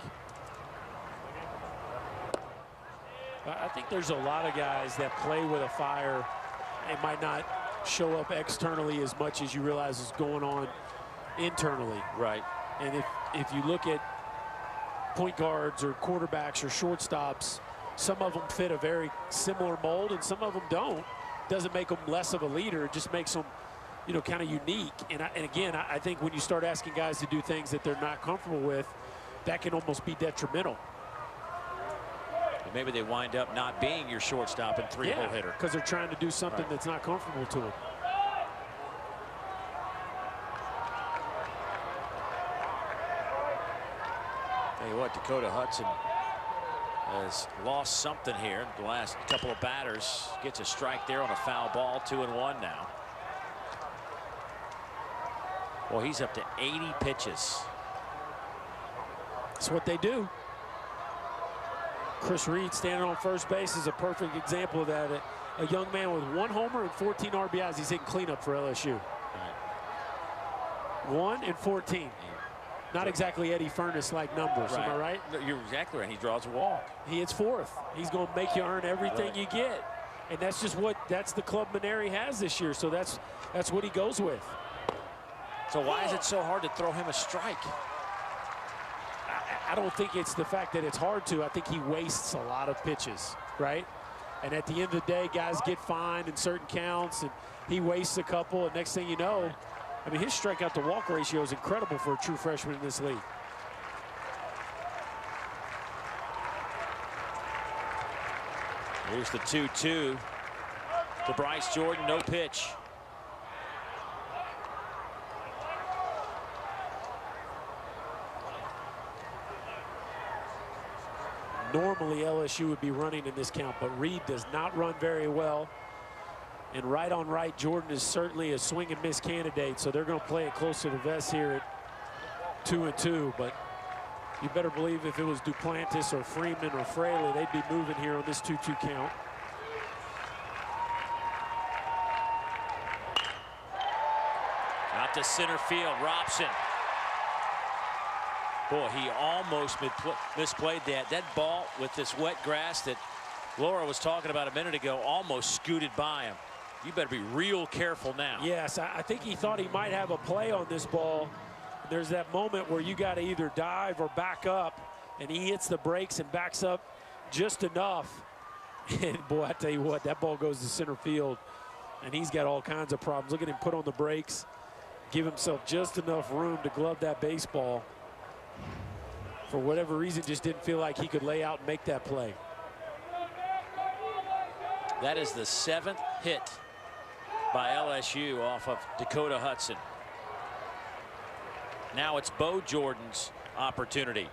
I think there's a lot of guys that play with a fire and might not show up externally as much as you realize is going on internally. Right. And if you look at point guards or quarterbacks or shortstops, some of them fit a very similar mold and some of them don't. Doesn't make them less of a leader. It just makes them, you know, kind of unique. And again, I think when you start asking guys to do things that they're not comfortable with, that can almost be detrimental. Maybe they wind up not being your shortstop and three-hole hitter. Because they're trying to do something that's not comfortable to them. Tell you what, Dakota Hudson has lost something here. The last couple of batters, gets a strike there on a foul ball. 2-1 now. Well, he's up to 80 pitches. That's what they do. Chris Reed standing on first base is a perfect example of that. A young man with 1 homer and 14 RBIs. He's hitting cleanup for LSU. Right. 1 and 14. Not exactly Eddie Furnace-like numbers, am I right? You're exactly right. He draws a walk. He hits 4th. He's going to make you earn everything you get. And that's just that's the club Maneri has this year. So that's what he goes with. So why is it so hard to throw him a strike? I don't think it's the fact that it's hard to. I think he wastes a lot of pitches, right? And at the end of the day, guys get fined in certain counts, and he wastes a couple, and next thing you know, I mean, his strikeout to walk ratio is incredible for a true freshman in this league. Here's the 2-2 to Bryce Jordan, no pitch. Normally LSU would be running in this count, but Reed does not run very well. And right on right, Jordan is certainly a swing and miss candidate, so they're going to play it close to the vest here at 2-2. But you better believe if it was Duplantis or Freeman or Fraley, they'd be moving here on this 2-2 count. Out to center field, Robson. Boy, he almost misplayed that. That ball with this wet grass that Laura was talking about a minute ago almost scooted by him. You better be real careful now. Yes, I think he thought he might have a play on this ball. There's that moment where you got to either dive or back up, and he hits the brakes and backs up just enough. And boy, I tell you what, that ball goes to center field, and he's got all kinds of problems. Look at him put on the brakes, give himself just enough room to glove that baseball. For whatever reason, just didn't feel like he could lay out and make that play. That is the 7th hit by LSU off of Dakota Hudson. Now it's Bo Jordan's opportunity.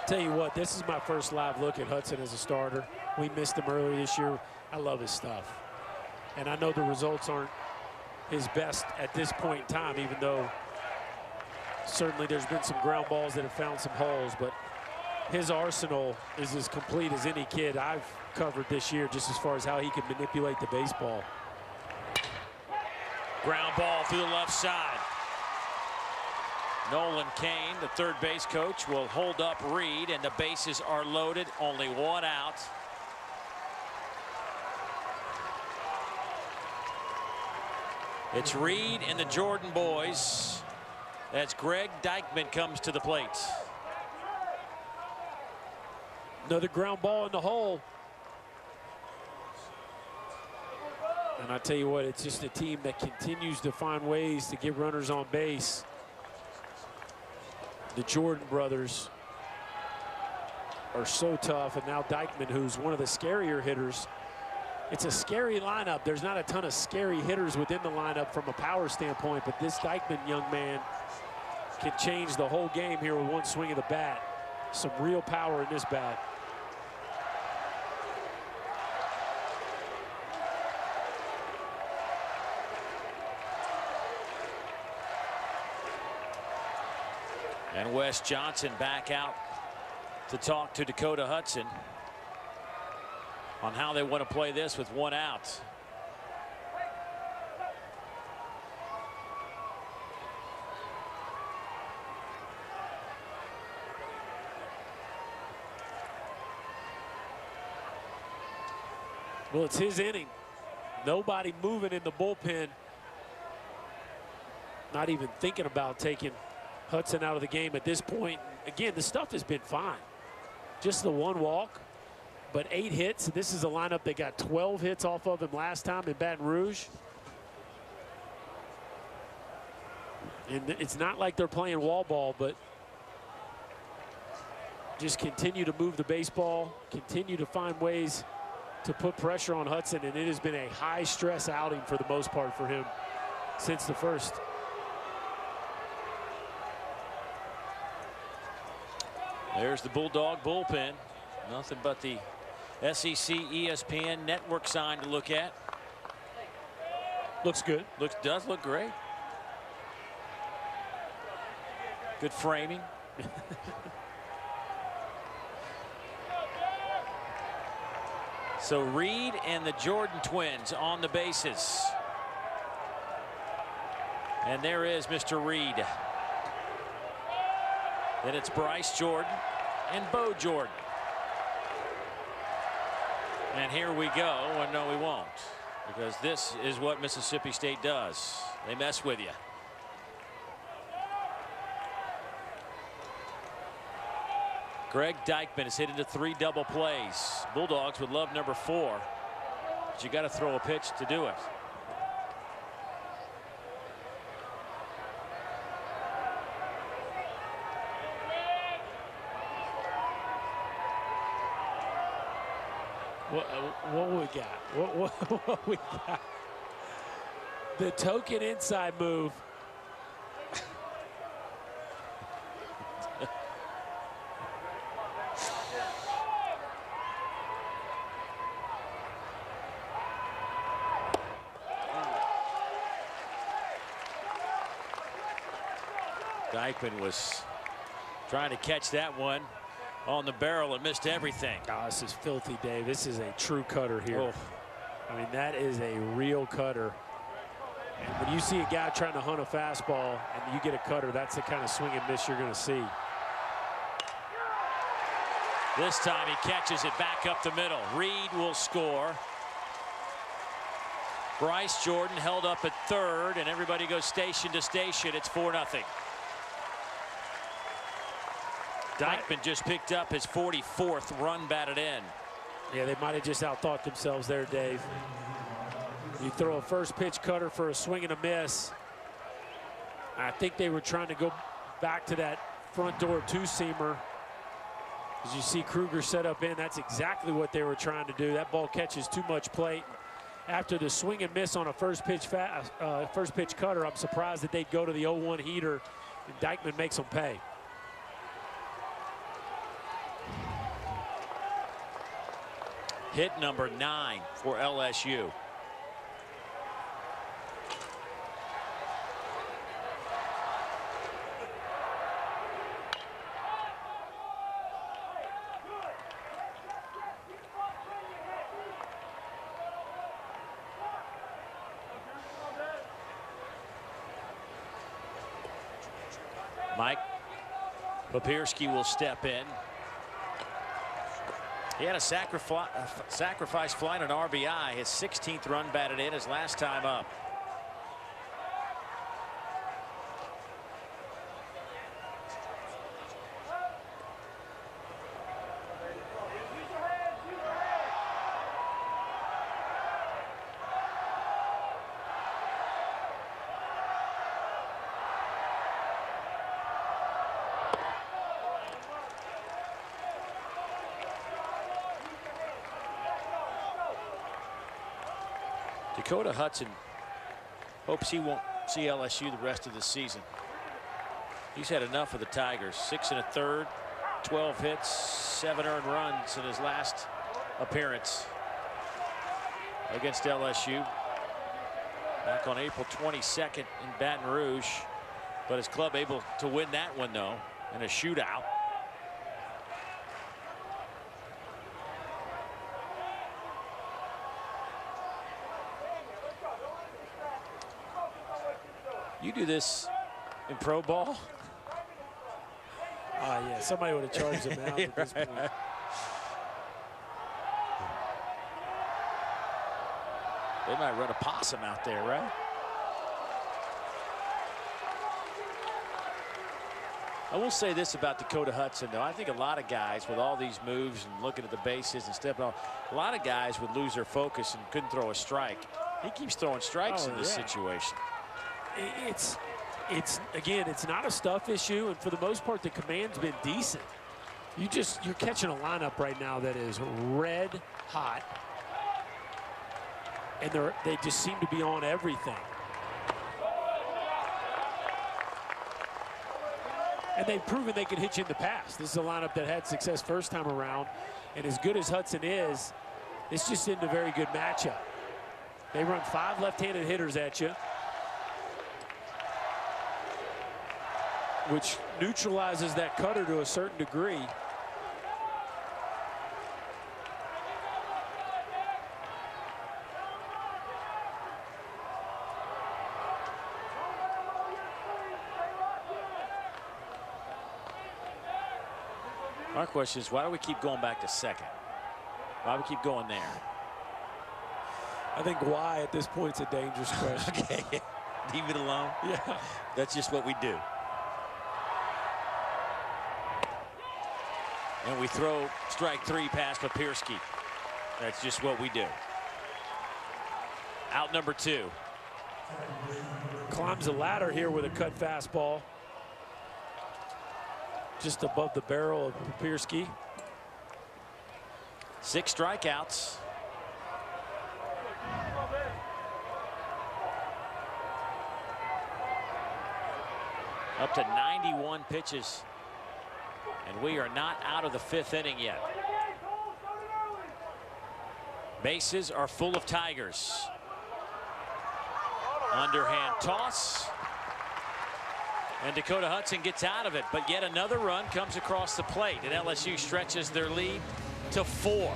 Tell you what, this is my first live look at Hudson as a starter. We missed him earlier this year. I love his stuff. And I know the results aren't his best at this point in time, even though certainly there's been some ground balls that have found some holes, but his arsenal is as complete as any kid I've covered this year, just as far as how he can manipulate the baseball. Ground ball through the left side. Nolan Kane, the third base coach, will hold up Reed, and the bases are loaded. Only 1 out. It's Reed and the Jordan boys as Greg Dykman comes to the plate. Another ground ball in the hole. And I tell you what, it's just a team that continues to find ways to get runners on base. The Jordan brothers are so tough, and now Dykman, who's one of the scarier hitters. It's a scary lineup. There's not a ton of scary hitters within the lineup from a power standpoint, but this Dykman young man can change the whole game here with one swing of the bat. Some real power in this bat. And Wes Johnson back out to talk to Dakota Hudson on how they want to play this with one out. Well, it's his inning. Nobody moving in the bullpen. Not even thinking about taking Hudson out of the game at this point. Again, the stuff has been fine. Just the one walk, but 8 hits. This is a lineup that got 12 hits off of him last time in Baton Rouge. And it's not like they're playing wall ball, but just continue to move the baseball, continue to find ways to put pressure on Hudson, and it has been a high-stress outing for the most part for him since the first. There's the Bulldog bullpen. Nothing but the SEC ESPN network sign to look at. Looks good. Does look great. Good framing. So Reed and the Jordan twins on the bases. And there is Mr. Reed. Then it's Bryce Jordan and Bo Jordan. And here we go. Well, no, we won't. Because this is what Mississippi State does. They mess with you. Greg Dykman is hit into 3 double plays. Bulldogs would love number 4, but you got to throw a pitch to do it. What we got? What we got? The token inside move. Dykman was trying to catch that one on the barrel and missed everything. Oh, this is filthy, Dave. This is a true cutter here. Oh. I mean, that is a real cutter. And when you see a guy trying to hunt a fastball and you get a cutter, that's the kind of swing and miss you're going to see. This time he catches it back up the middle. Reed will score. Bryce Jordan held up at third, and everybody goes station to station. It's 4-0. Dykman just picked up his 44th run batted in. Yeah, they might have just outthought themselves there, Dave. You throw a first pitch cutter for a swing and a miss. I think they were trying to go back to that front door two-seamer. As you see Kruger set up in, that's exactly what they were trying to do. That ball catches too much plate. After the swing and miss on a first pitch cutter, I'm surprised that they'd go to the 0-1 heater, and Dykman makes them pay. Hit number 9 for LSU. Mike Papierski will step in. He had a sacrifice fly on an RBI, his 16th run batted in his last time up. Dakota Hudson hopes he won't see LSU the rest of the season. He's had enough of the Tigers. 6 1/3, 12 hits, 7 earned runs in his last appearance against LSU back on April 22nd in Baton Rouge. But his club able to win that one, though. in a shootout. You do this in pro ball? Yeah, somebody would have charged him out at this point. They might run a possum out there, right? I will say this about Dakota Hudson, though. I think a lot of guys, with all these moves and looking at the bases and stepping off, a lot of guys would lose their focus and couldn't throw a strike. He keeps throwing strikes in this situation. Again, it's not a stuff issue, and for the most part, the command's been decent. You're catching a lineup right now that is red hot, and they just seem to be on everything. And they've proven they can hit you in the past. This is a lineup that had success first time around, and as good as Hudson is, it's just isn't a very good matchup. They run 5 left-handed hitters at you, which neutralizes that cutter to a certain degree. Our question is, why do we keep going back to second? Why do we keep going there? I think why at this point is a dangerous question. Okay, leave it alone. Yeah. That's just what we do. And we throw strike 3 past Papirski. That's just what we do. Out number 2. Climbs the ladder here with a cut fastball. Just above the barrel of Papirski. 6 strikeouts. Up to 91 pitches. And we are not out of the 5th inning yet. Bases are full of Tigers. Underhand toss. And Dakota Hudson gets out of it, but yet another run comes across the plate, and LSU stretches their lead to 4.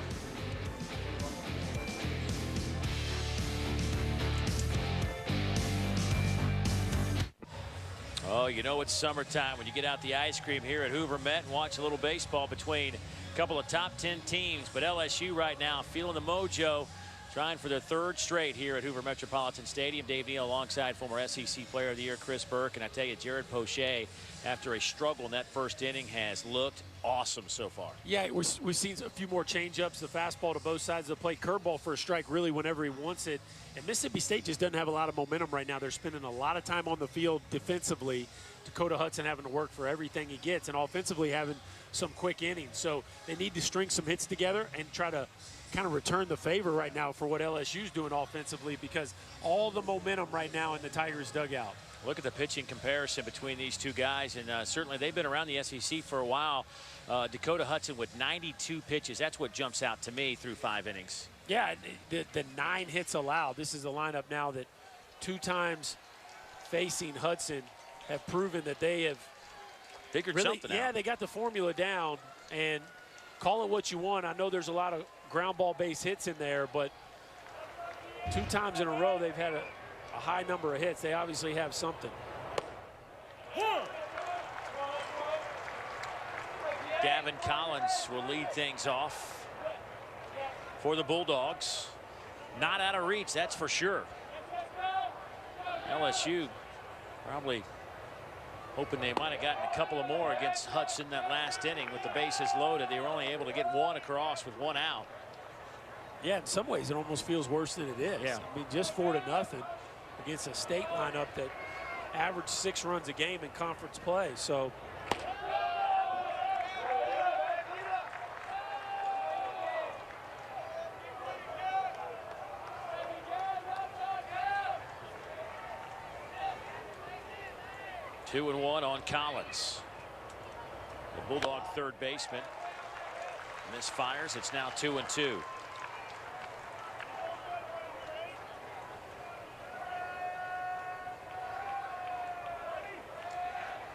Oh, you know it's summertime when you get out the ice cream here at Hoover Met and watch a little baseball between a couple of top 10 teams. But LSU right now feeling the mojo, trying for their 3rd straight here at Hoover Metropolitan Stadium. Dave Neal alongside former SEC Player of the Year Chris Burke. And I tell you, Jared Poche, after a struggle in that 1st inning, has looked awesome so far. Yeah, we've seen a few more changeups, the fastball to both sides of the plate, curveball for a strike really whenever he wants it. And Mississippi State just doesn't have a lot of momentum right now. They're spending a lot of time on the field defensively. Dakota Hudson having to work for everything he gets, and offensively having some quick innings. So they need to string some hits together and try to kind of return the favor right now for what LSU's doing offensively, because all the momentum right now in the Tigers dugout. Look at the pitching comparison between these two guys, and certainly they've been around the SEC for a while. Dakota Hudson with 92 pitches. That's what jumps out to me through 5 innings. Yeah, the 9 hits allowed. This is a lineup now that 2 times facing Hudson have proven that they have figured really, something out. Yeah, they got the formula down, and call it what you want. I know there's a lot of ground ball base hits in there, but 2 times in a row they've had a high number of hits. They obviously have something. Gavin Collins will lead things off for the Bulldogs. Not out of reach, that's for sure. LSU probably hoping they might have gotten a couple of more against Hudson that last inning with the bases loaded. They were only able to get 1 across with 1 out. Yeah, in some ways it almost feels worse than it is. Yeah. I mean, just 4-0 against a state lineup that averaged 6 runs a game in conference play. So Two and one on Collins. The Bulldog third baseman misfires. It's now 2-2.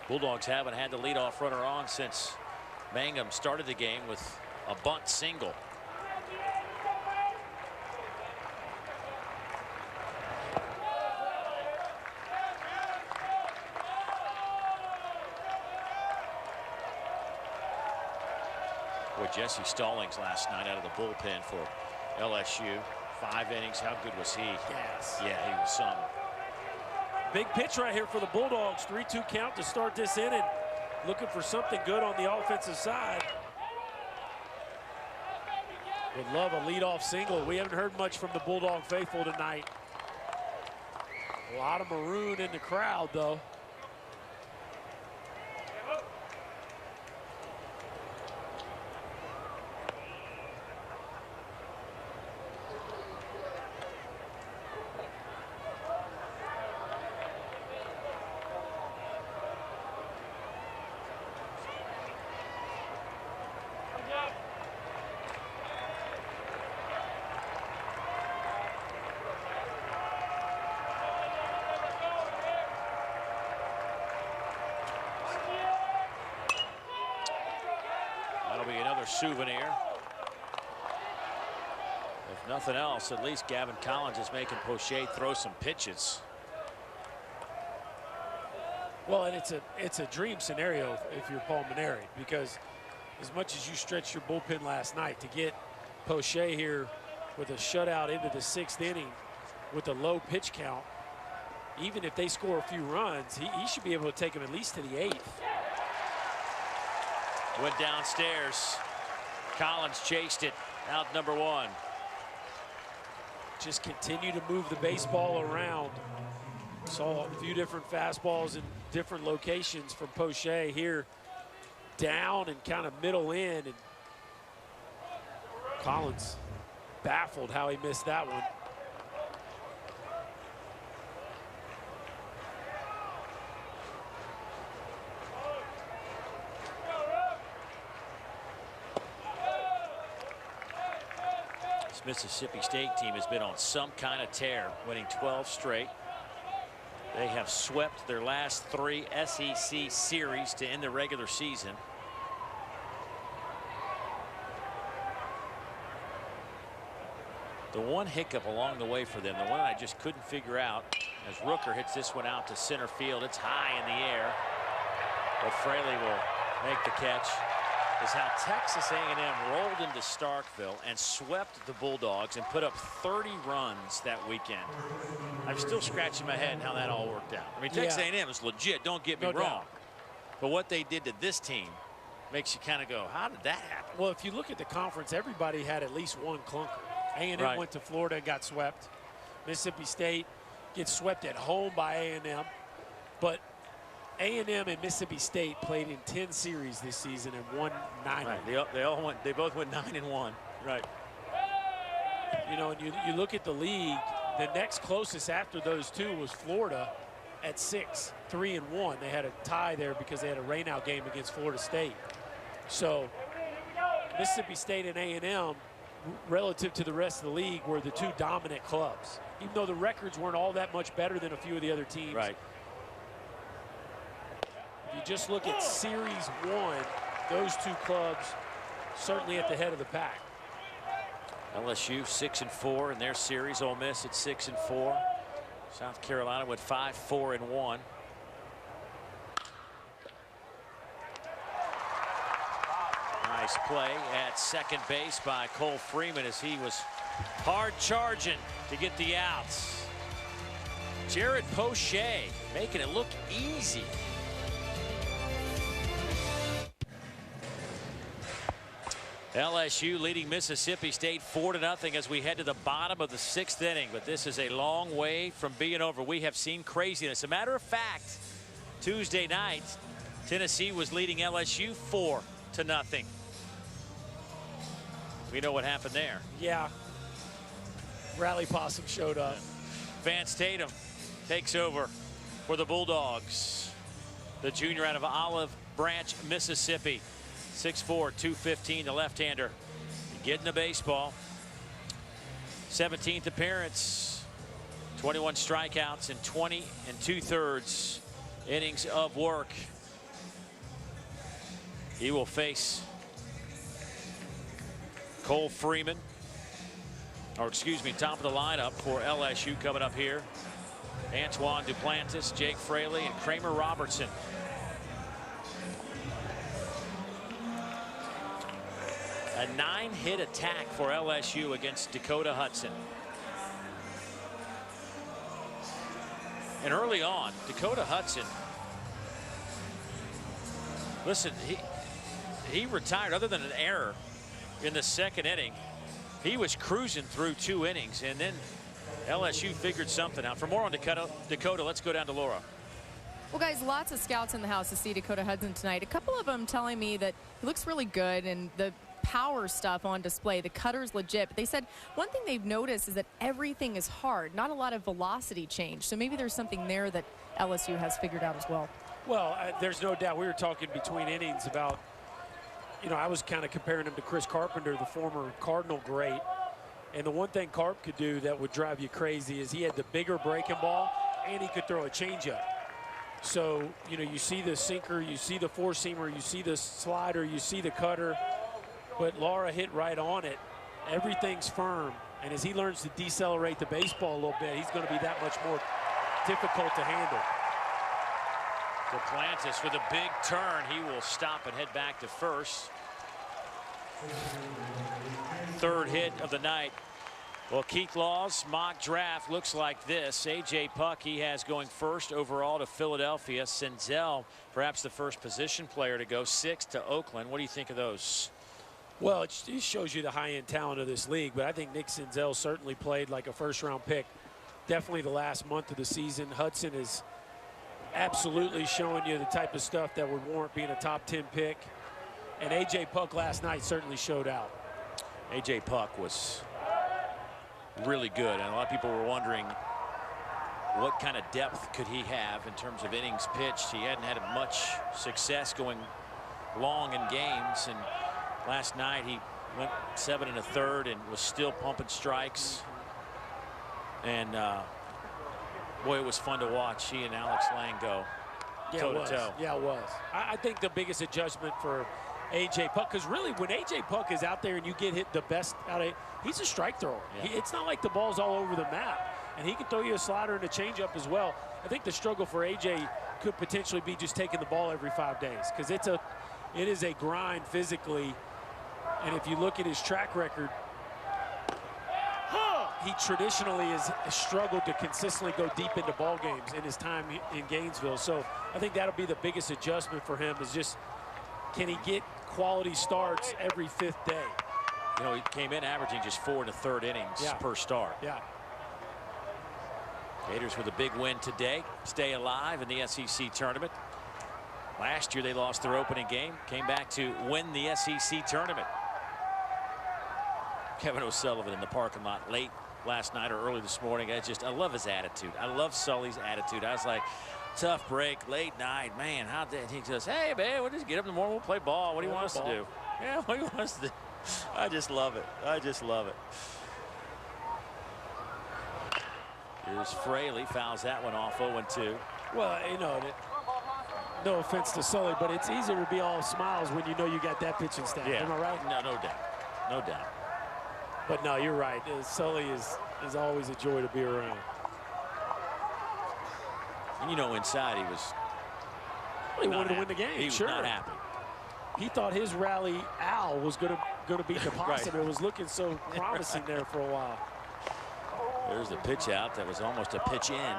Bulldogs haven't had the leadoff runner on since Mangum started the game with a bunt single. With Jesse Stallings last night out of the bullpen for LSU. 5 innings. How good was he? Yes. Yeah, he was some. Big pitch right here for the Bulldogs. 3-2 count to start this inning. Looking for something good on the offensive side. Would love a leadoff single. We haven't heard much from the Bulldog faithful tonight. A lot of maroon in the crowd, though. Souvenir. If nothing else, at least Gavin Collins is making Poche throw some pitches. Well, and it's a dream scenario if you're Paul Mainieri, because as much as you stretched your bullpen last night, to get Poche here with a shutout into the 6th inning with a low pitch count, even if they score a few runs, he should be able to take him at least to the 8th. Went downstairs. Collins chased it, out number 1. Just continue to move the baseball around. Saw a few different fastballs in different locations from Poche here. Down and kind of middle in. And Collins baffled how he missed that one. Mississippi State team has been on some kind of tear, winning 12 straight. They have swept their last 3 SEC series to end the regular season. The one hiccup along the way for them, the one I just couldn't figure out, as Rooker hits this one out to center field. It's high in the air, but Fraley will make the catch, is how Texas A&M rolled into Starkville and swept the Bulldogs and put up 30 runs that weekend. I'm still scratching my head how that all worked out. I mean, Texas A&M is legit, don't get me wrong. Doubt. But what they did to this team makes you kind of go, how did that happen? Well, if you look at the conference, everybody had at least one clunker. A&M went to Florida and got swept. Mississippi State gets swept at home by A&M. But A&M and Mississippi State played in 10 series this season and won 9. Right. They both went 9-1. Right. You know, and you look at the league, the next closest after those two was Florida at 6, 3-1. They had a tie there because they had a rainout game against Florida State. So Mississippi State and A&M, relative to the rest of the league, were the 2 dominant clubs, even though the records weren't all that much better than a few of the other teams. Right. If you just look at Series 1, those 2 clubs certainly at the head of the pack. LSU 6-4 in their series. Ole Miss at 6-4. South Carolina went 5-4-1. Nice play at second base by Cole Freeman as he was hard charging to get the outs. Jared Poche making it look easy. LSU leading Mississippi State 4-0 as we head to the bottom of the 6th inning. But this is a long way from being over. We have seen craziness. A matter of fact, Tuesday night, Tennessee was leading LSU 4-0. We know what happened there. Yeah. Rally Possum showed up. Vance Tatum takes over for the Bulldogs. The junior out of Olive Branch, Mississippi. 6'4", 215, the left-hander. Getting the baseball. 17th appearance. 21 strikeouts and 20 2/3 innings of work. He will face Cole Freeman, or excuse me, top of the lineup for LSU coming up here. Antoine Duplantis, Jake Fraley, and Kramer Robertson. A 9-hit attack for LSU against Dakota Hudson. And early on, Dakota Hudson, listen, he retired other than an error in the second inning. He was cruising through 2 innings, and then LSU figured something out. For more on Dakota, let's go down to Laura. Well, guys, lots of scouts in the house to see Dakota Hudson tonight. A couple of them telling me that he looks really good and the power stuff on display. The cutter's legit. But they said one thing they've noticed is that everything is hard, not a lot of velocity change. So maybe there's something there that LSU has figured out as well. Well, there's no doubt. We were talking between innings about, you know, I was kind of comparing him to Chris Carpenter, the former Cardinal great. And the one thing Carp could do that would drive you crazy is he had the bigger breaking ball and he could throw a changeup. So, you know, you see the sinker, you see the four-seamer, you see the slider, you see the cutter. But Laura hit right on it. Everything's firm. And as he learns to decelerate the baseball a little bit, he's going to be that much more difficult to handle. Duplantis with a big turn. He will stop and head back to first. Third hit of the night. Well, Keith Law's mock draft looks like this. A.J. Puck, he has going first overall to Philadelphia. Senzel, perhaps the first position player to go, 6 to Oakland. What do you think of those? Well, it shows you the high-end talent of this league, but I think Nick Senzel certainly played like a first-round pick. Definitely the last month of the season. Hudson is absolutely showing you the type of stuff that would warrant being a top 10 pick. And A.J. Puck last night certainly showed out. A.J. Puck was really good, and a lot of people were wondering what kind of depth could he have in terms of innings pitched. He hadn't had much success going long in games, and last night he went 7 1/3 and was still pumping strikes. And boy, it was fun to watch he and Alex Lang go toe to toe. Yeah, it was. I think the biggest adjustment for A.J. Puck, because really when A.J. Puck is out there and you get hit the best out of it, he's a strike thrower. Yeah. It's not like the ball's all over the map, and he can throw you a slider and a changeup as well. I think the struggle for A.J. could potentially be just taking the ball every 5 days, because it is a grind physically. And if you look at his track record, he traditionally has struggled to consistently go deep into ball games in his time in Gainesville. So I think that'll be the biggest adjustment for him, is just can he get quality starts every 5th day? You know, he came in averaging just 4 1/3 innings per start. Yeah. Gators with a big win today, stay alive in the SEC tournament. Last year they lost their opening game, came back to win the SEC tournament. Kevin O'Sullivan in the parking lot late last night or early this morning. I love his attitude. I love Sully's attitude. I was like, tough break, late night, man. How did he says, hey man, we'll just get up in the morning, we'll play ball. What do you want us to do? Yeah, what do you want us to do? I just love it. I just love it. Here's Fraley, fouls that one off, 0-2. Well, you know, no offense to Sully, but it's easier to be all smiles when you know you got that pitching staff. Yeah. Am I right? No doubt. No doubt. But no, you're right. Sully is always a joy to be around. And you know, inside he was. Well, he wanted to win the game. He was sure. not happy. He thought his rally Al was going to be deposited. It was looking so promising there for a while. There's the pitch out that was almost a pitch in.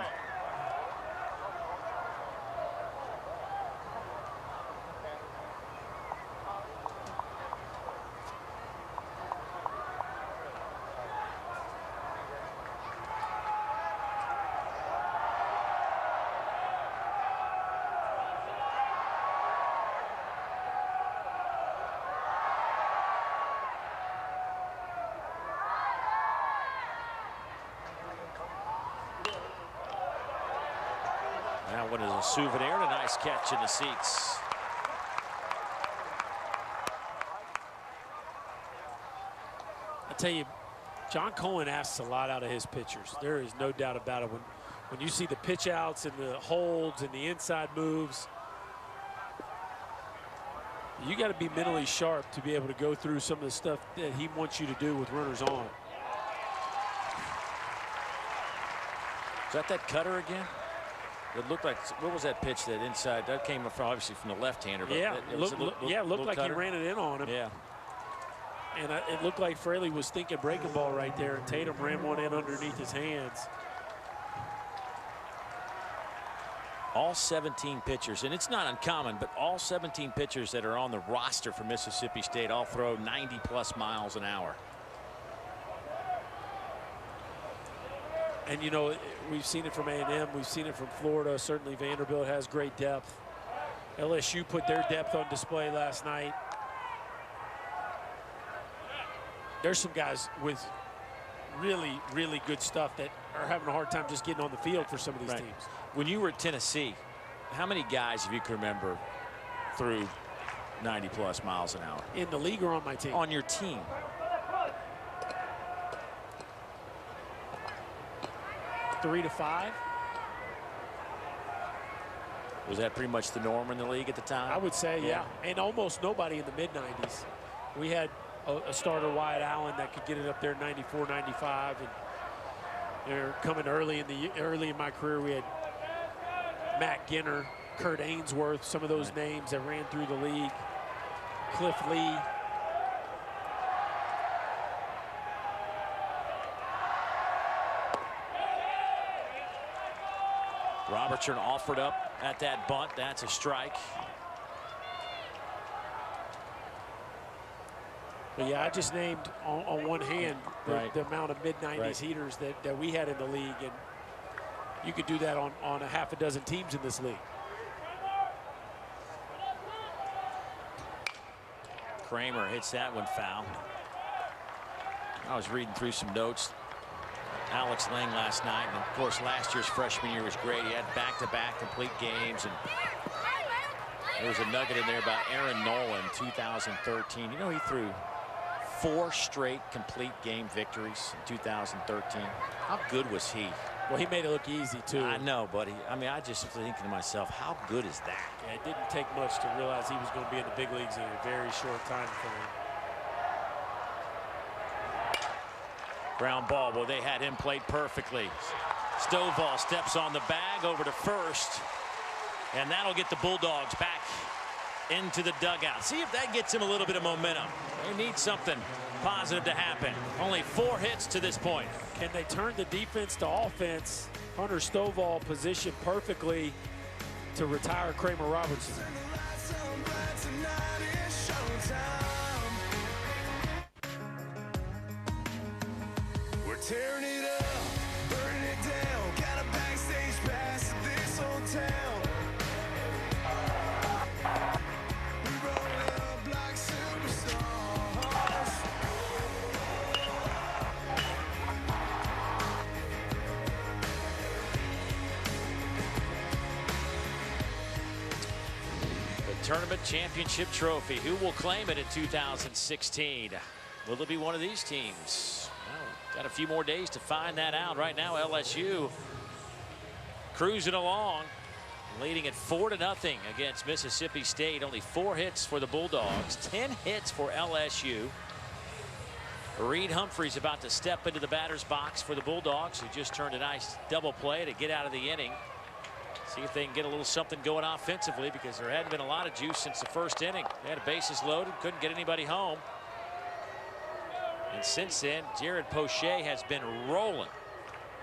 That one is a souvenir and a nice catch in the seats. I tell you, John Cohen asks a lot out of his pitchers. There is no doubt about it. When you see the pitch outs and the holds and the inside moves. You got to be mentally sharp to be able to go through some of the stuff that he wants you to do with runners on. Is that cutter again? It looked like, what was that pitch that inside? That came from obviously from the left-hander. Yeah, it looked like he ran it in on him. Yeah. And it looked like Fraley was thinking breaking ball right there, and Tatum ran one in underneath his hands. All 17 pitchers, and it's not uncommon, but all 17 pitchers that are on the roster for Mississippi State all throw 90+ miles an hour. And, you know, we've seen it from A&M. We've seen it from Florida. Certainly Vanderbilt has great depth. LSU put their depth on display last night. There's some guys with really, really good stuff that are having a hard time just getting on the field for some of these teams. When you were at Tennessee, how many guys, if you can remember, threw 90+ miles an hour? In the league or on my team? On your team. Three to five. Was that pretty much the norm in the league at the time? I would say, yeah. And almost nobody in the mid-90s. We had a starter, Wyatt Allen, that could get it up there 94, 95. And they're coming early in my career. We had Matt Ginner, Kurt Ainsworth, some of those names that ran through the league. Cliff Lee. Robertson offered up at that bunt. That's a strike. But yeah, I just named on one hand the amount of mid-90s heaters that we had in the league, and you could do that on a half a dozen teams in this league. Kramer hits that one foul. I was reading through some notes. Alex Lang last night, and of course last year's freshman year was great. He had back-to-back complete games, and there was a nugget in there about Aaron Nolan, 2013. You know, he threw 4 straight complete game victories in 2013. How good was he? Well, he made it look easy too. I know, buddy. I mean, I just was thinking to myself, how good is that? Yeah, it didn't take much to realize he was going to be in the big leagues in a very short time frame. Ground ball. Well, they had him played perfectly. Stovall steps on the bag over to first, and that'll get the Bulldogs back into the dugout. See if that gets him a little bit of momentum. They need something positive to happen. Only 4 hits to this point. Can they turn the defense to offense? Hunter Stovall positioned perfectly to retire Kramer Robertson. Tearing it up, burning it down. Got a backstage pass at this old town. We roll up like superstars. The tournament championship trophy. Who will claim it in 2016? Will it be one of these teams? Got a few more days to find that out. Right now, LSU cruising along, leading at 4-0 against Mississippi State. Only 4 hits for the Bulldogs, 10 hits for LSU. Reed Humphreys about to step into the batter's box for the Bulldogs, who just turned a nice double play to get out of the inning. See if they can get a little something going offensively, because there hadn't been a lot of juice since the first inning. They had bases loaded, couldn't get anybody home. And since then, Jared Poche has been rolling.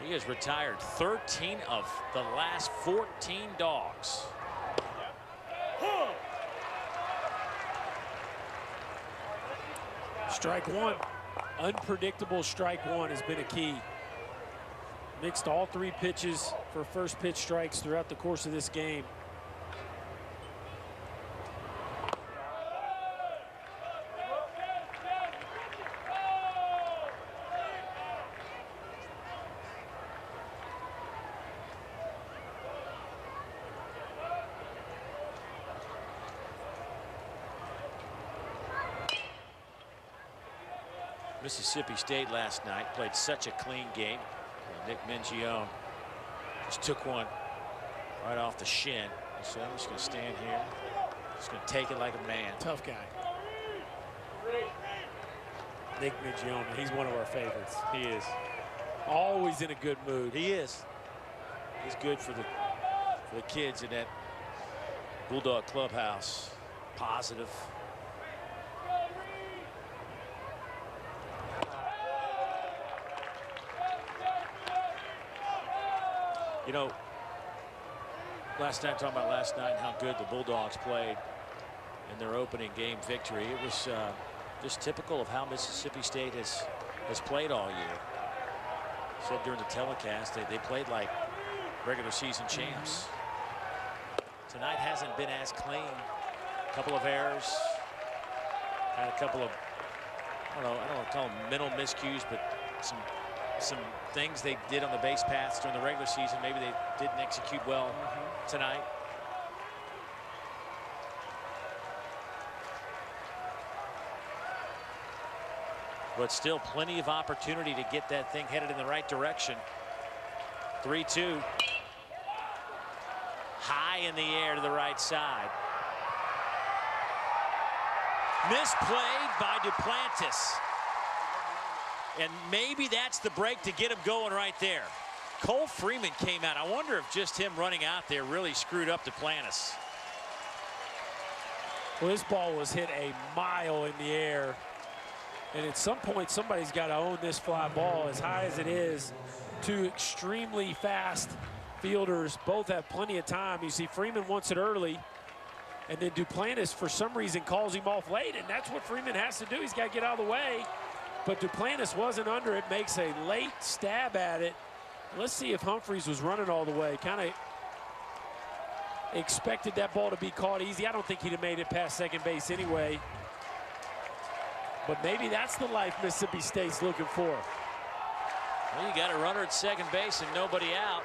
He has retired 13 of the last 14 dogs. Strike one. Unpredictable strike one has been a key. Mixed all 3 pitches for first pitch strikes throughout the course of this game. Mississippi State last night played such a clean game. Nick Mingione just took one right off the shin. So I'm just going to stand here, He's going to take it like a man. Tough guy. Nick Migione, he's one of our favorites. He is. Always in a good mood. He is. He's good for the kids in that Bulldog clubhouse. Positive. You know, talking about last night and how good the Bulldogs played in their opening game victory. It was just typical of how Mississippi State has played all year. Said during the telecast they played like regular season champs. Tonight hasn't been as clean. A couple of errors. Had a couple of, I don't want to call them mental miscues, but some things they did on the base paths during the regular season. Maybe they didn't execute well tonight. But still plenty of opportunity to get that thing headed in the right direction. 3-2. High in the air to the right side. Misplayed by Duplantis. And maybe that's the break to get him going right there. Cole Freeman came out. I wonder if just him running out there really screwed up Duplantis. Well, this ball was hit a mile in the air. And at some point, somebody's got to own this fly ball. As high as it is, two extremely fast fielders both have plenty of time. You see Freeman wants it early, and then Duplantis, for some reason, calls him off late, and that's what Freeman has to do. He's got to get out of the way. But Duplantis wasn't under it, makes a late stab at it. Let's see if Humphreys was running all the way. Kind of expected that ball to be caught easy. I don't think he'd have made it past second base anyway. But maybe that's the life Mississippi State's looking for. Well, you got a runner at second base and nobody out.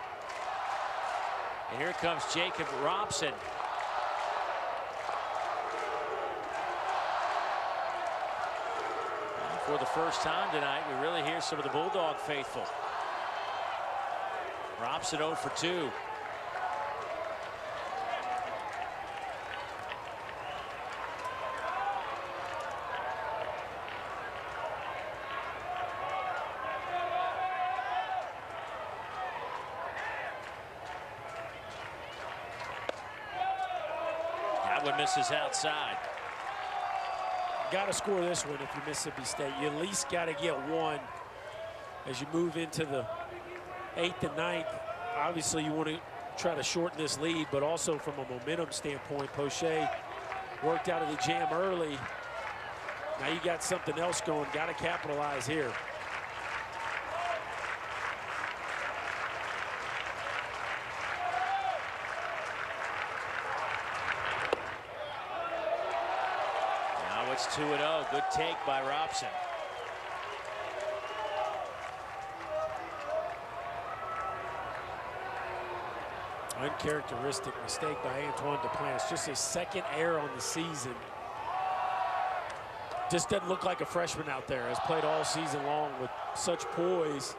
And here comes Jacob Robson. And for the first time tonight, we really hear some of the Bulldog faithful. Robson 0 for 2. One misses outside. Got to score this one if you're Mississippi State. You at least got to get one as you move into the 8th and 9th. Obviously, you want to try to shorten this lead, but also from a momentum standpoint, Poche worked out of the jam early. Now you got something else going. Got to capitalize here. It's 2-0. Good take by Robson. Uncharacteristic mistake by Antoine Duplantis. Just his second error on the season. Just doesn't look like a freshman out there. Has played all season long with such poise.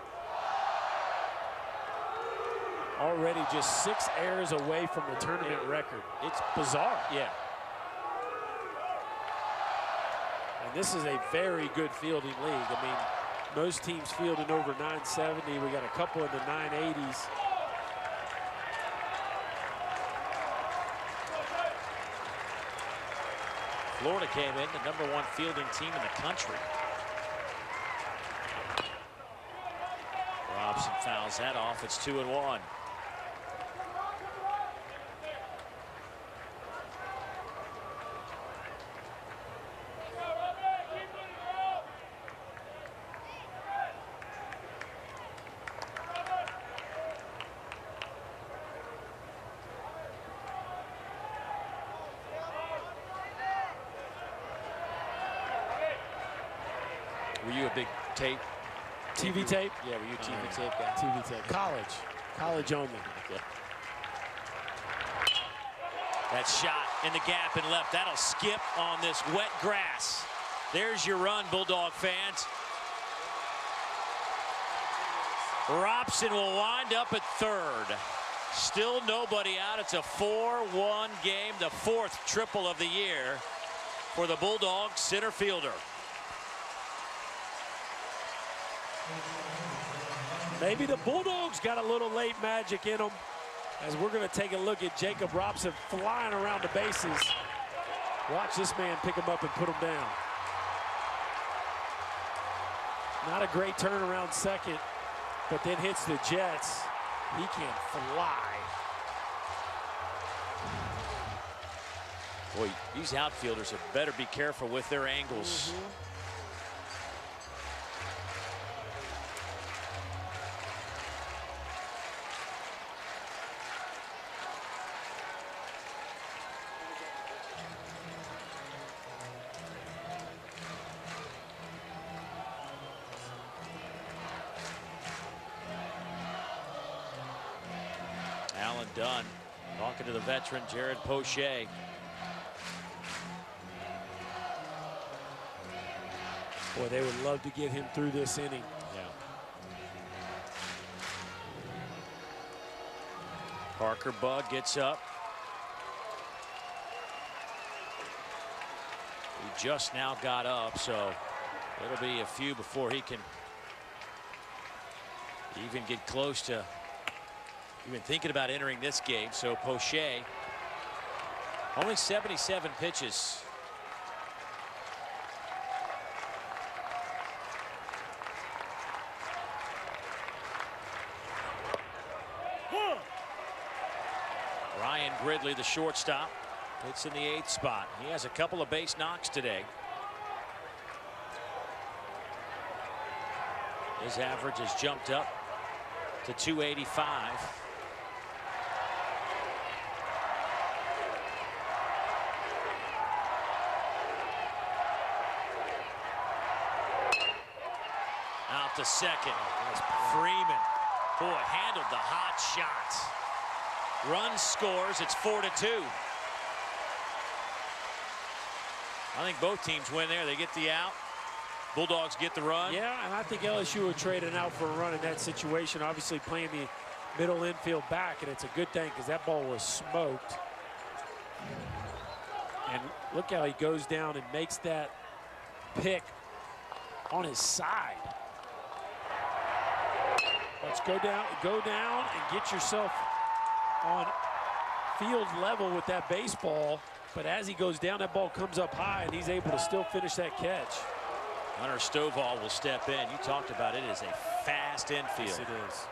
Already just 6 errors away from the tournament record. It's bizarre. Yeah. This is a very good fielding league. I mean, most teams fielding over 970. We got a couple in the 980s. Florida came in, the #1 fielding team in the country. Robson fouls that off. It's 2-1. Were you a big tape? TV tape? Yeah, were you a TV tape guy? TV tape. College only. Okay. That shot in the gap and left. That'll skip on this wet grass. There's your run, Bulldog fans. Robson will wind up at third. Still nobody out. It's a 4-1 game, the 4th triple of the year for the Bulldogs center fielder. Maybe the Bulldogs got a little late magic in them, as we're going to take a look at Jacob Robson flying around the bases. Watch this man pick him up and put him down. Not a great turnaround second, but then hits the Jets. He can fly. Boy, these outfielders had better be careful with their angles. Alan Dunn talking to the veteran Jared Poche. Boy, they would love to get him through this inning. Yeah. Parker Bug gets up. He just now got up, so it'll be a few before he can even get close to even thinking about entering this game. So Poche, only 77 pitches. Ryan Gridley, the shortstop, hits in the 8th spot. He has a couple of base knocks today. His average has jumped up to 285. Out to second. Freeman, boy, handled the hot shots. Run scores. It's 4-2. I think both teams win there. They get the out. Bulldogs get the run. Yeah, and I think LSU would trade it out for a run in that situation. Obviously playing the middle infield back, and it's a good thing because that ball was smoked. And look how he goes down and makes that pick on his side. Let's go down and get yourself on field level with that baseball. But as he goes down, that ball comes up high, and he's able to still finish that catch. Hunter Stovall will step in. You talked about it as a fast infield. Yes, it is.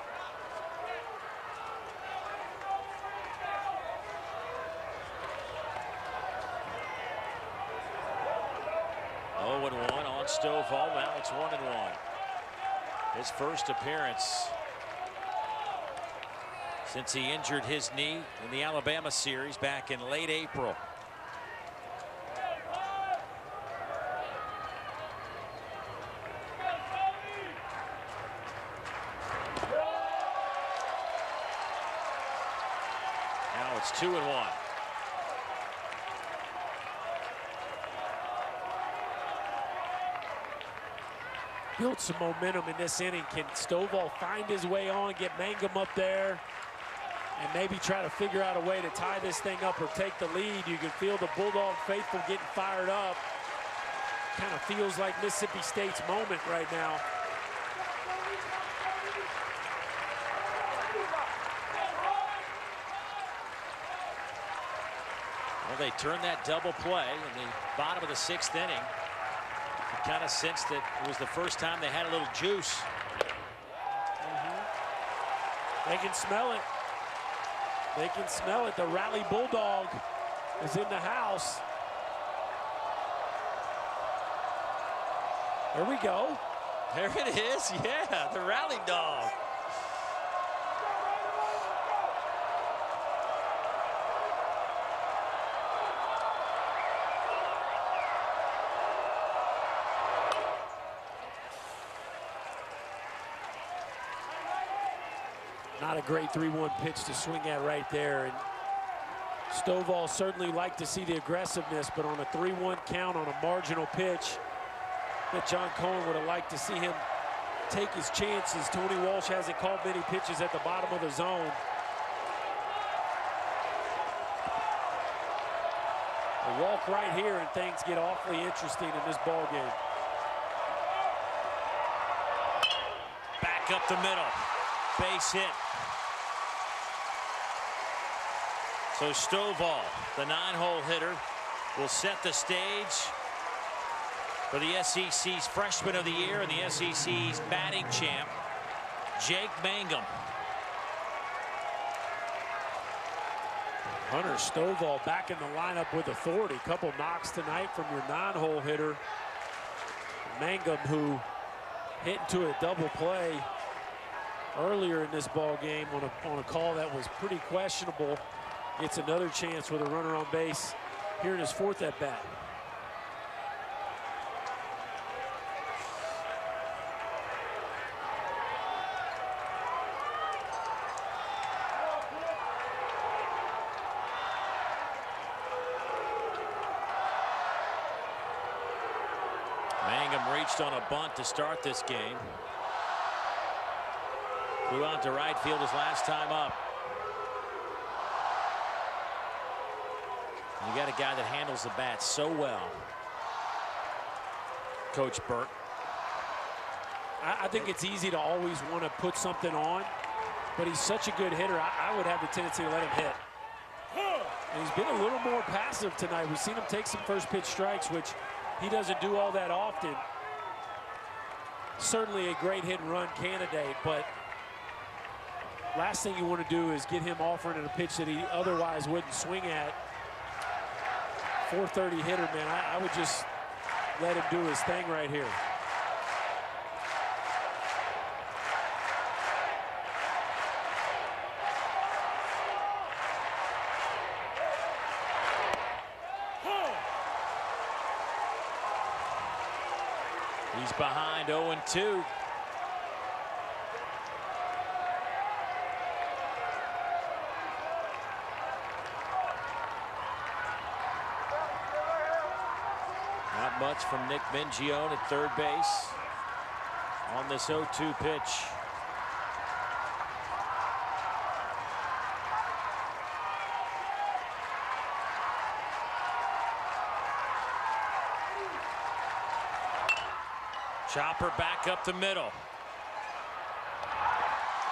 Oh, 0-1 on Stovall. Now it's 1-1. His first appearance since he injured his knee in the Alabama series back in late April. Now it's 2-1. Built some momentum in this inning. Can Stovall find his way on, get Mangum up there, and maybe try to figure out a way to tie this thing up or take the lead? You can feel the Bulldog faithful getting fired up. Kind of feels like Mississippi State's moment right now. Well, they turned that double play in the bottom of the 6th inning. You kind of sensed that it was the first time they had a little juice. They can smell it. They can smell it. The Rally Bulldog is in the house. There we go. There it is. Yeah, the Rally Dog. Not a great 3-1 pitch to swing at right there. And Stovall certainly liked to see the aggressiveness, but on a 3-1 count on a marginal pitch, that John Cohen would have liked to see him take his chances. Tony Walsh hasn't called many pitches at the bottom of the zone. A walk right here, and things get awfully interesting in this ball game. Back up the middle. Base hit. So Stovall, the 9-hole hitter, will set the stage for the SEC's Freshman of the Year and the SEC's batting champ, Jake Mangum. Hunter Stovall back in the lineup with authority. Couple knocks tonight from your 9-hole hitter, Mangum, who hit into a double play earlier in this ball game on a call that was pretty questionable. Gets another chance with a runner on base here in his 4th at bat. Mangum reached on a bunt to start this game. Flew out to right field his last time up. You got a guy that handles the bat so well, Coach Burt. I think it's easy to always want to put something on, but he's such a good hitter. I would have the tendency to let him hit. And he's been a little more passive tonight. We've seen him take some first pitch strikes, which he doesn't do all that often. Certainly a great hit and run candidate, but last thing you want to do is get him offering a pitch that he otherwise wouldn't swing at. 430 hitter, man. I would just let him do his thing right here. He's behind 0-2. Not much from Nick Mingione at third base on this 0-2 pitch. Chopper back up the middle.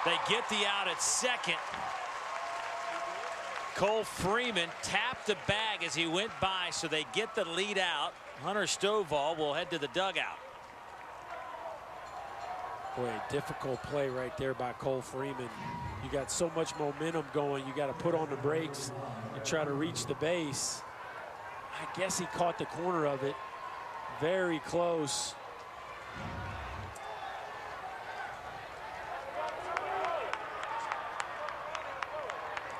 They get the out at second. Cole Freeman tapped the bag as he went by, so they get the lead out. Hunter Stovall will head to the dugout. Boy, a difficult play right there by Cole Freeman. You got so much momentum going. You got to put on the brakes and try to reach the base. I guess he caught the corner of it. Very close.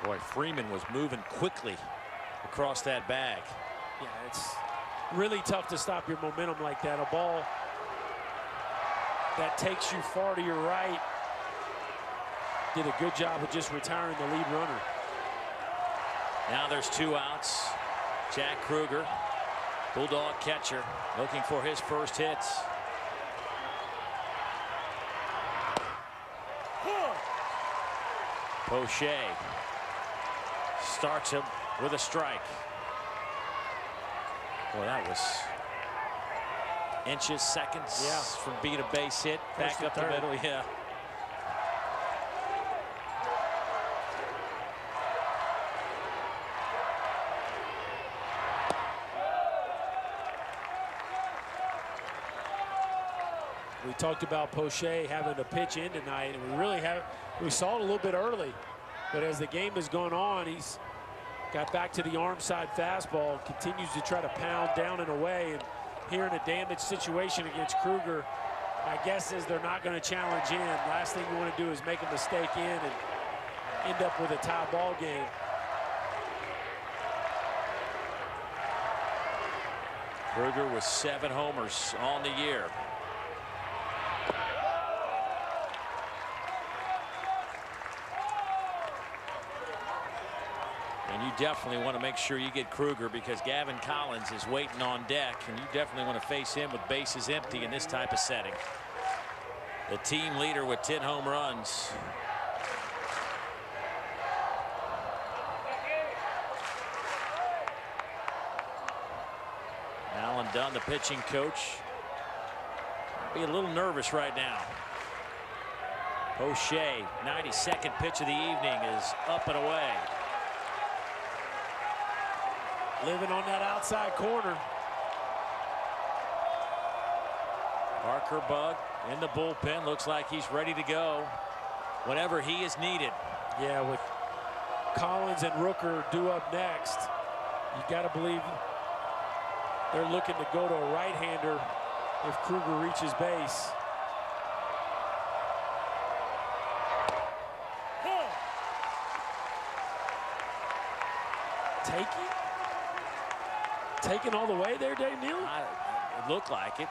Boy, Freeman was moving quickly across that bag. Yeah, it's really tough to stop your momentum like that. A ball that takes you far to your right. Did a good job of just retiring the lead runner. Now there's 2 outs. Jack Kruger, Bulldog catcher, looking for his first hits. Poche starts him with a strike. Boy, that was inches, seconds from being a base hit. Back up the middle, yeah. We talked about Poche having to pitch in tonight, and we saw it a little bit early, but as the game has gone on, he's got back to the arm side fastball, continues to try to pound down and away, and here in a damaged situation against Kruger, my guess is they're not going to challenge in. Last thing you want to do is make a mistake in and end up with a tie ball game. Kruger with 7 homers on the year. And you definitely want to make sure you get Kruger, because Gavin Collins is waiting on deck, and you definitely want to face him with bases empty in this type of setting. The team leader with 10 home runs. Alan Dunn, the pitching coach, be a little nervous right now. O'Shea, 92nd pitch of the evening, is up and away. Living on that outside corner. Parker Bug in the bullpen. Looks like he's ready to go whenever he is needed. Yeah, with Collins and Rooker due up next, you got to believe they're looking to go to a right-hander if Kruger reaches base. Taking all the way there, Dave Neal? It looked like it.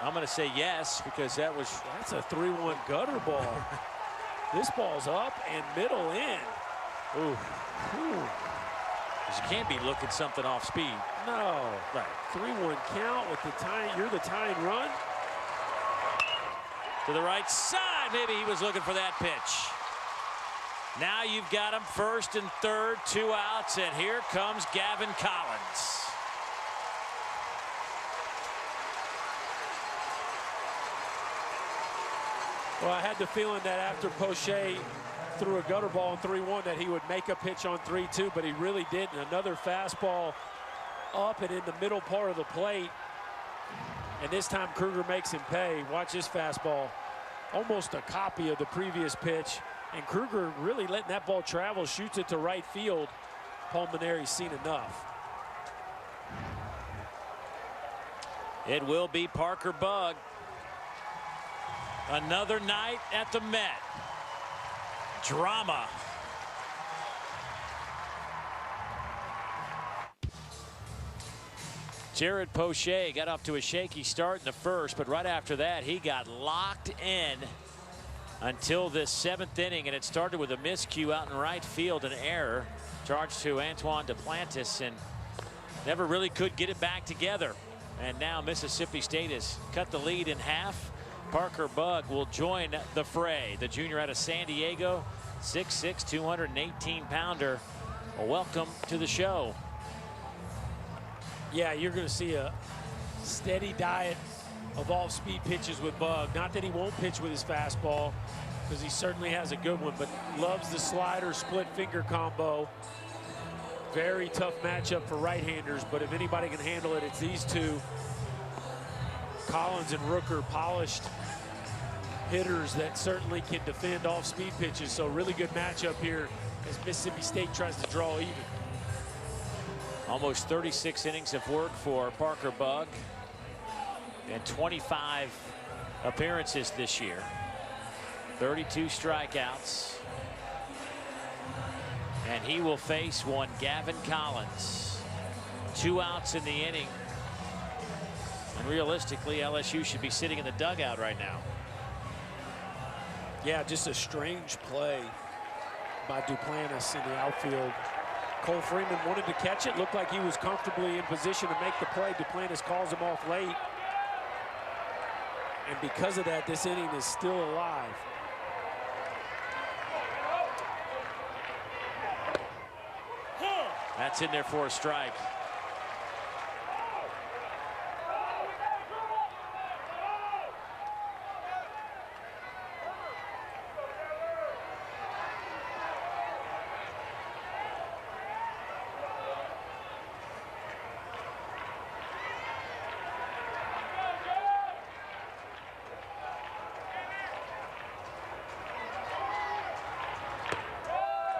I'm going to say yes, because that's a 3-1 gutter ball. This ball's up and middle in. Ooh. You can't be looking something off speed. No. Right. 3-1 count with the tying. You're the tying run. To the right side. Maybe he was looking for that pitch. Now you've got him first and third, 2 outs, and here comes Gavin Collins. Well, I had the feeling that after Poche threw a gutter ball on 3-1 that he would make a pitch on 3-2, but he really didn't. Another fastball up and in the middle part of the plate. And this time Kruger makes him pay. Watch this fastball. Almost a copy of the previous pitch. And Kruger really letting that ball travel, shoots it to right field. Pulmonari's seen enough. It will be Parker Bug. Another night at the Met. Drama. Jared Poche got off to a shaky start in the first, but right after that he got locked in until this 7th inning, and it started with a miscue out in right field, an error charged to Antoine Duplantis, and never really could get it back together. And now Mississippi State has cut the lead in half. Parker Bug will join the fray. The junior out of San Diego, 6'6", 218-pounder. Well, welcome to the show. Yeah, you're going to see a steady diet of off-speed pitches with Bug. Not that he won't pitch with his fastball, because he certainly has a good one, but loves the slider split finger combo. Very tough matchup for right-handers, but if anybody can handle it, it's these two. Collins and Rooker, polished hitters that certainly can defend off-speed pitches. So really good matchup here as Mississippi State tries to draw even. Almost 36 innings of work for Parker Bug and 25 appearances this year. 32 strikeouts. And he will face one Gavin Collins. 2 outs in the inning. And realistically, LSU should be sitting in the dugout right now. Yeah, just a strange play by Duplantis in the outfield. Cole Freeman wanted to catch it. Looked like he was comfortably in position to make the play. Duplantis calls him off late. And because of that, this inning is still alive. That's in there for a strike.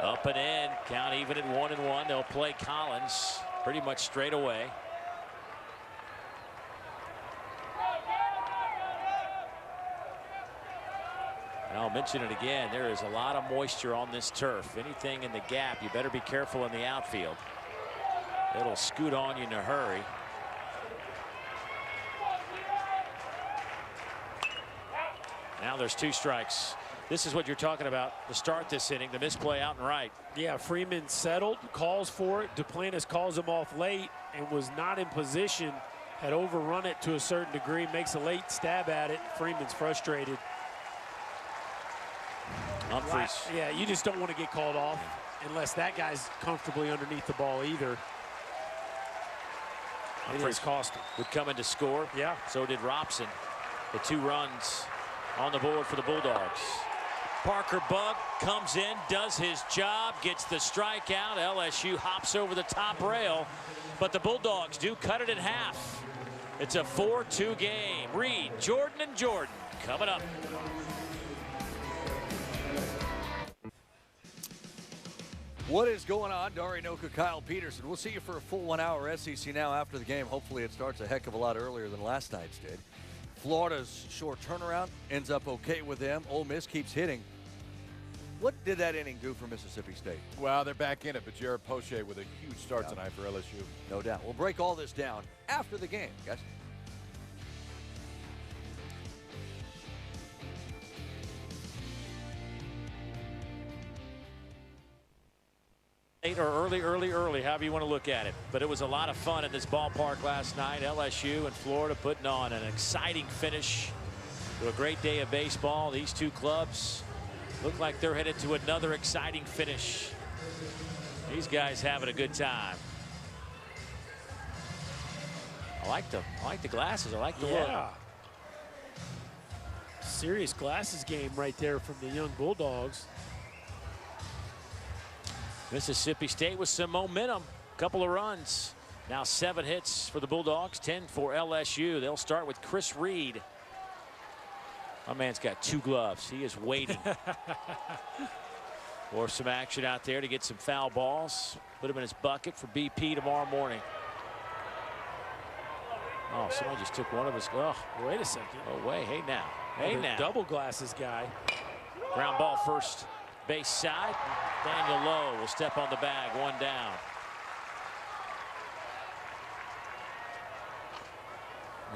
Up and in, count even at 1-1. They'll play Collins pretty much straight away. And I'll mention it again, there is a lot of moisture on this turf. Anything in the gap, you better be careful in the outfield. It'll scoot on you in a hurry. Now there's 2 strikes. This is what you're talking about to start this inning, the misplay out and right. Yeah, Freeman settled, calls for it. Duplantis calls him off late and was not in position, had overrun it to a certain degree, makes a late stab at it. Freeman's frustrated. Humphreys. Yeah, you just don't want to get called off unless that guy's comfortably underneath the ball either. Humphreys cost him. Would come in to score. Yeah. So did Robson. The 2 runs on the board for the Bulldogs. Parker Bug comes in, does his job, gets the strikeout. LSU hops over the top rail, but the Bulldogs do cut it in half. It's a 4-2 game. Reed, Jordan, and Jordan coming up. What is going on? Dari Noka, Kyle Peterson. We'll see you for a full 1 hour SEC Now after the game. Hopefully it starts a heck of a lot earlier than last night's did. Florida's short turnaround ends up okay with them. Ole Miss keeps hitting. What did that inning do for Mississippi State? Well, they're back in it, but Jared Poche with a huge start tonight for LSU. No doubt. We'll break all this down after the game, guys. Late or early, however you want to look at it. But it was a lot of fun at this ballpark last night. LSU and Florida putting on an exciting finish to a great day of baseball. These two clubs look like they're headed to another exciting finish. These guys having a good time. I like the glasses. I like the look. Serious glasses game right there from the young Bulldogs. Mississippi State with some momentum. Couple of runs. Now 7 hits for the Bulldogs, 10 for LSU. They'll start with Chris Reed. My man's got 2 gloves. He is waiting for some action out there to get some foul balls. Put him in his bucket for BP tomorrow morning. Oh, someone just took one of his. Oh, wait a second. Oh, wait. Hey, now. Hey, now. Double glasses guy. Ground ball first base side. Daniel Lowe will step on the bag. 1 down.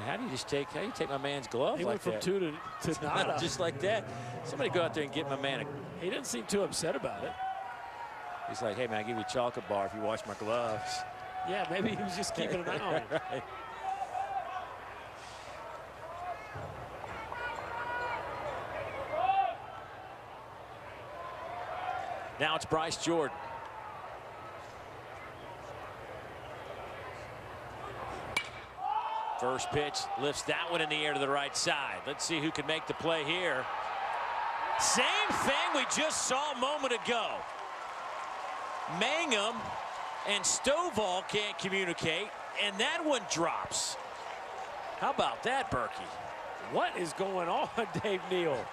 How do you take my man's glove he like that? He went from 2 to nada. Just like that. Somebody go out there and get my man. He didn't seem too upset about it. He's like, hey, man, I'll give you a chocolate bar if you wash my gloves. Yeah, maybe he was just keeping an eye on it. Right. Now it's Bryce Jordan. First pitch lifts that one in the air to the right side. Let's see who can make the play here. Same thing we just saw a moment ago. Mangum and Stovall can't communicate, and that one drops. How about that, Berkey? What is going on, Dave Neal?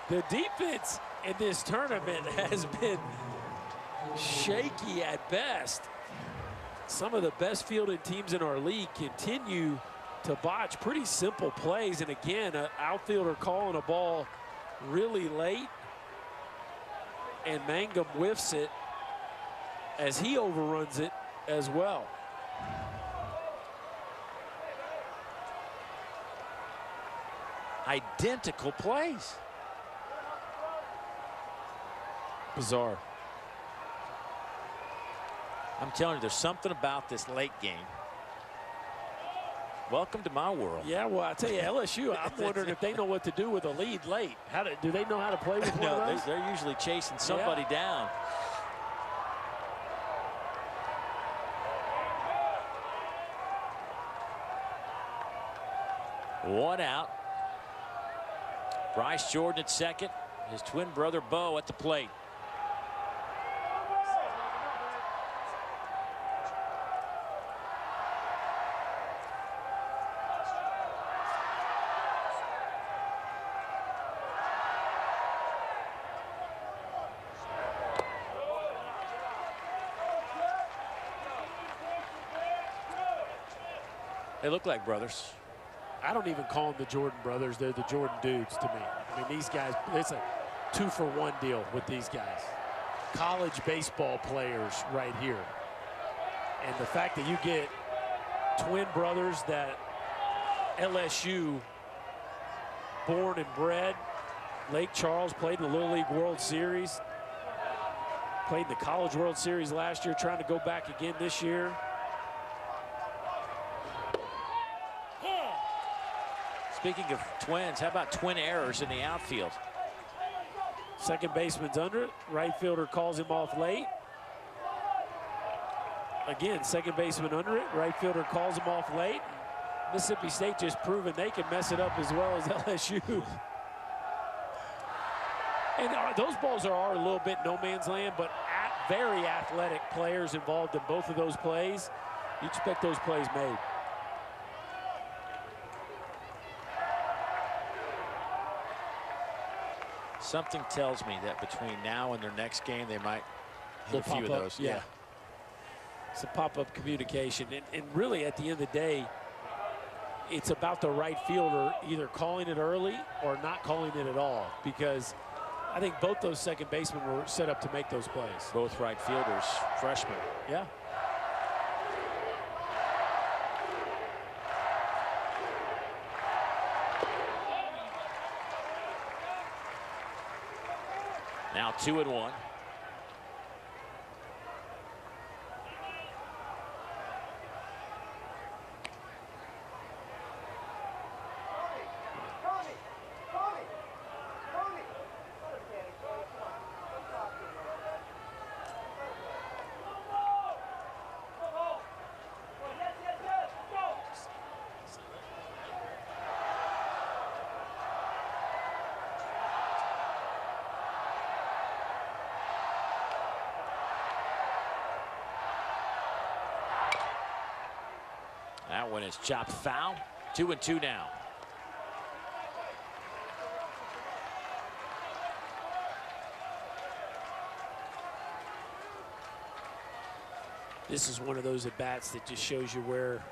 The defense in this tournament has been shaky at best. Some of the best fielded teams in our league continue to botch pretty simple plays. And again, an outfielder calling a ball really late, and Mangum whiffs it as he overruns it as well. Identical plays. Bizarre. I'm telling you, there's something about this late game. Welcome to my world. Yeah, well, I tell you, LSU, I'm wondering if they know what to do with a lead late. Do they know how to play with one of those? They're usually chasing somebody down. One out. Bryce Jordan at second. His twin brother, Bo, at the plate. They look like brothers. I don't even call them the Jordan brothers. They're the Jordan dudes to me. I mean, these guys, it's a 2-for-1 deal with these guys. College baseball players right here. And the fact that you get twin brothers that LSU born and bred. Lake Charles played in the Little League World Series. Played in the College World Series last year, trying to go back again this year. Speaking of twins, how about twin errors in the outfield? Second baseman's under it. Right fielder calls him off late. again, second baseman under it. Right fielder calls him off late. Mississippi State just proven they can mess it up as well as LSU. And those balls are a little bit no man's land, but very athletic players involved in both of those plays. You expect those plays made. Something tells me that between now and their next game, they might hit a few of those. Yeah. It's a pop-up communication. And really, at the end of the day, it's about the right fielder either calling it early or not calling it at all, because I think both those second basemen were set up to make those plays. Both right fielders, freshmen. Yeah. Now 2-1. That one is chopped foul. 2-2 now. This is one of those at-bats that just shows you where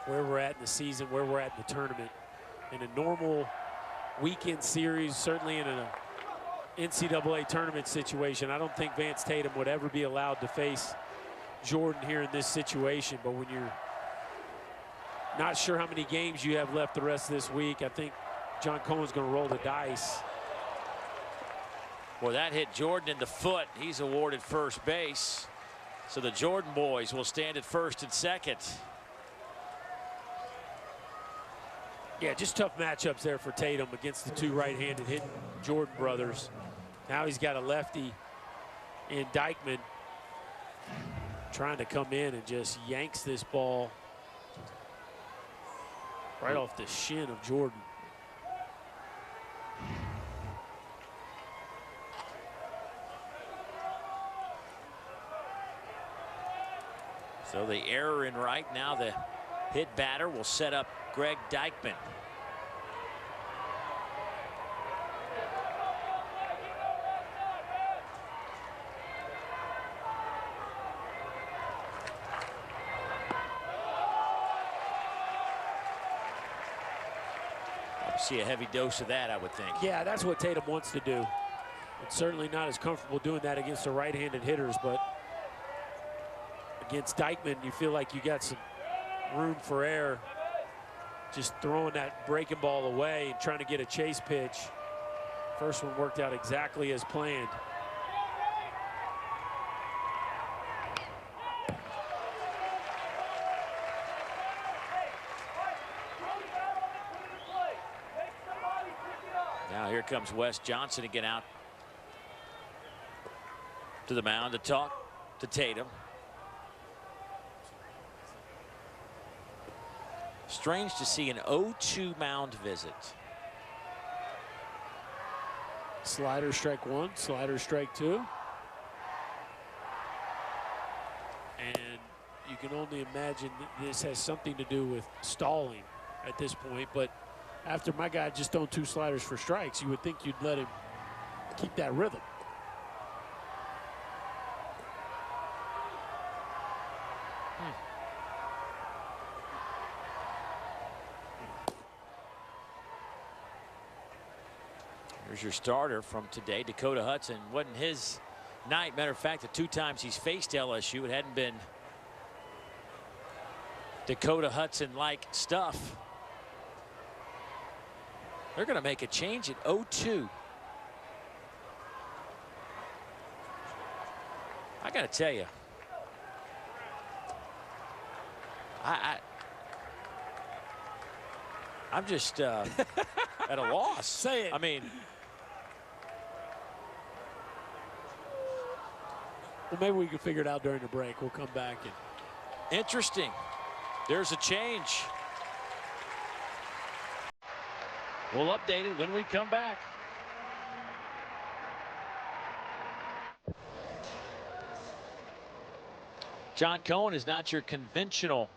we're at in the season, where we're at in the tournament. In a normal weekend series, certainly in an NCAA tournament situation, I don't think Vance Tatum would ever be allowed to face Jordan here in this situation. But when you're not sure how many games you have left the rest of this week, I think John Cohen's going to roll the dice. Well, that hit Jordan in the foot. He's awarded first base. So the Jordan boys will stand at first and second. Yeah, just tough matchups there for Tatum against the two right-handed hitting Jordan brothers. Now he's got a lefty in Dykeman trying to come in and just yanks this ball right off the shin of Jordan. So the error in right. Now the hit batter will set up Greg Dykeman. See a heavy dose of that, I would think. Yeah, that's what Tatum wants to do. And certainly not as comfortable doing that against the right-handed hitters, but against Dykeman, you feel like you got some room for error. Just throwing that breaking ball away and trying to get a chase pitch. First one worked out exactly as planned. Now here comes Wes Johnson again out to the mound to talk to Tatum. Strange to see an 0-2 mound visit. Slider strike one, slider strike two. And you can only imagine that this has something to do with stalling at this point. But after my guy just throwing two sliders for strikes, you would think you'd let him keep that rhythm. Here's your starter from today, Dakota Hudson. Wasn't his night. Matter of fact, the two times he's faced LSU, it hadn't been Dakota Hudson-like stuff. They're going to make a change at 0-2. I got to tell you, I'm just at a loss. Say it. I mean, well, maybe we can figure it out during the break. We'll come back and Interesting. There's a change. We'll update it when we come back. John Cohen is not your conventional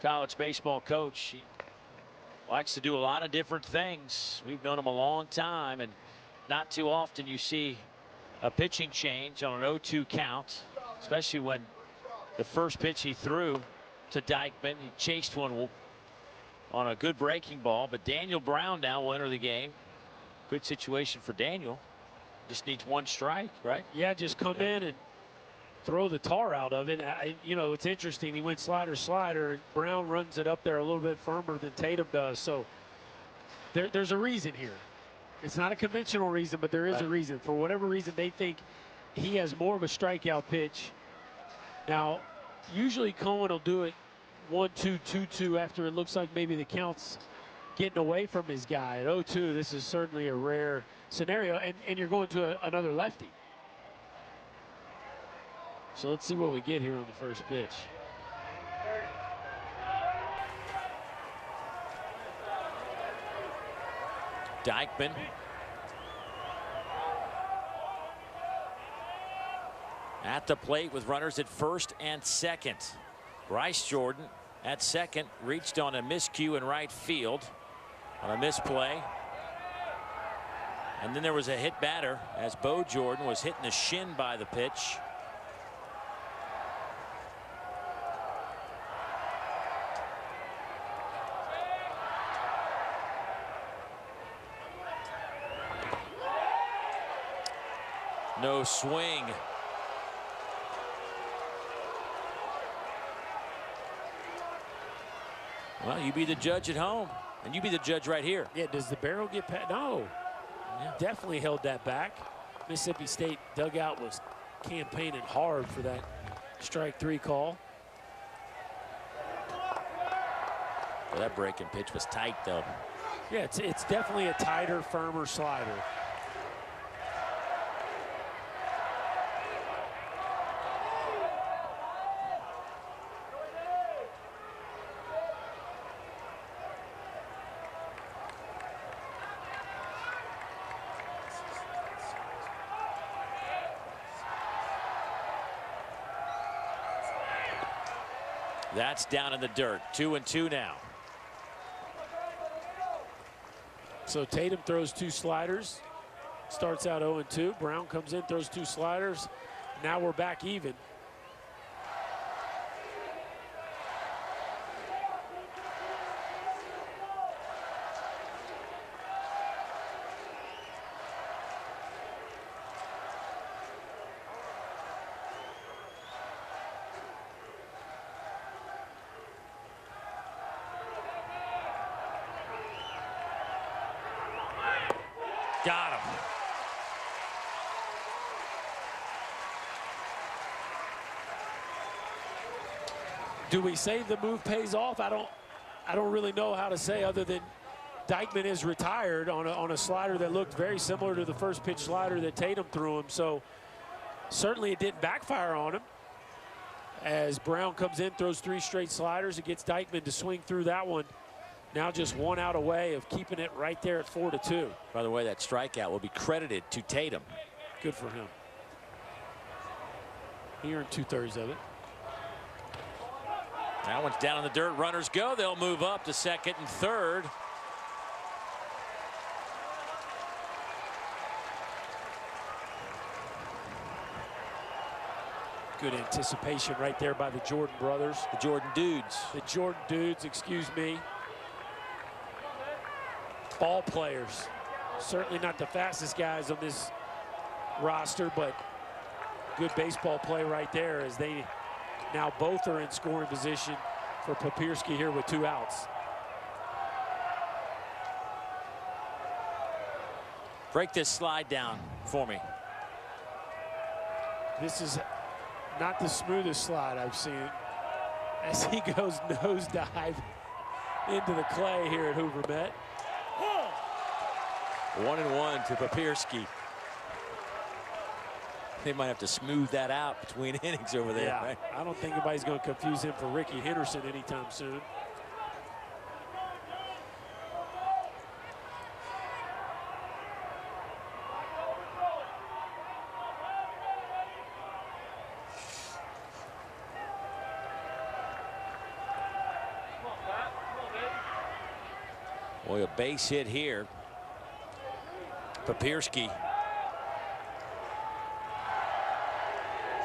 college baseball coach. He likes to do a lot of different things. We've known him a long time, and not too often you see a pitching change on an 0-2 count, especially when the first pitch he threw to Dykman, he chased one on a good breaking ball, but Daniel Brown now will enter the game. Good situation for Daniel. Just needs one strike, right? Yeah, just come in and throw the tar out of it. You know, it's interesting. He went slider. Brown runs it up there a little bit firmer than Tatum does. So there's a reason here. It's not a conventional reason, but there is a reason. For whatever reason, they think he has more of a strikeout pitch. Now, usually Cohen will do it 1-2, 2-2 after it looks like maybe the count's getting away from his guy. At 0-2, this is certainly a rare scenario, and you're going to another lefty. So let's see what we get here on the first pitch. Dykman. At the plate with runners at first and second. Bryce Jordan at second reached on a miscue in right field on a misplay. And then there was a hit batter as Bo Jordan was hit in the shin by the pitch. No swing. Well, you be the judge at home, and you be the judge right here. Yeah, does the barrel get past? No. Yeah. Definitely held that back. Mississippi State dugout was campaigning hard for that strike 3 call. Well, that breaking pitch was tight, though. Yeah, it's definitely a tighter, firmer slider. That's down in the dirt. 2-2 now. So Tatum throws 2 sliders. Starts out 0-2. Brown comes in, throws 2 sliders. Now we're back even. Got him. Do we say the move pays off? I don't really know how to say, other than Dykman is retired on a slider that looked very similar to the first pitch slider that Tatum threw him. So certainly it didn't backfire on him. As Brown comes in, throws 3 straight sliders, it gets Dykman to swing through that one. Now just 1 out away of keeping it right there at 4-2. By the way, that strikeout will be credited to Tatum. Good for him. He earned 2/3 of it. That one's down in the dirt. Runners go. They'll move up to second and third. Good anticipation right there by the Jordan brothers. The Jordan dudes. The Jordan dudes, excuse me. Ball players. Certainly not the fastest guys on this roster, but good baseball play right there, as they now both are in scoring position for Papierski here with 2 outs. Break this slide down for me. This is not the smoothest slide I've seen, as he goes nosedive into the clay here at Hoover Met. 1-1 to Papierski. They might have to smooth that out between innings over there. Yeah, right? I don't think anybody's going to confuse him for Ricky Henderson anytime soon. Boy, a base hit here. Papierski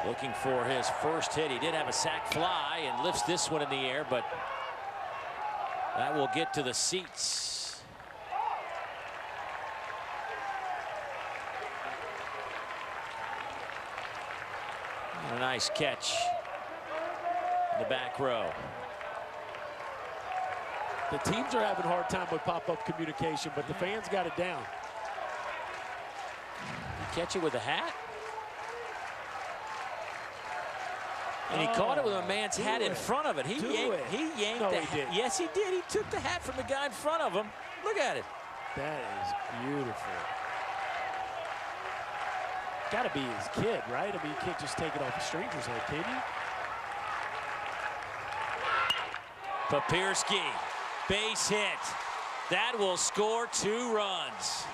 looking for his first hit. He did have a sac fly and lifts this one in the air, but that will get to the seats. And a nice catch in the back row. The teams are having a hard time with pop-up communication, but the fans got it down. You catch it with a hat? And he caught it with a man's hat in front of it. He yanked No, the he hat. didn't. Yes, he did. He took the hat from the guy in front of him. Look at it. That is beautiful. Got to be his kid, right? I mean, you can't just take it off a stranger's head, can you? Papierski, base hit. That will score 2 runs.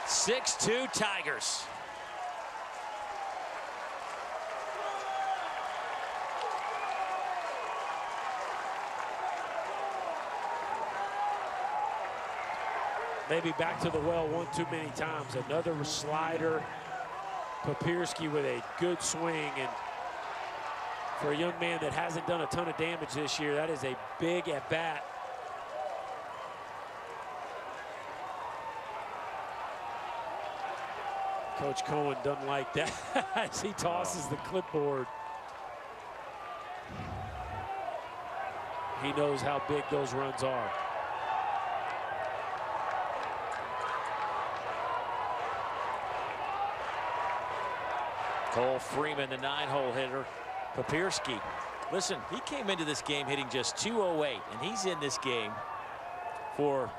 6-2 Tigers. Maybe back to the well one too many times. Another slider. Papierski with a good swing, and for a young man that hasn't done a ton of damage this year, that is a big at bat. Coach Cohen doesn't like that as he tosses the clipboard. He knows how big those runs are. Cole Freeman, the 9-hole hitter. Papierski. Listen, he came into this game hitting just .208, and he's in this game for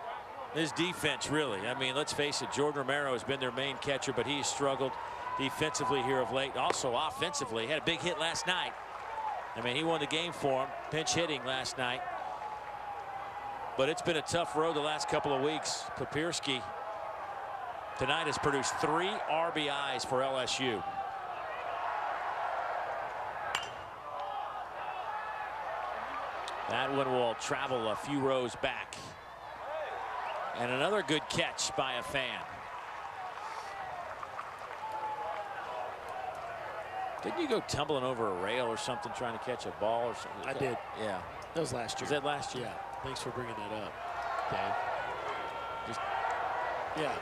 his defense, really. I mean, let's face it, Jordan Romero has been their main catcher, but he's struggled defensively here of late. Also offensively, had a big hit last night. I mean, he won the game for him, pinch hitting last night. But it's been a tough road the last couple of weeks. Papierski tonight has produced 3 RBIs for LSU. That one will travel a few rows back. And another good catch by a fan. Didn't you go tumbling over a rail or something trying to catch a ball or something? I did. Yeah. That was last year. Was that last year? Yeah. Thanks for bringing that up, Dave. Just, yeah,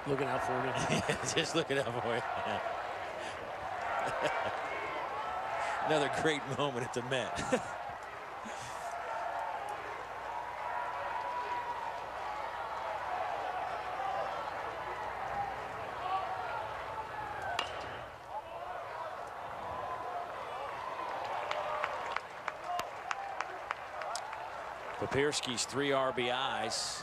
looking out for me. Just looking out for you. Another great moment at the Met. Papierski's 3 RBIs.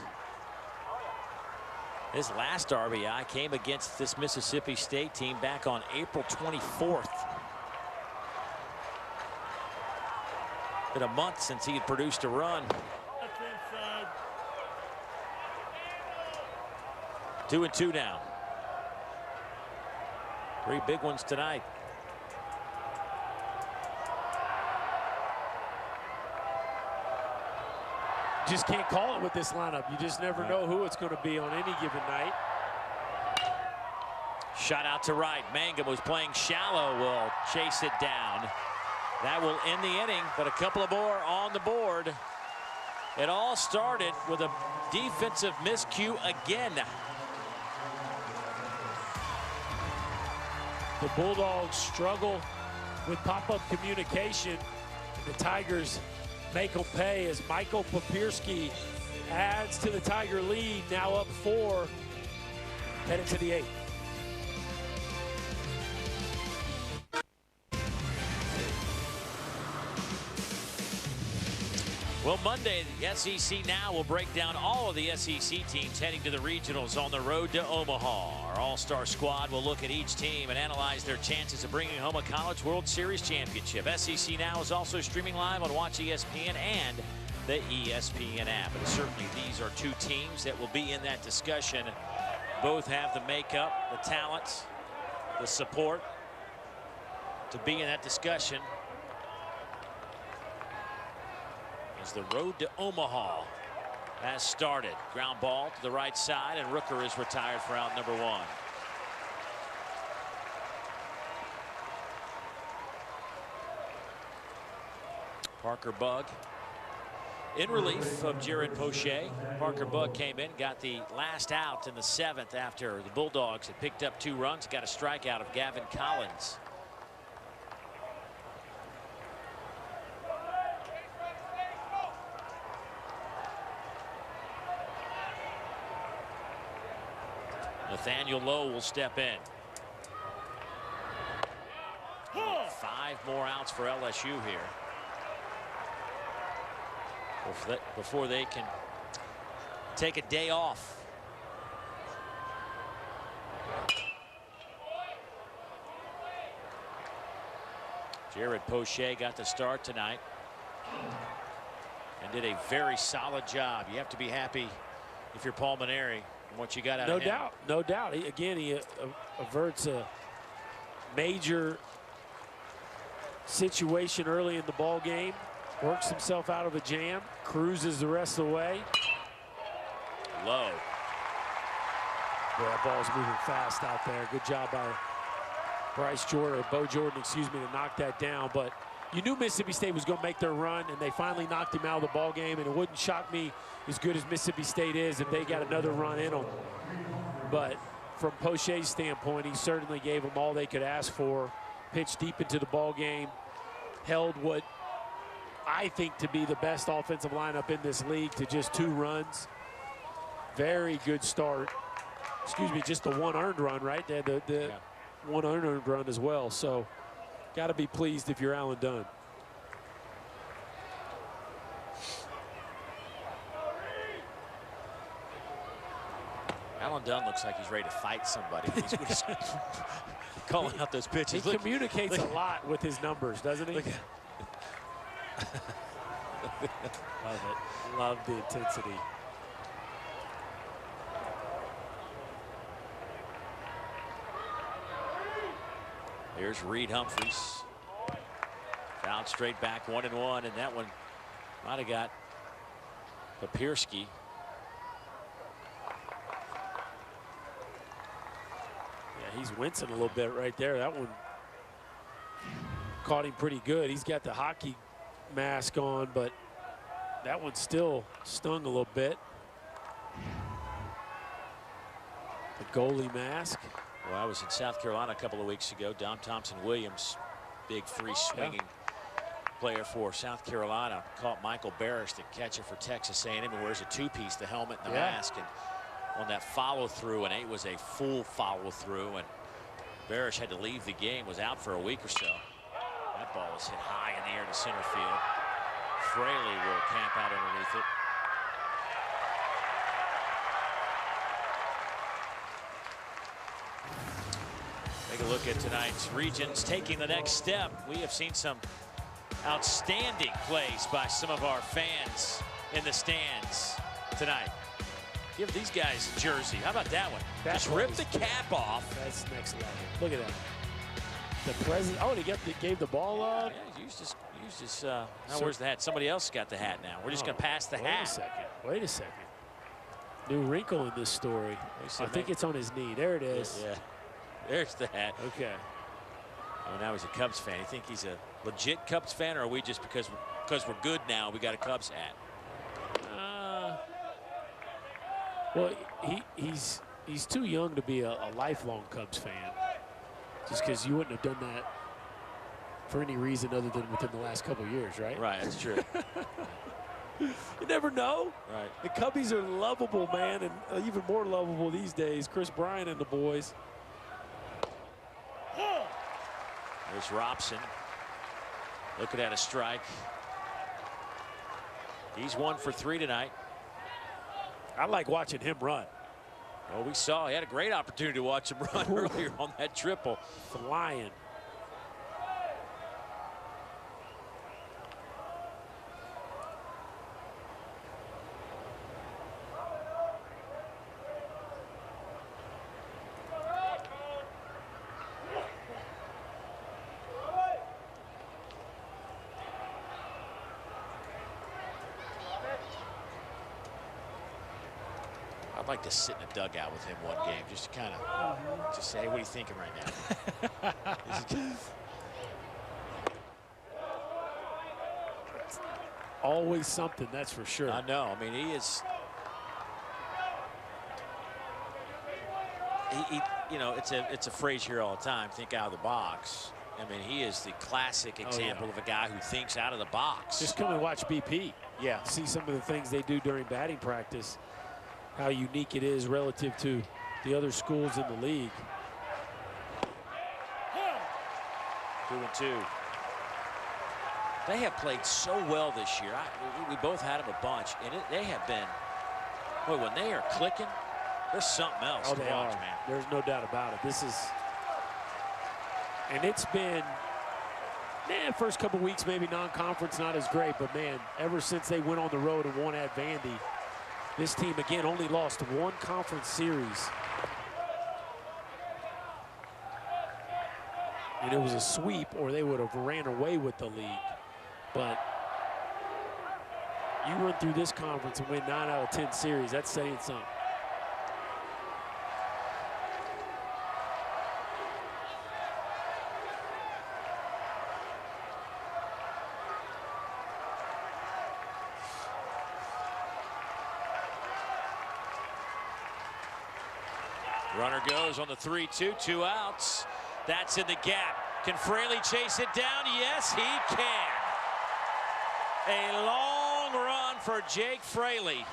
His last RBI came against this Mississippi State team back on April 24th. Been a month since he had produced a run. 2-2 now. 3 big ones tonight. Just can't call it with this lineup. You just never know who it's going to be on any given night. Shot out to right. Mangum was playing shallow, will chase it down. That will end the inning, but a couple of more on the board. It all started with a defensive miscue again. The Bulldogs struggle with pop-up communication. And the Tigers make them pay as Michael Papierski adds to the Tiger lead, now up 4, headed to the 8th. Well, Monday, the SEC Now will break down all of the SEC teams heading to the regionals on the road to Omaha. Our all-star squad will look at each team and analyze their chances of bringing home a College World Series championship. SEC Now is also streaming live on Watch ESPN and the ESPN app. And certainly these are two teams that will be in that discussion. Both have the makeup, the talent, the support to be in that discussion. As the road to Omaha has started. Ground ball to the right side, and Rooker is retired for out number 1. Parker Bugg in relief of Jared Poche. Parker Bugg came in, got the last out in the 7th after the Bulldogs had picked up 2 runs, got a strikeout of Gavin Collins. Nathaniel Lowe will step in. 5 more outs for LSU here before they can take a day off. Jared Poche got the start tonight and did a very solid job. You have to be happy if you're Paul Maneri and what you got out of him. No doubt. He averts a major situation early in the ball game, works himself out of a jam, cruises the rest of the way. Low. Yeah, that ball's moving fast out there. Good job by Bo Jordan, excuse me, to knock that down. But you knew Mississippi State was going to make their run, and they finally knocked him out of the ball game. And it wouldn't shock me, as good as Mississippi State is, if they got another run in them. But from Poche's standpoint, he certainly gave them all they could ask for. Pitched deep into the ball game, held what I think to be the best offensive lineup in this league to just 2 runs. Very good start. Excuse me, just the 1 earned run, right? They had the 1 unearned run as well. So got to be pleased if you're Alan Dunn. Alan Dunn looks like he's ready to fight somebody. He's calling out those pitches. He communicates a lot with his numbers, doesn't he? Love it. Love the intensity. Here's Reed Humphreys. Fouled straight back 1-1, and that one might have got Papirski. Yeah, he's wincing a little bit right there. That one caught him pretty good. He's got the hockey mask on, but that one still stung a little bit. The goalie mask. Well, I was in South Carolina a couple of weeks ago. Dom Thompson-Williams, big free swinging player for South Carolina, caught Michael Barish, the catcher for Texas A&M, and wears a 2-piece, the helmet and the mask. And on that follow-through, and it was a full follow-through, and Barish had to leave the game, was out for a week or so. That ball was hit high in the air to center field. Fraley will camp out underneath it. Take a look at tonight's regions taking the next step. We have seen some outstanding plays by some of our fans in the stands tonight. Give these guys a jersey. How about that one? Just rip the cap off. That's next level. Look at that. The president. Oh, he gave the ball up. Yeah, used his now where's the hat? Somebody else got the hat now. We're just going to pass the hat. Wait a second. New wrinkle in this story. I think it's on his knee. There it is. Yeah. There's the hat. Okay. Oh, now he's a Cubs fan. You think he's a legit Cubs fan, or are we just because we're good now, we got a Cubs hat? Well, he's too young to be a lifelong Cubs fan. Just because you wouldn't have done that for any reason other than within the last couple of years, right? Right, that's true. You never know. Right. The Cubbies are lovable, man, and even more lovable these days. Chris Bryant and the boys. There's Robson looking at a strike. He's 1 for 3 tonight. I like watching him run. Well, we saw he had a great opportunity to watch him run earlier on that triple. Flying. I'd like to sit in a dugout with him one game, just to kind of just say, hey, what are you thinking right now? Always something, that's for sure. I know. I mean, he is. You know, it's a phrase here all the time. Think out of the box. I mean, he is the classic example of a guy who thinks out of the box. Just come and watch BP. Yeah. See some of the things they do during batting practice. How unique it is relative to the other schools in the league. 2-2. They have played so well this year. We both had them a bunch, and they have been. Boy, when they are clicking, there's something else to watch, man. There's no doubt about it. This is, and it's been, man, first couple weeks maybe non-conference not as great, but man, ever since they went on the road and won at Vandy, this team again only lost 1 conference series. And it was a sweep or they would have ran away with the league. But you run through this conference and win 9 out of 10 series, that's saying something. Runner goes on the 3-2, 2 outs. That's in the gap. Can Fraley chase it down? Yes, he can. A long run for Jake Fraley.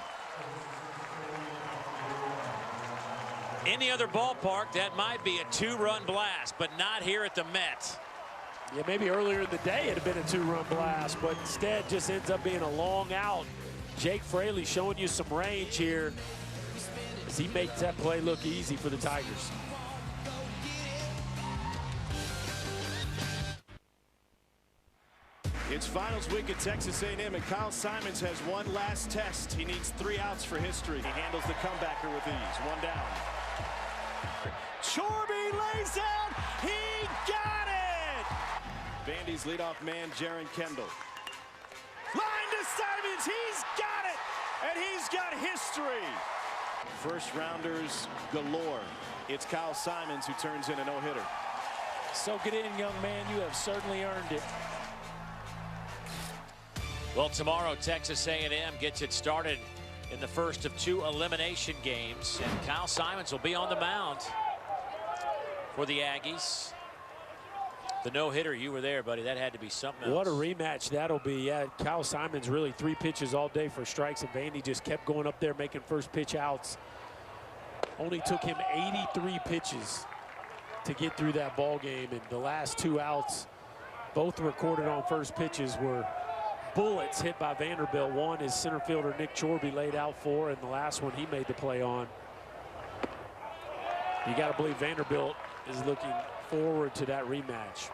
Any other ballpark, that might be a 2-run blast, but not here at the Met. Yeah, maybe earlier in the day it'd have been a 2-run blast, but instead just ends up being a long out. Jake Fraley showing you some range here as he makes that play look easy for the Tigers. It's finals week at Texas A&M, and Kyle Simons has one last test. He needs 3 outs for history. He handles the comebacker with ease. 1 down. Chorby lays out. He got it! Vandy's leadoff man, Jaron Kendall. Line to Simons. He's got it! And he's got history. First rounders galore. It's Kyle Simons who turns in a no-hitter. Soak it in, young man. You have certainly earned it. Well, tomorrow Texas A&M gets it started in the first of 2 elimination games, and Kyle Simons will be on the mound for the Aggies. The no-hitter, you were there, buddy. That had to be something else. What a rematch that'll be. Yeah, Kyle Simons really 3 pitches all day for strikes, and Vandy just kept going up there making first pitch outs. Only took him 83 pitches to get through that ball game, and the last 2 outs, both recorded on first pitches, were bullets hit by Vanderbilt. One is center fielder Nick Chorby laid out for, and the last one he made the play on. You got to believe Vanderbilt is looking forward to that rematch.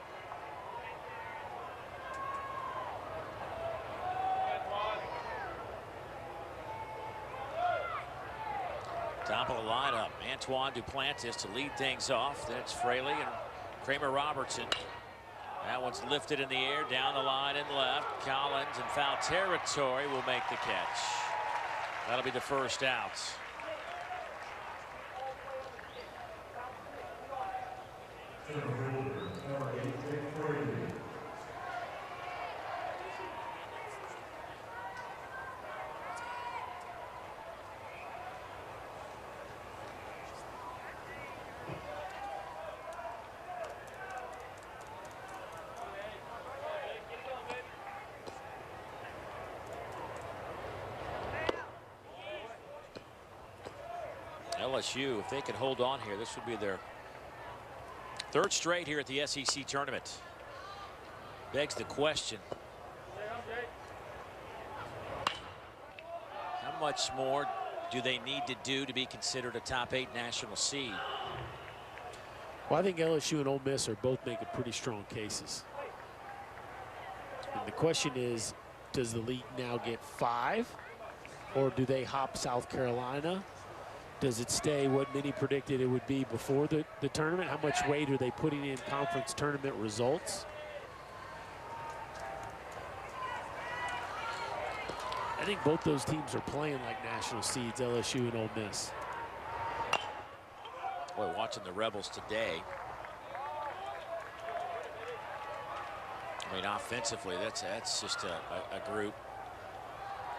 Top of the lineup, Antoine Duplantis to lead things off. Then it's Fraley and Kramer Robertson. That one's lifted in the air, down the line and left. Collins in foul territory will make the catch. That'll be the first out. LSU, if they could hold on here, this would be their 3rd straight here at the SEC tournament. Begs the question. much more do they need to do to be considered a top 8 national seed? Well, I think LSU and Ole Miss are both making pretty strong cases. And the question is, does the league now get 5? Or do they hop South Carolina? Does it stay what many predicted it would be before the tournament? How much weight are they putting in conference tournament results? I think both those teams are playing like national seeds, LSU and Ole Miss. Boy, watching the Rebels today. I mean, offensively, that's just a group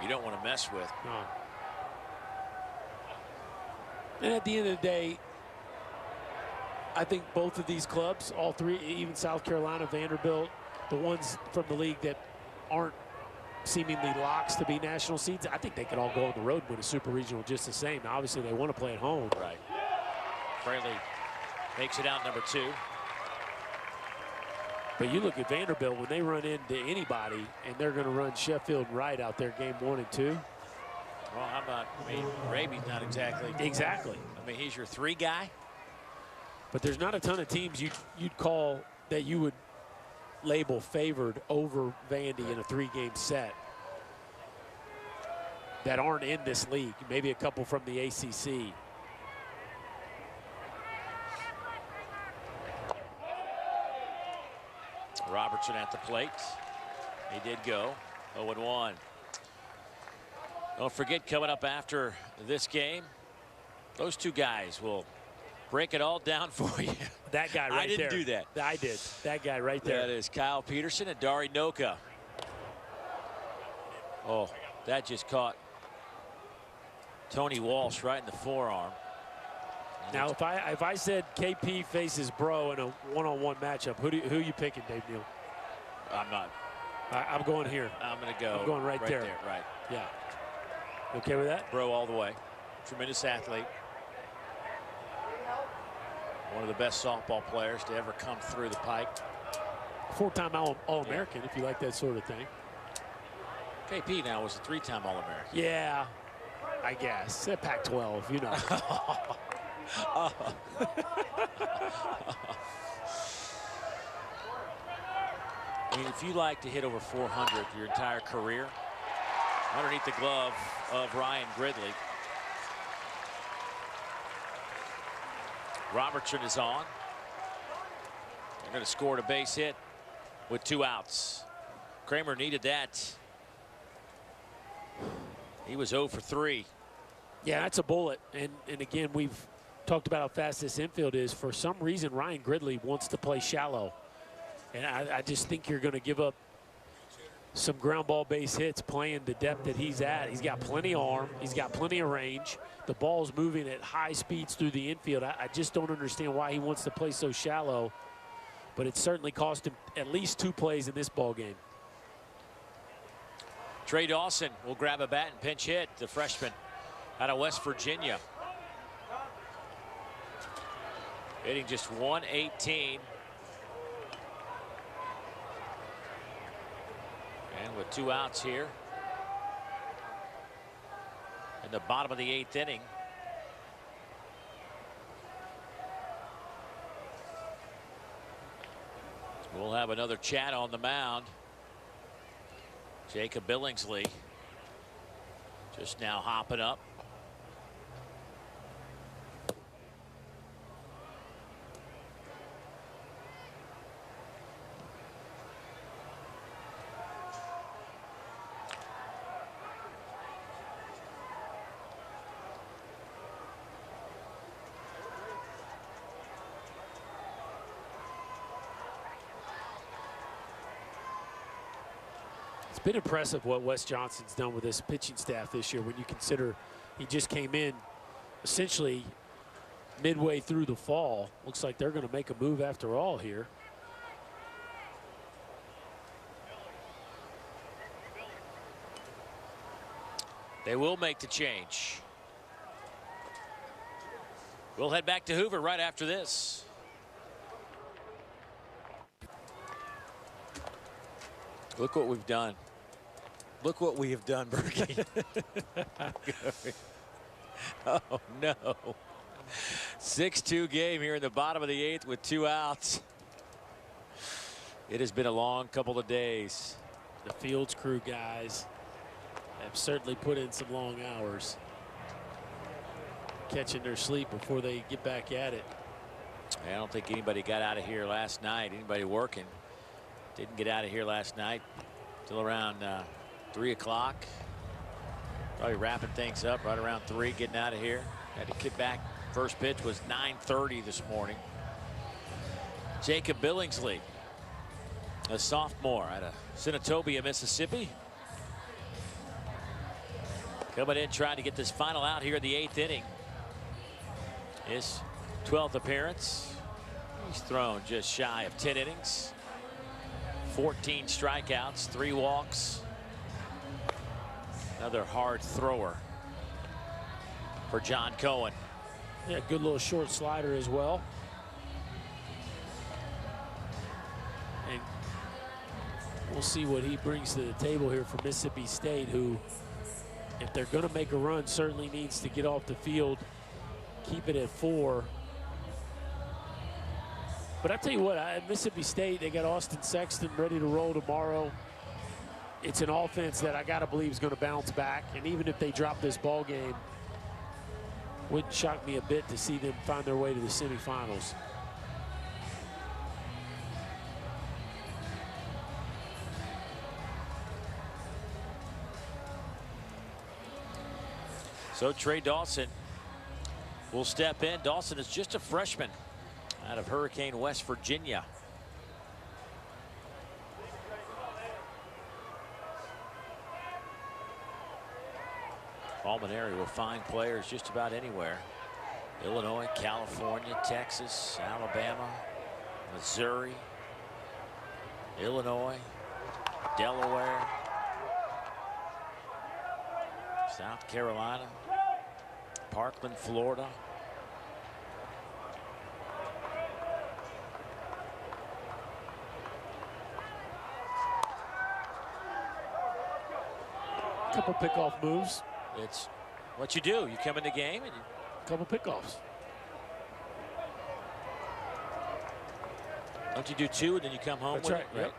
you don't want to mess with. No. And at the end of the day, I think both of these clubs, all three, even South Carolina, Vanderbilt, the ones from the league that aren't seemingly locks to be national seeds, I think they could all go on the road and win a super regional just the same. Now, obviously, they want to play at home. Right. Fraley makes it out number 2. But you look at Vanderbilt, when they run into anybody, and they're going to run Sheffield and Wright out there game 1 and 2. Well, how about, I mean, Raby's not exactly. Exactly. I mean, he's your 3 guy. But there's not a ton of teams you'd call that you would label favored over Vandy in a 3-game set that aren't in this league. Maybe a couple from the ACC. Robertson at the plate. He did go 0-1. Don't forget, coming up after this game, those 2 guys will break it all down for you. That guy right there. I didn't do that. I did. That guy right there. That is Kyle Peterson and Dari Noka. Oh, that just caught Tony Walsh right in the forearm. Now, if I said KP faces Bro in a one-on-one matchup, who are you picking, Dave Neal? I'm not. I'm going here. I'm going to go. I'm going right there. Right. Yeah. You okay with that? Bro all the way. Tremendous athlete. One of the best softball players to ever come through the pipe. 4-time All-American, if you like that sort of thing. KP now was a 3-time All-American. Yeah, I guess. Pac-12, you know. I mean, if you like to hit over 400 your entire career, underneath the glove of Ryan Gridley. Robertson is on. They're going to score a base hit with 2 outs. Kramer needed that. He was 0 for 3. Yeah, that's a bullet. And again, we've talked about how fast this infield is. For some reason, Ryan Gridley wants to play shallow. And I just think you're going to give up some ground ball base hits playing the depth that he's at. He's got plenty of arm. He's got plenty of range. The ball's moving at high speeds through the infield. I just don't understand why he wants to play so shallow. But it certainly cost him at least 2 plays in this ball game. Trey Dawson will grab a bat and pinch hit, the freshman out of West Virginia. Hitting just 118. And with 2 outs here in the bottom of the 8th inning. We'll have another chat on the mound. Jacob Billingsley just now hopping up. It's been impressive what Wes Johnson's done with this pitching staff this year when you consider he just came in essentially midway through the fall. Looks like they're going to make a move after all here. They will make the change. We'll head back to Hoover right after this. Look what we've done. Look what we have done, Berkey. Oh, no. 6-2 game here in the bottom of the 8th with 2 outs. It has been a long couple of days. The Fields crew guys have certainly put in some long hours, catching their sleep before they get back at it. I don't think anybody got out of here last night. Anybody working didn't get out of here last night till around 3 o'clock. Probably wrapping things up right around 3, getting out of here. Had to get back. First pitch was 9:30 this morning. Jacob Billingsley, a sophomore out of Senatobia, Mississippi, coming in trying to get this final out here in the 8th inning. His 12th appearance. He's thrown just shy of 10 innings. 14 strikeouts, 3 walks. Another hard thrower for John Cohen. Yeah, good little short slider as well. And we'll see what he brings to the table here for Mississippi State, who, if they're going to make a run, certainly needs to get off the field, keep it at 4. But I tell you what, Mississippi State, they got Austin Sexton ready to roll tomorrow. It's an offense that I got to believe is going to bounce back. And even if they drop this ball game, wouldn't shock me a bit to see them find their way to the semifinals. So Trey Dawson will step in. Dawson is just a freshman out of Hurricane, West Virginia. Palmineri will find players just about anywhere. Illinois, California, Texas, Alabama, Missouri, Illinois, Delaware, South Carolina, Parkland, Florida. Couple pickoff moves. It's what you do. You come in the game and you couple pickoffs. Don't you do 2 and then you come home? That's with right. it?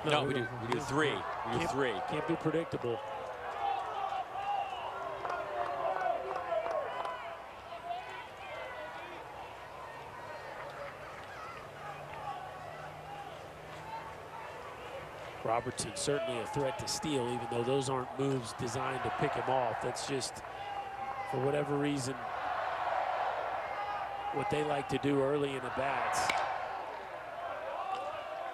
Yep. No, we do 3. We do 3. Can't be predictable. Robertson certainly a threat to steal, even though those aren't moves designed to pick him off. That's just, for whatever reason, what they like to do early in the bats.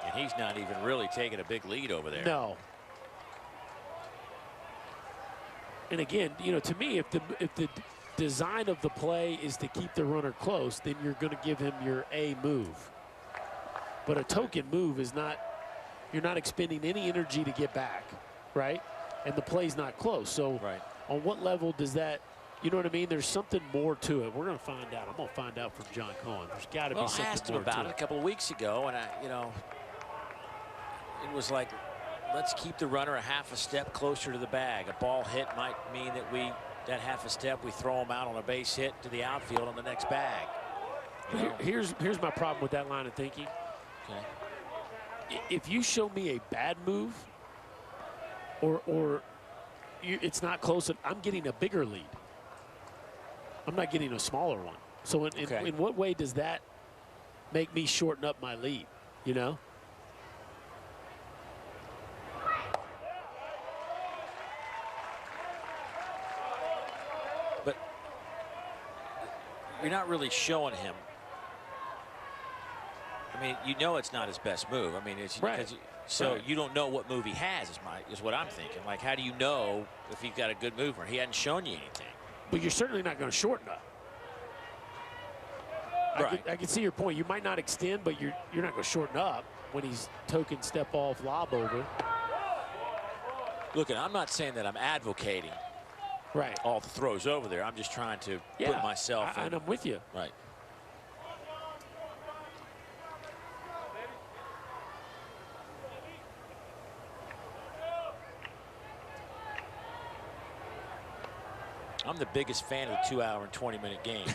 And he's not even really taking a big lead over there. No. And again, you know, to me, if the design of the play is to keep the runner close, then you're going to give him your A move. But a token move is not, you're not expending any energy to get back, right? And the play's not close. So on what level does that, you know what I mean? There's something more to it. We're going to find out. I'm going to find out from John Cohen. There's got to be something more to it. I asked him about it a couple of weeks ago, and you know, it was like, let's keep the runner a half a step closer to the bag. A ball hit might mean that that half a step, we throw him out on a base hit to the outfield on the next bag. Here's my problem with that line of thinking. Okay. If you show me a bad move, or it's not close, I'm getting a bigger lead. I'm not getting a smaller one. So in what way does that make me shorten up my lead, you know? But you're not really showing him. I mean, you know it's not his best move. I mean, it's so you don't know what move he has is what I'm thinking. Like, how do you know if he's got a good move or he hadn't shown you anything? But you're certainly not going to shorten up. I can see your point. You might not extend, but you're not going to shorten up when he's token step off lob over. Look, I'm not saying that I'm advocating all the throws over there. I'm just trying to put myself in. And I'm with you. Right. I'm the biggest fan of the 2-hour and 20-minute game.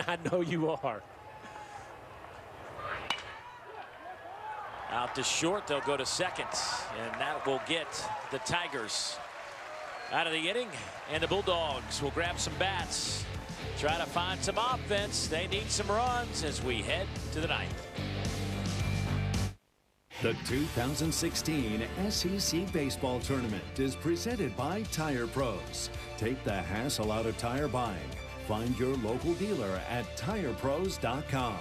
I know you are. Out to short, they'll go to second, and that will get the Tigers out of the inning, and the Bulldogs will grab some bats, try to find some offense. They need some runs as we head to the ninth. The 2016 SEC Baseball Tournament is presented by Tire Pros. Take the hassle out of tire buying. Find your local dealer at TirePros.com.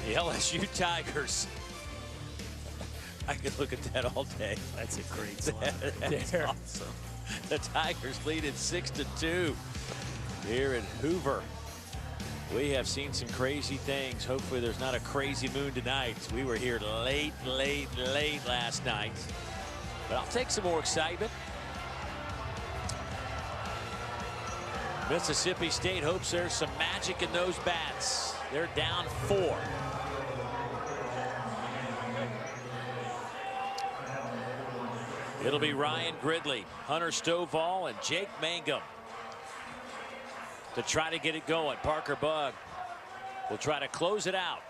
The LSU Tigers. I could look at that all day. That's a great slide. That's awesome. The Tigers lead it 6-2 here in Hoover. We have seen some crazy things. Hopefully there's not a crazy moon tonight. We were here late last night. But I'll take some more excitement. Mississippi State hopes there's some magic in those bats. They're down 4. It'll be Ryan Gridley, Hunter Stovall, and Jake Mangum to try to get it going. Parker Bugg will try to close it out.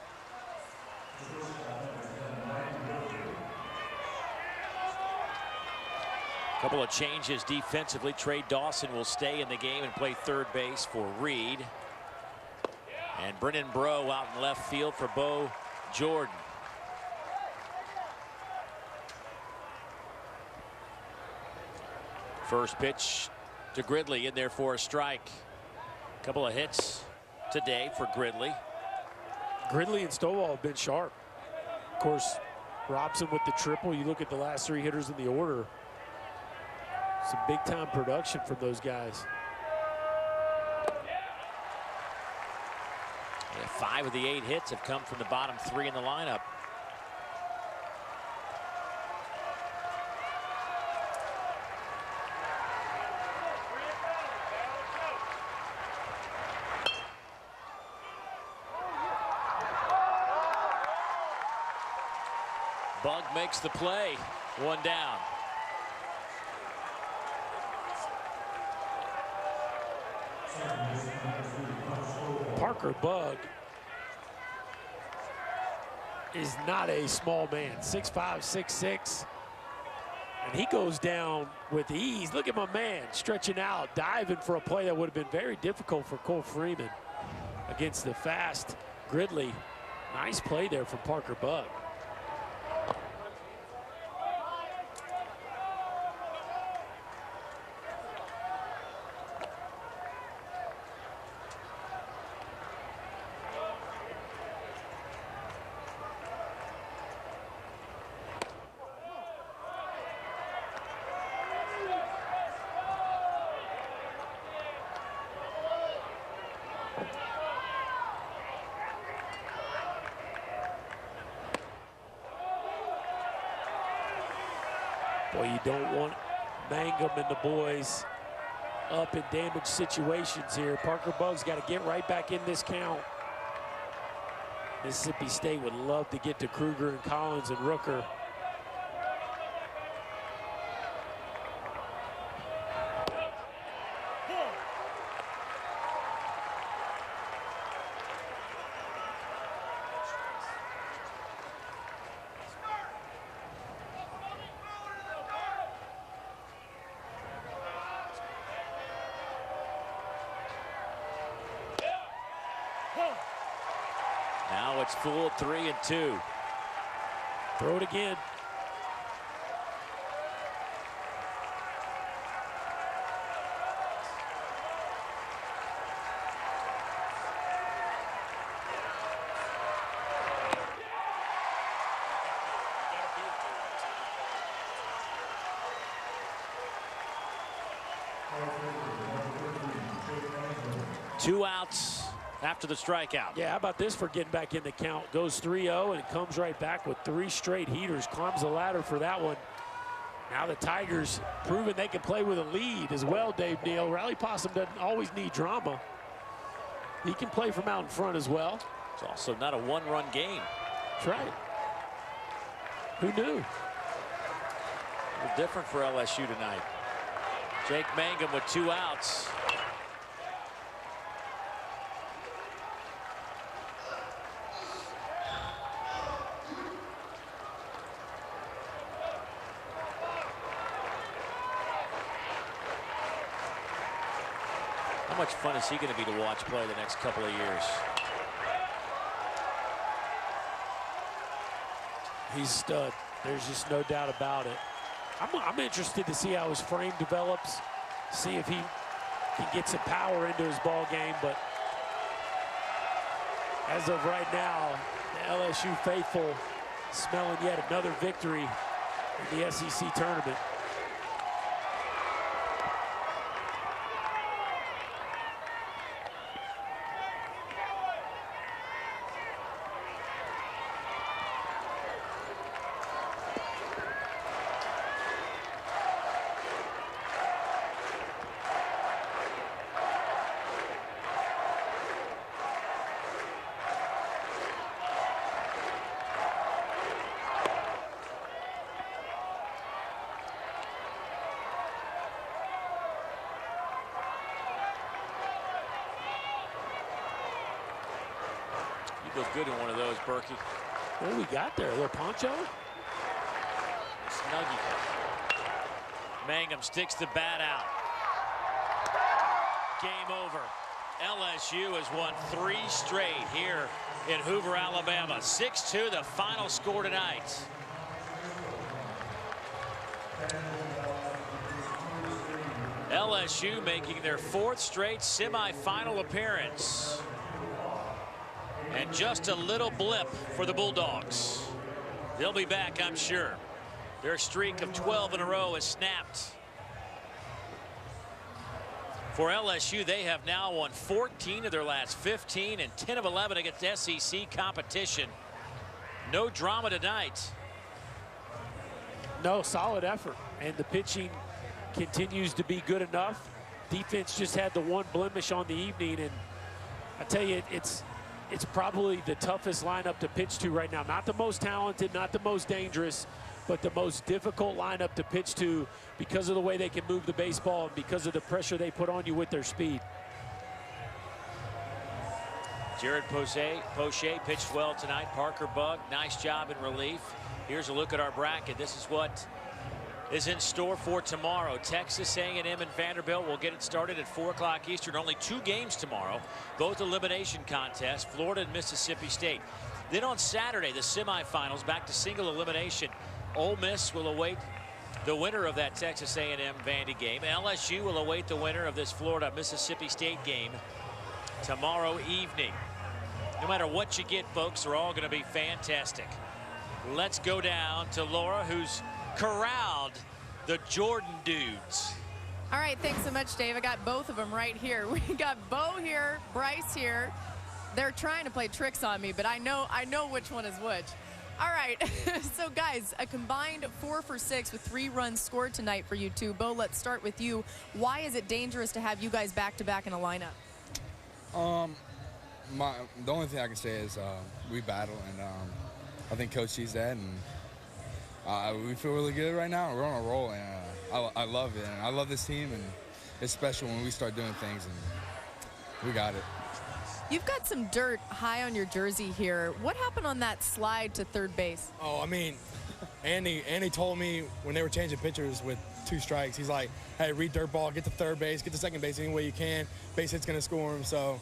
Couple of changes defensively. Trey Dawson will stay in the game and play third base for Reed. And Brennan Breaux out in left field for Bo Jordan. First pitch to Gridley, in there for a strike. Couple of hits today for Gridley. Gridley and Stovall have been sharp. Of course, Robson with the triple. You look at the last 3 hitters in the order. Some big time production from those guys. Yeah, 5 of the 8 hits have come from the bottom 3 in the lineup. Bugg makes the play. 1 down. Parker Bugg is not a small man. 6'5", 6'6". And he goes down with ease. Look at my man stretching out, diving for a play that would have been very difficult for Cole Freeman against the fast Gridley. Nice play there from Parker Bugg. Boy, you don't want Mangum and the boys up in damaged situations here. Parker Bugg's got to get right back in this count. Mississippi State would love to get to Kruger and Collins and Rooker. Now it's full 3-2. Throw it again. Two outs after the strikeout. Yeah, how about this for getting back in the count? Goes 3-0 and comes right back with 3 straight heaters. Climbs the ladder for that one. Now the Tigers proving they can play with a lead as well, Dave Neal. Rally Possum doesn't always need drama. He can play from out in front as well. It's also not a one-run game. That's right. Who knew? little different for LSU tonight. Jake Mangum with 2 outs. How much fun is he going to be to watch play the next couple of years? He's stud. There's just no doubt about it. I'm interested to see how his frame develops, see if he can get some power into his ball game. But as of right now, the LSU faithful smelling yet another victory in the SEC tournament. Look good in one of those, Berkey. What do we got there? A little poncho? Snuggie. Mangum sticks the bat out. Game over. LSU has won 3 straight here in Hoover, Alabama. 6-2, the final score tonight. LSU making their 4th straight semifinal appearance. And just a little blip for the Bulldogs. They'll be back, I'm sure. Their streak of 12 in a row has snapped. For LSU, they have now won 14 of their last 15 and 10 of 11 against SEC competition. No drama tonight. No, solid effort. And the pitching continues to be good enough. Defense just had the one blemish on the evening. And I tell you, it's probably the toughest lineup to pitch to right now. Not the most talented, not the most dangerous, but the most difficult lineup to pitch to because of the way they can move the baseball and because of the pressure they put on you with their speed. Jared Poche pitched well tonight. Parker Bug, nice job in relief. Here's a look at our bracket. This is what is in store for tomorrow. Texas A&M and Vanderbilt will get it started at 4 o'clock Eastern. Only 2 games tomorrow, both elimination contests, Florida and Mississippi State. Then on Saturday, the semifinals, back to single elimination. Ole Miss will await the winner of that Texas A&M Vandy game. LSU will await the winner of this Florida Mississippi State game tomorrow evening. No matter what you get, folks, they're all going to be fantastic. Let's go down to Laura, who's corralled the Jordan dudes. All right, thanks so much, Dave. I got both of them right here. We got Bo here, Bryce here. They're trying to play tricks on me, but I know which one is which. All right, so guys, a combined 4 for 6 with 3 runs scored tonight for you two. Bo, let's start with you. Why is it dangerous to have you guys back-to-back in a lineup? The only thing I can say is we battle, and I think Coach sees that, and we feel really good right now. We're on a roll, and I love it. And I love this team, and it's special when we start doing things, and we got it. You've got some dirt high on your jersey here. What happened on that slide to third base? Oh, I mean, Andy told me when they were changing pitchers with 2 strikes, he's like, hey, read dirt ball, get to third base, get to second base any way you can. Base hit's going to score him. So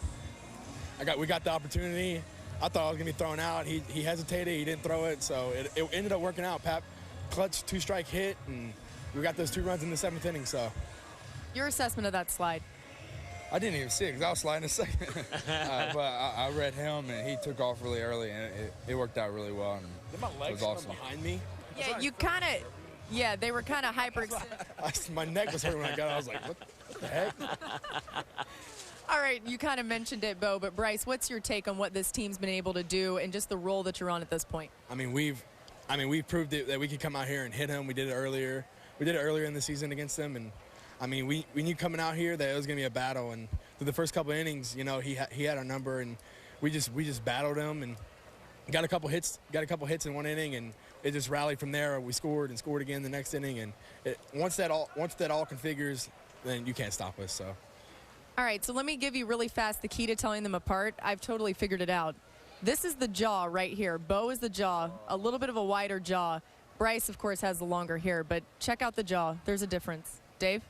we got the opportunity. I thought I was going to be thrown out. He hesitated. He didn't throw it. So it ended up working out. Pap clutch 2-strike hit, and we got those 2 runs in the 7th inning. So your assessment of that slide? I didn't even see it because I was sliding a second. But I read him, and he took off really early, and it worked out really well. And my legs it was awesome. behind me? Yeah, you kind of, yeah, they were kind of hyper. My neck was hurting when I got out. I was like, what the heck? All right, you kind of mentioned it, Bo, but Bryce, what's your take on what this team's been able to do and just the role that you're on at this point? I mean, we've proved that we could come out here and hit him. We did it earlier. We did it earlier in the season against them, and I mean, we knew coming out here that it was going to be a battle, and through the first couple of innings, you know, he had our number, and we just battled him, and got a couple hits in one inning, and it just rallied from there. We scored and scored again the next inning, and once that all configures, then you can't stop us. So. All right, so let me give you really fast the key to telling them apart. I've totally figured it out. This is the jaw right here. Bo is the jaw, a little bit of a wider jaw. Bryce, of course, has the longer hair, but check out the jaw. There's a difference. Dave?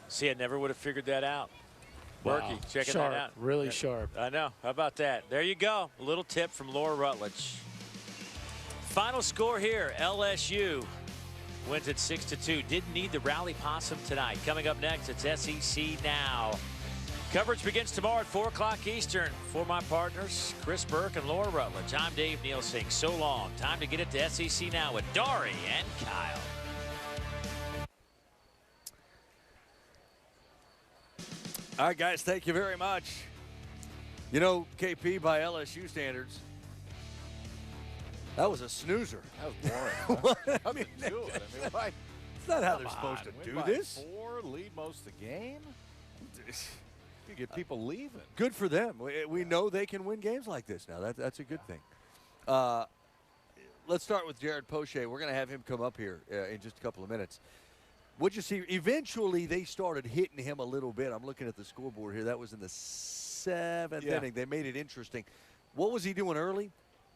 See, I never would have figured that out. Wow. Berkey, checking Sharp, that out. really sharp. I know. How about that? There you go. A little tip from Laura Rutledge. Final score here, LSU wins at 6-2. Didn't need the rally possum tonight. Coming up next, it's SEC Now. Coverage begins tomorrow at 4 o'clock Eastern. For my partners, Chris Burke and Laura Rutledge, I'm Dave Neal saying so long. Time to get it to SEC Now with Dari and Kyle. All right, guys, thank you very much. You know, KP, by LSU standards, that was a snoozer. That was boring. Huh? I mean, do it. I mean, why? It's not how they're supposed to do this. 4, lead most of the game. You get people leaving. Good for them. We know they can win games like this now. That's a good thing. Let's start with Jared Poche. We're going to have him come up here in just a couple of minutes. What'd you see? Eventually, they started hitting him a little bit. I'm looking at the scoreboard here. That was in the 7th inning. They made it interesting. What was he doing early,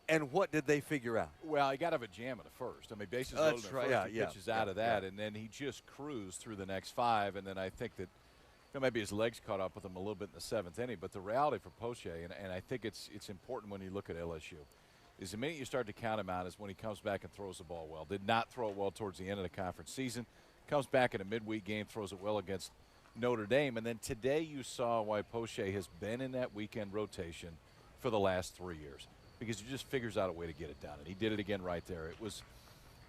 and what did they figure out? Well, he got out of a jam at the first. I mean, bases loaded at first. He pitches out of that, and then he just cruised through the next 5. And then I think that maybe his legs caught up with him a little bit in the 7th inning. But the reality for Poche, and I think it's important when you look at LSU, is the minute you start to count him out is when he comes back and throws the ball well. Did not throw it well towards the end of the conference season. Comes back in a midweek game, throws it well against Notre Dame. And then today you saw why Poche has been in that weekend rotation for the last 3 years, because he just figures out a way to get it done. And he did it again right there.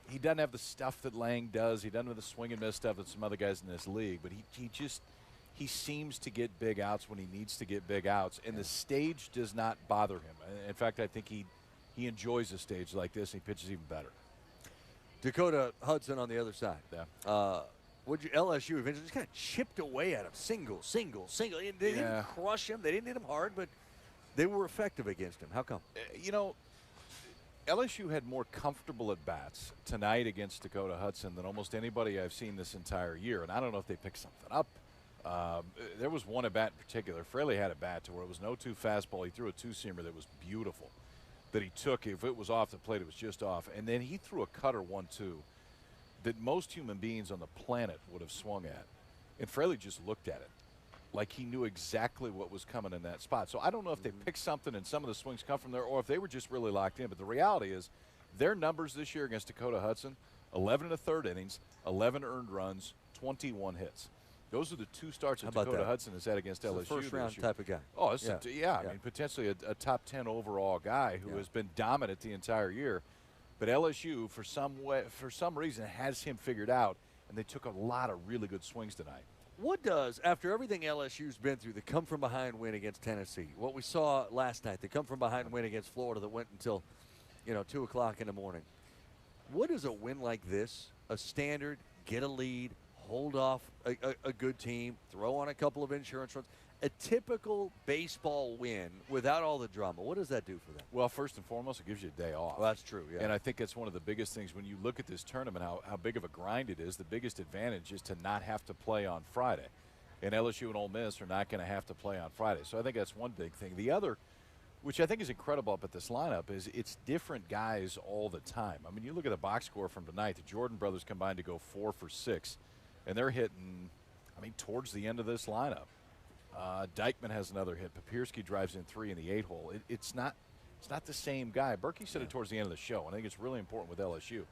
He doesn't have the stuff that Lang does. He doesn't have the swing and miss stuff that some other guys in this league. But he seems to get big outs when he needs to get big outs. And the stage does not bother him. In fact, I think he enjoys a stage like this, and he pitches even better. Dakota Hudson on the other side. Yeah. LSU eventually just kind of chipped away at him. Single. They didn't crush him. They didn't hit him hard, but they were effective against him. How come? LSU had more comfortable at-bats tonight against Dakota Hudson than almost anybody I've seen this entire year. And I don't know if they picked something up. There was one at-bat in particular. Fraley had a bat to where it was no 2 fastball. He threw a 2-seamer that was beautiful that he took. If it was off the plate, it was just off. And then he threw a cutter 1-2 that most human beings on the planet would have swung at. And Fraley just looked at it like he knew exactly what was coming in that spot. So I don't know if they picked something and some of the swings come from there, or if they were just really locked in. But the reality is their numbers this year against Dakota Hudson, 11 1/3 innings, 11 earned runs, 21 hits. Those are the 2 starts that Dakota Hudson has had against LSU. First-round type of guy. Oh, I mean, potentially a top 10 overall guy who has been dominant the entire year. But LSU, for some reason, has him figured out, and they took a lot of really good swings tonight. What does, after everything LSU's been through, the come-from-behind win against Tennessee, what we saw last night, the come-from-behind win against Florida that went until, 2 o'clock in the morning, what does a win like this, a standard, get a lead, hold off a good team, throw on a couple of insurance runs, a typical baseball win without all the drama, what does that do for them? Well, first and foremost, it gives you a day off. Well, that's true, yeah. And I think that's one of the biggest things when you look at this tournament, how big of a grind it is. The biggest advantage is to not have to play on Friday. And LSU and Ole Miss are not going to have to play on Friday. So I think that's one big thing. The other, which I think is incredible up at this lineup, is it's different guys all the time. I mean, you look at the box score from tonight. The Jordan brothers combined to go 4 for 6. And they're hitting, towards the end of this lineup. Dykeman has another hit. Papierski drives in 3 in the 8-hole. It's not the same guy. Berkey said it towards the end of the show, and I think it's really important with LSU,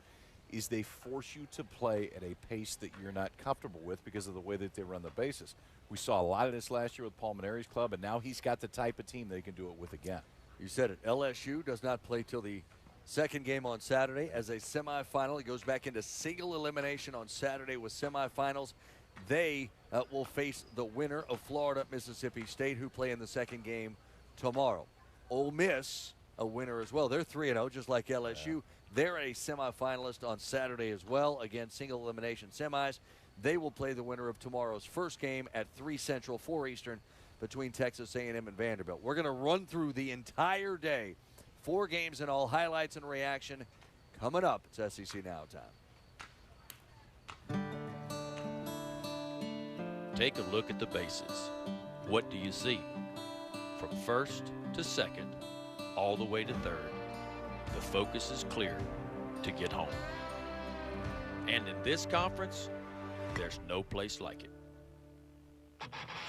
is they force you to play at a pace that you're not comfortable with because of the way that they run the bases. We saw a lot of this last year with Paul Maneri's club, and now he's got the type of team they can do it with again. You said it. LSU does not play till the second game on Saturday as a semifinal. It goes back into single elimination on Saturday with semifinals. They will face the winner of Florida-Mississippi State, who play in the second game tomorrow. Ole Miss, a winner as well. They're 3-0, just like LSU. Yeah. They're a semifinalist on Saturday as well. Again, single elimination semis. They will play the winner of tomorrow's first game at 3 Central, 4 Eastern, between Texas A&M and Vanderbilt. We're going to run through the entire day 4 games in all, highlights and reaction coming up. It's SEC Now time. Take a look at the bases. What do you see? From first to second, all the way to third, the focus is clear to get home. And in this conference, there's no place like it.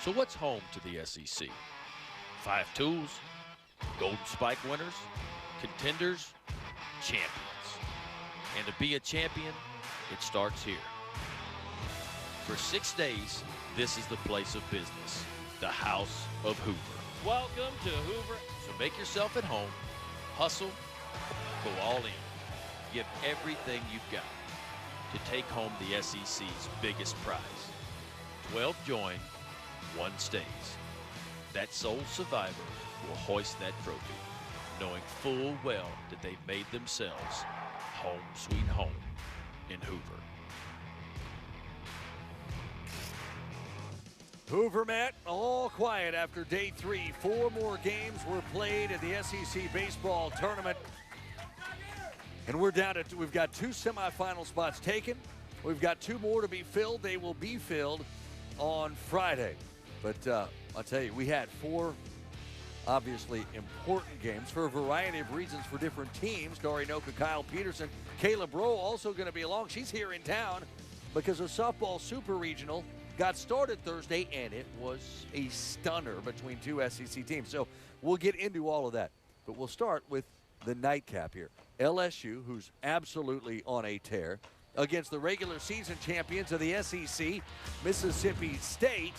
So what's home to the SEC? 5 tools, Golden Spike winners, contenders, champions. And to be a champion, it starts here. For 6 days, this is the place of business, the House of Hoover. Welcome to Hoover. So make yourself at home, hustle, go all in. Give everything you've got to take home the SEC's biggest prize. 12 join, 1 stays. That sole survivor will hoist that trophy, knowing full well that they've made themselves home sweet home in Hoover. Hoover, Matt, all quiet after day 3. 4 more games were played at the SEC baseball tournament. And we're down to, we've got 2 semifinal spots taken. We've got 2 more to be filled. They will be filled on Friday. But I'll tell you, we had 4 obviously important games for a variety of reasons for different teams. Dory Noka, Kyle Peterson, Caleb Rowe also going to be along. She's here in town because the softball super regional got started Thursday, and it was a stunner between 2 SEC teams. So we'll get into all of that. But we'll start with the nightcap here. LSU, who's absolutely on a tear, against the regular season champions of the SEC, Mississippi State,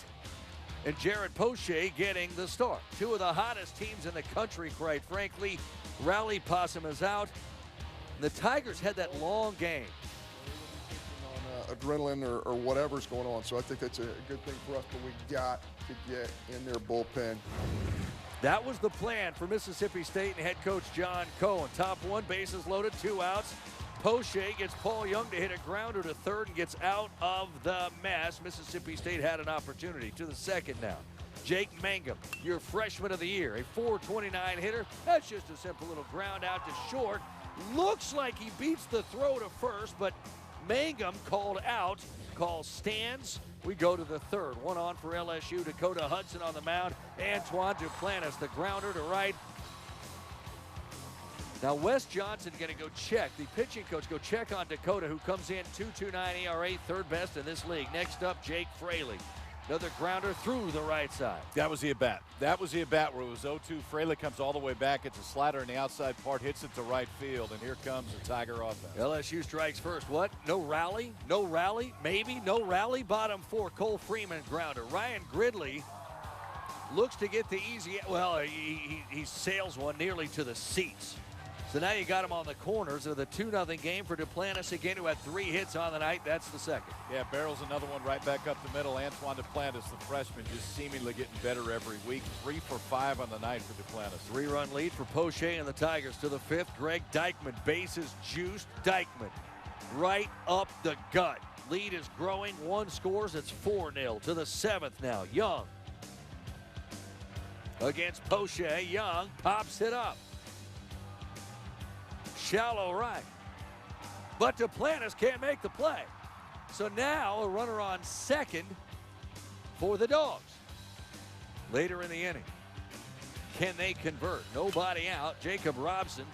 and Jared Poche getting the start. 2 of the hottest teams in the country, quite frankly. Rally Possum is out. The Tigers had that long game. Adrenaline or whatever's going on. So I think that's a good thing for us, but we got to get in their bullpen. That was the plan for Mississippi State and head coach John Cohen. Top 1, bases loaded, 2 outs. Poche gets Paul Young to hit a grounder to third and gets out of the mess. Mississippi State had an opportunity. To the second now. Jake Mangum, your freshman of the year, a .429 hitter. That's just a simple little ground out to short. Looks like he beats the throw to first, but Mangum called out. Call stands. We go to the third. 1 on for LSU. Dakota Hudson on the mound. Antoine Duplantis, the grounder to right. Now Wes Johnson going to go check. The pitching coach go check on Dakota, who comes in 2.29 ERA, 3rd best in this league. Next up, Jake Fraley. Another grounder through the right side. That was the at-bat. That was the at-bat where it was 0-2. Fraley comes all the way back. It's a slider in the outside part, hits it to right field, and here comes the Tiger offense. LSU strikes first. What? No rally? No rally? Maybe no rally. Bottom 4, Cole Freeman grounder. Ryan Gridley looks to get the easy, well, he sails one nearly to the seats. So now you got him on the corners of the 2-0 game for Duplantis again, who had 3 hits on the night. That's the second. Yeah, barrels another one right back up the middle. Antoine Duplantis, the freshman, just seemingly getting better every week. 3 for 5 on the night for Duplantis. 3-run lead for Poche and the Tigers. To the 5th, Greg Dykman, bases juiced. Dykman right up the gut. Lead is growing. 1 scores. It's 4-0. To the 7th now. Young against Poche. Young pops it up. Shallow right. But Duplantis can't make the play. So now a runner on second for the Dogs. Later in the inning. Can they convert? Nobody out. Jacob Robson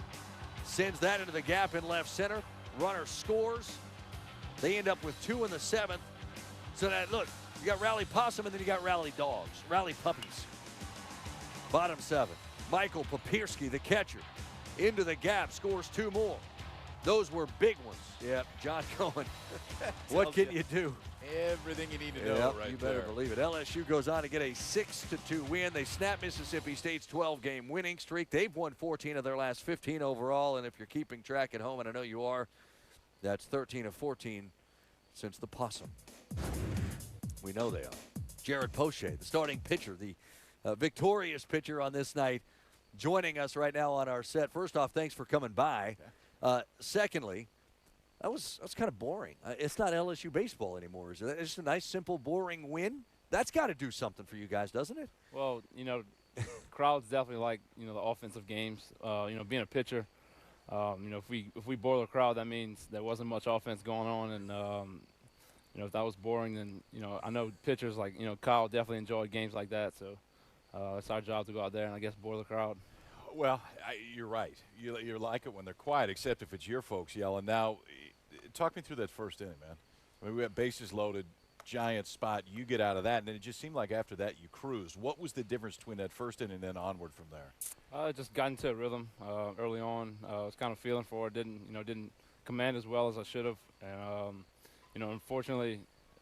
sends that into the gap in left center. Runner scores. They end up with 2 in the 7th. So that, look, you got Rally Possum and then you got Rally Dogs. Rally Puppies. Bottom 7. Michael Papierski, the catcher. Into the gap, scores 2 more. Those were big ones. Yep, John Cohen. What can you do? Everything you need to know right you better believe it. LSU goes on to get a 6-2 win. They snap Mississippi State's 12-game winning streak. They've won 14 of their last 15 overall, and if you're keeping track at home, and I know you are, that's 13 of 14 since the Possum. We know they are. Jared Poche, the starting pitcher, the victorious pitcher on this night, joining us right now on our set. First off, thanks for coming by. Secondly, that was kind of boring. It's not LSU baseball anymore, is it? It's just a nice, simple, boring win. That's got to do something for you guys, doesn't it? Well, you know, crowds definitely like, you know, the offensive games. You know, being a pitcher, you know, if we bore the crowd, that means there wasn't much offense going on, and you know, if that was boring, then, you know, I know pitchers like, you know, Kyle definitely enjoyed games like that. So it's our job to go out there and I guess bore the crowd. Well, you're right. You like it when they're quiet, except if it's your folks yelling. Now, talk me through that first inning, man. I mean, we have bases loaded, giant spot. You get out of that, and then it just seemed like after that you cruised. What was the difference between that first inning and then onward from there? I just got into a rhythm early on. I was kind of feeling for it. Didn't command as well as I should have. And you know, unfortunately,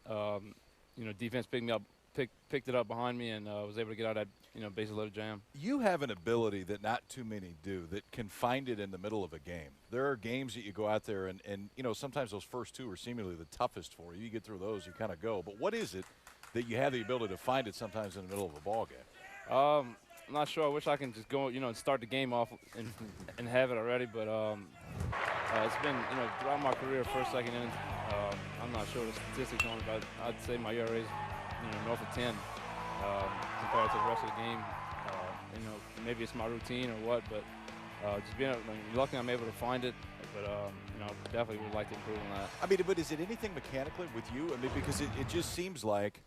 you know, defense picked it up behind me, and was able to get out of that, you know, bases loaded jam. You have an ability that not too many do, that can find it in the middle of a game. There are games that you go out there and you know, sometimes those first two are seemingly the toughest for you. You get through those, you kind of go. But what is it that you have the ability to find it sometimes in the middle of a ball game? I'm not sure. I wish I can just go, you know, and start the game off and have it already. But it's been, you know, throughout my career, first, second inning. I'm not sure the statistics on it, but I'd say my ERA is, you know, north of 10 compared to the rest of the game. You know, maybe it's my routine or what, but just being lucky I'm able to find it. But you know, definitely would like to improve on that. I mean, but is it anything mechanically with you? I mean, because it just seems like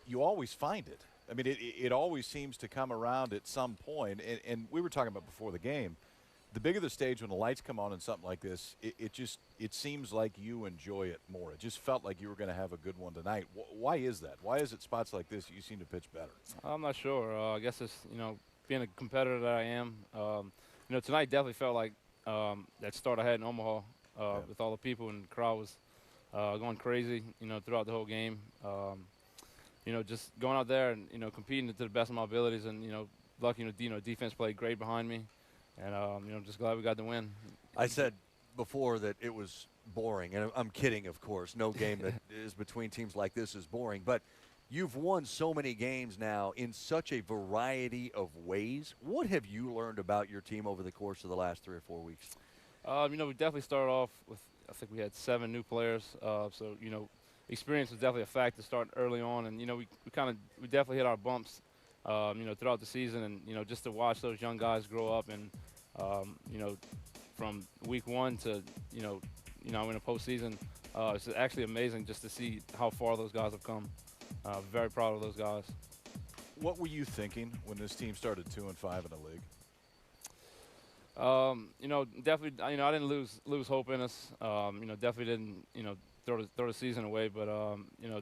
you always find it. I mean, it always seems to come around at some point. And we were talking about before the game, the bigger the stage when the lights come on and something like this, it seems like you enjoy it more. It just felt like you were going to have a good one tonight. Why is that? Why is it spots like this you seem to pitch better? I'm not sure. I guess it's, you know, being a competitor that I am. You know, tonight definitely felt like that start I had in Omaha with all the people, and the crowd was going crazy, you know, throughout the whole game. You know, just going out there and, you know, competing to the best of my abilities, and, you know, lucky, you know, defense played great behind me. And, you know, I'm just glad we got the win. I said before that it was boring, and I'm kidding, of course. No game that is between teams like this is boring. But you've won so many games now in such a variety of ways. What have you learned about your team over the course of the last 3 or 4 weeks? You know, we definitely started off with, I think we had 7 new players. So, you know, experience was definitely a factor to start early on. And, you know, we definitely hit our bumps, you know, throughout the season. And, you know, just to watch those young guys grow up and, you know, from week 1 to, you know, in a postseason, it's actually amazing just to see how far those guys have come. Very proud of those guys. What were you thinking when this team started 2-5 in the league? You know, definitely, you know, I didn't lose hope in us. You know, definitely didn't, you know, throw the season away. But, you know,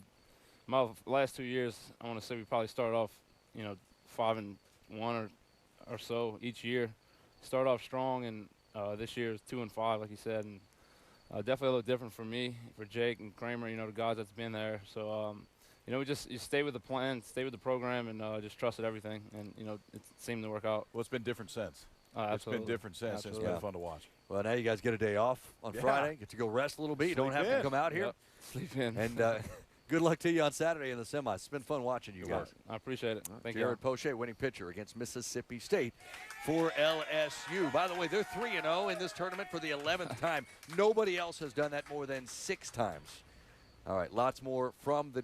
my last 2 years, I want to say we probably started off, you know, 5-1 or so each year. Started off strong, and this year is 2-5, like you said. And definitely a little different for me, for Jake and Kramer, you know, the guys that's been there. So, you know, you stay with the plan, stay with the program, and just trusted everything. And, you know, it seemed to work out. Well, it's been different since. Absolutely. It's been different since. Absolutely. It's been fun to watch. Well, now you guys get a day off on Friday. Get to go rest a little bit. You don't have to come out here. Yep. Sleep in. And good luck to you on Saturday in the semis. It's been fun watching you guys. I appreciate it. Thank you. Jared Poche, winning pitcher against Mississippi State for LSU. By the way, they're 3-0 in this tournament for the 11th time. Nobody else has done that more than 6 times. All right, lots more from the